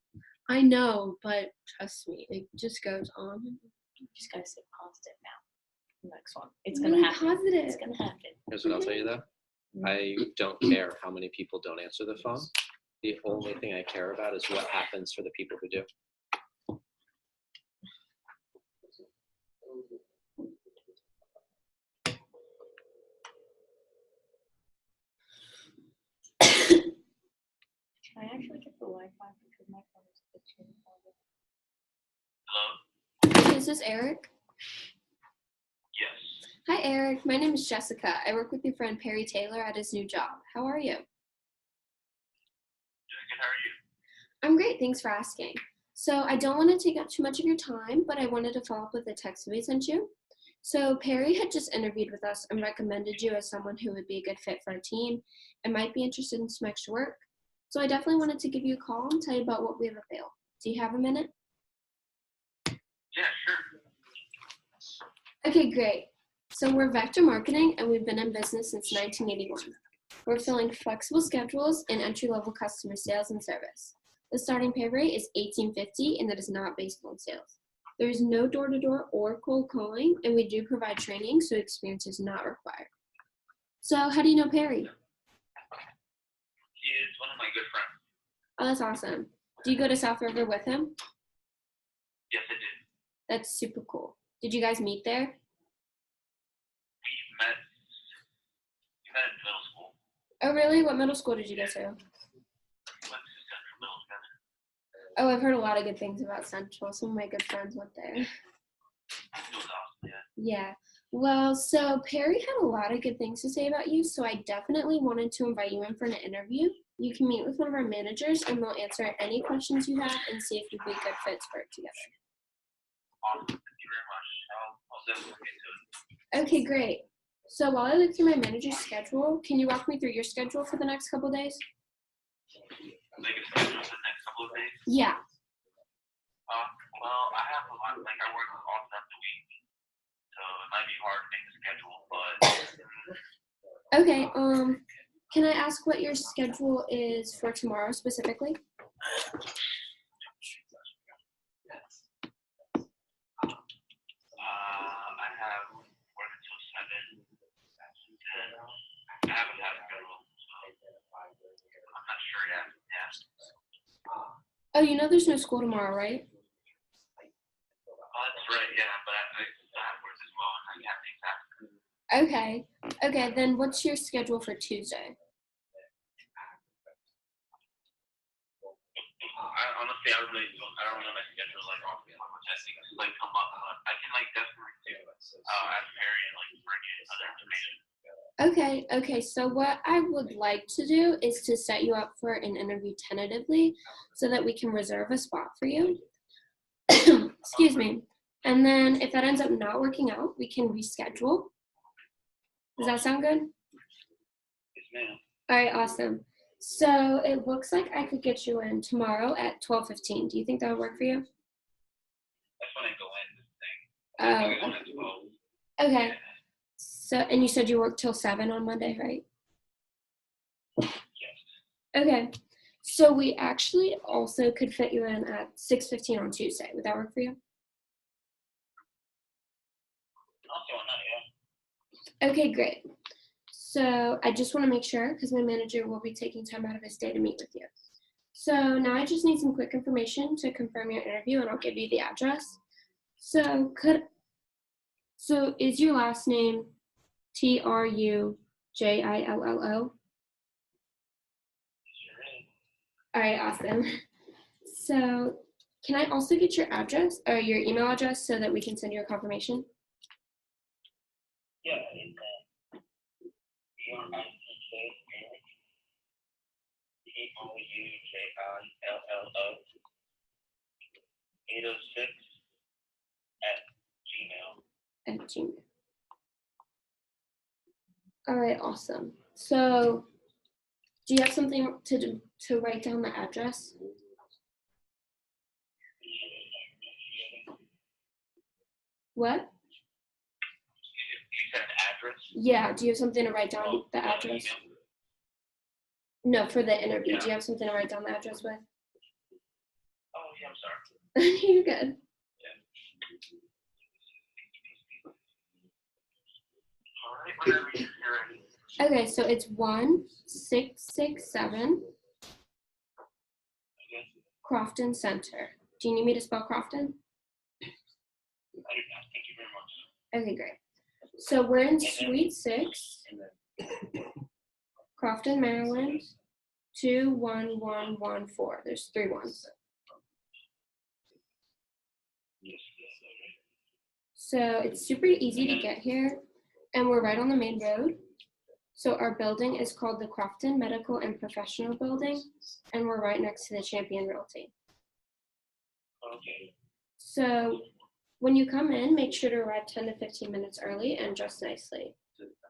I know, but trust me, it just goes on. You just gotta stay positive now. Next one. It's Really gonna happen. positive. It's gonna happen. Here's what I'll tell you though. I don't care how many people don't answer the phone. The only thing I care about is what happens for the people who do. Can I actually get the Wi-Fi because my phone is glitching? Hello? Is this Eric? Yes. Hi, Eric. My name is Jessica. I work with your friend Perry Taylor at his new job. How are you? Doing good, how are you? I'm great. Thanks for asking. So I don't want to take up too much of your time, but I wanted to follow up with a text we sent you. So Perry had just interviewed with us and recommended you as someone who would be a good fit for our team and might be interested in some extra work. So I definitely wanted to give you a call and tell you about what we have available. Do you have a minute? Yeah, sure. Okay, great. So we're Vector Marketing, and we've been in business since 1981. We're filling flexible schedules and entry-level customer sales and service. The starting pay rate is $18.50, and that is not based on sales. There is no door-to-door or cold calling, and we do provide training, so experience is not required. So how do you know Perry? He is one of my good friends. Oh, that's awesome. Do you go to South River with him? Yes, I did. That's super cool. Did you guys meet there? We met in middle school. Oh, really? What middle school did you go to? We went to Central Middle together. Oh, I've heard a lot of good things about Central. Some of my good friends went there. It was awesome, yeah. Yeah. Well, so Perry had a lot of good things to say about you, so I definitely wanted to invite you in for an interview. You can meet with one of our managers, and we'll answer any questions you have and see if you'd be good fits for it together. Awesome. Thank you very much. I'll definitely get to it. Okay, great. So while I look through my manager's schedule, can you walk me through your schedule for the next couple days? Like a schedule for the next couple of days? Yeah. Well, I have a lot, like I work all throughout the week, so it might be hard to make a schedule, but Okay, can I ask what your schedule is for tomorrow specifically? I have work until 7, and I haven't had a schedule, so I'm not sure yet. Yeah. Oh, you know there's no school tomorrow, right? That's right, yeah, but I have work as well, and I can't make that. Okay. Okay, then what's your schedule for Tuesday? Honestly, I don't know my schedule like off the top of my head. Things like come up, but I can like definitely do ask Perry and like bring in other information. Okay, so what I would like to do is to set you up for an interview tentatively so that we can reserve a spot for you. Excuse me. And then if that ends up not working out, we can reschedule. Does that sound good? Yes, ma'am. All right, awesome. So it looks like I could get you in tomorrow at 12:15. Do you think that would work for you? That's when I go in this thing. Oh, I go in at 12. okay. So, and you said you work till 7 on Monday, right? Yes. Okay. So we actually also could fit you in at 6:15 on Tuesday. Would that work for you? I'll see why not, yeah. Okay, great. So I just want to make sure, because my manager will be taking time out of his day to meet with you. So now I just need some quick information to confirm your interview, and I'll give you the address. So is your last name Trujillo? All right, awesome. So can I also get your address or your email address so that we can send you a confirmation? Yeah, it's Poujiillo 806 at Gmail. At Gmail. All right, awesome. So do you have something to write down the address? What? You said an address? Yeah, do you have something to write down the address? No, for the interview. Yeah. Do you have something to write down the address with? Oh, yeah, I'm sorry. You're good. All right, whenever you're ready. Okay, so it's 1667 Crofton Center. Do you need me to spell Crofton? Thank you very much. Okay, great. So we're in Suite 6, Crofton, Maryland, 21114. There's 3 ones. So it's super easy to get here, and we're right on the main road. So our building is called the Crofton Medical and Professional Building, and we're right next to the Champion Realty. Okay. So when you come in, make sure to arrive 10 to 15 minutes early and dress nicely.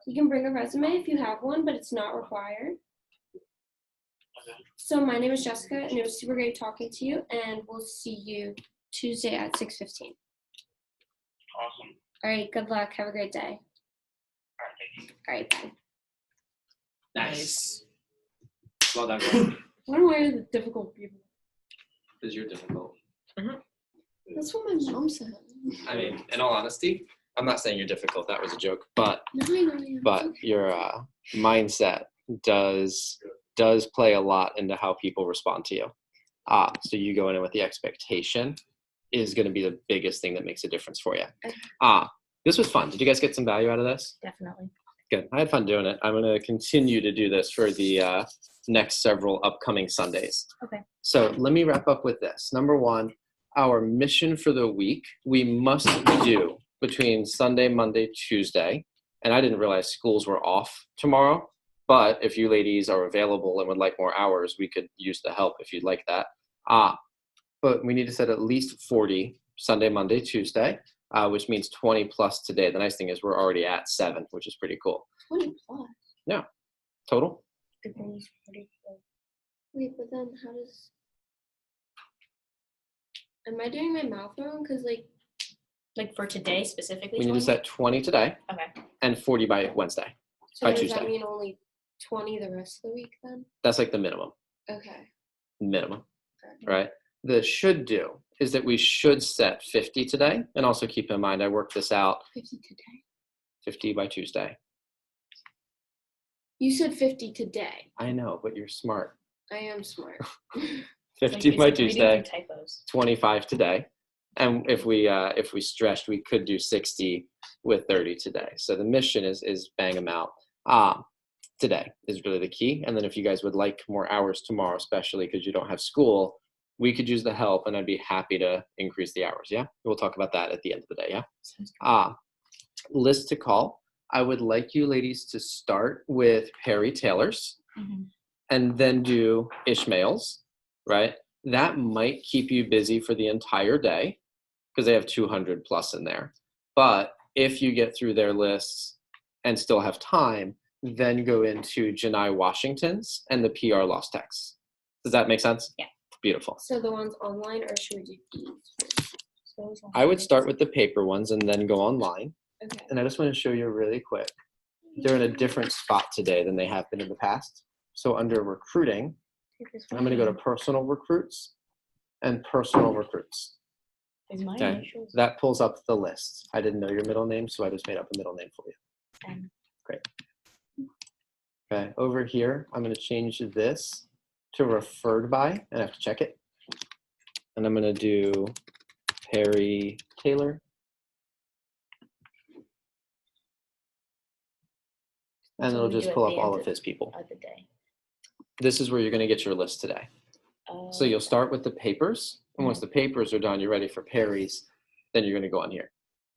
You can bring a resume if you have one, but it's not required. So my name is Jessica, and it was super great talking to you, and we'll see you Tuesday at 6:15. Awesome. All right, good luck. Have a great day. All right, thank you. All right, bye. Nice. Well done, girl. Why do I are the difficult people? Because you're difficult. That's what my mom said. I mean, in all honesty, I'm not saying you're difficult. That was a joke. But No, I know I am. but your mindset does play a lot into how people respond to you. So you going in with the expectation is going to be the biggest thing that makes a difference for you. This was fun. Did you guys get some value out of this? Definitely. Good. I had fun doing it. I'm going to continue to do this for the next several upcoming Sundays. Okay. So let me wrap up with this. Number one, our mission for the week, we must do between Sunday, Monday, Tuesday. And I didn't realize schools were off tomorrow. But if you ladies are available and would like more hours, we could use the help if you'd like that. But we need to set at least 40 Sunday, Monday, Tuesday, which means 20 plus today. The nice thing is we're already at 7, which is pretty cool. 20 plus. Yeah. Total? Wait, but then how does? Am I doing my math wrong? Because Like for today specifically? We need to 20? set 20 today Okay. and 40 by Wednesday. so by does Tuesday. that mean only 20 the rest of the week then? That's like the minimum. Okay. Minimum. Right? The should do is that we should set 50 today. And also keep in mind, I worked this out 50 today. 50 by Tuesday. You said 50 today. I know, but you're smart. I am smart. 50 It's by like reading Tuesday, through typos. 25 today. And if we stretched, we could do 60 with 30 today. So the mission is bang them out. Today is really the key. And then if you guys would like more hours tomorrow, especially because you don't have school, we could use the help and I'd be happy to increase the hours. Yeah. We'll talk about that at the end of the day. Yeah. List to call. I would like you ladies to start with Perry Taylor's and then do Ishmael's, right? That might keep you busy for the entire day because they have 200 plus in there. But if you get through their lists and still have time, then go into Janai Washington's and the PR lost text. Does that make sense? Yeah. Beautiful. So the ones online, or should we do these? I would start with the paper ones and then go online. Okay. And I just want to show you really quick. They're in a different spot today than they have been in the past. So under recruiting, I'm going to go to personal recruits and personal recruits. Is mine Okay. initials? That pulls up the list. I didn't know your middle name, so I just made up a middle name for you. Great. Okay. Over here, I'm going to change this to referred by, and I have to check it. And I'm going to do Perry Taylor. And it'll just pull up all of his people. Of the day. This is where you're going to get your list today. So you'll start with the papers. And once the papers are done, you're ready for Perry's. Then you're going to go on here.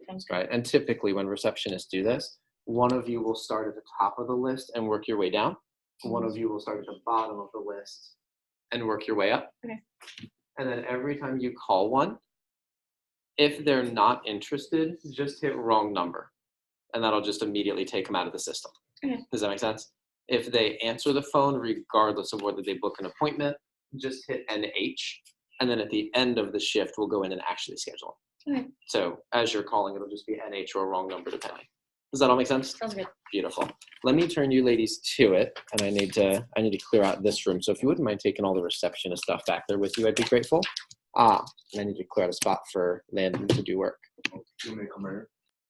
Sounds good. Right? And typically when receptionists do this, one of you will start at the top of the list and work your way down. One of you will start at the bottom of the list and work your way up. Okay. And then every time you call one, if they're not interested, just hit wrong number. And that'll just immediately take them out of the system. Okay. Does that make sense? If they answer the phone, regardless of whether they book an appointment, just hit NH. And then at the end of the shift, we'll go in and actually schedule them. Okay. So as you're calling, it'll just be NH or a wrong number depending. Does that all make sense? Sounds good. Beautiful. Let me turn you ladies to it, and I need to clear out this room. So if you wouldn't mind taking all the receptionist stuff back there with you, I'd be grateful. And I need to clear out a spot for Landon to do work. You may come here.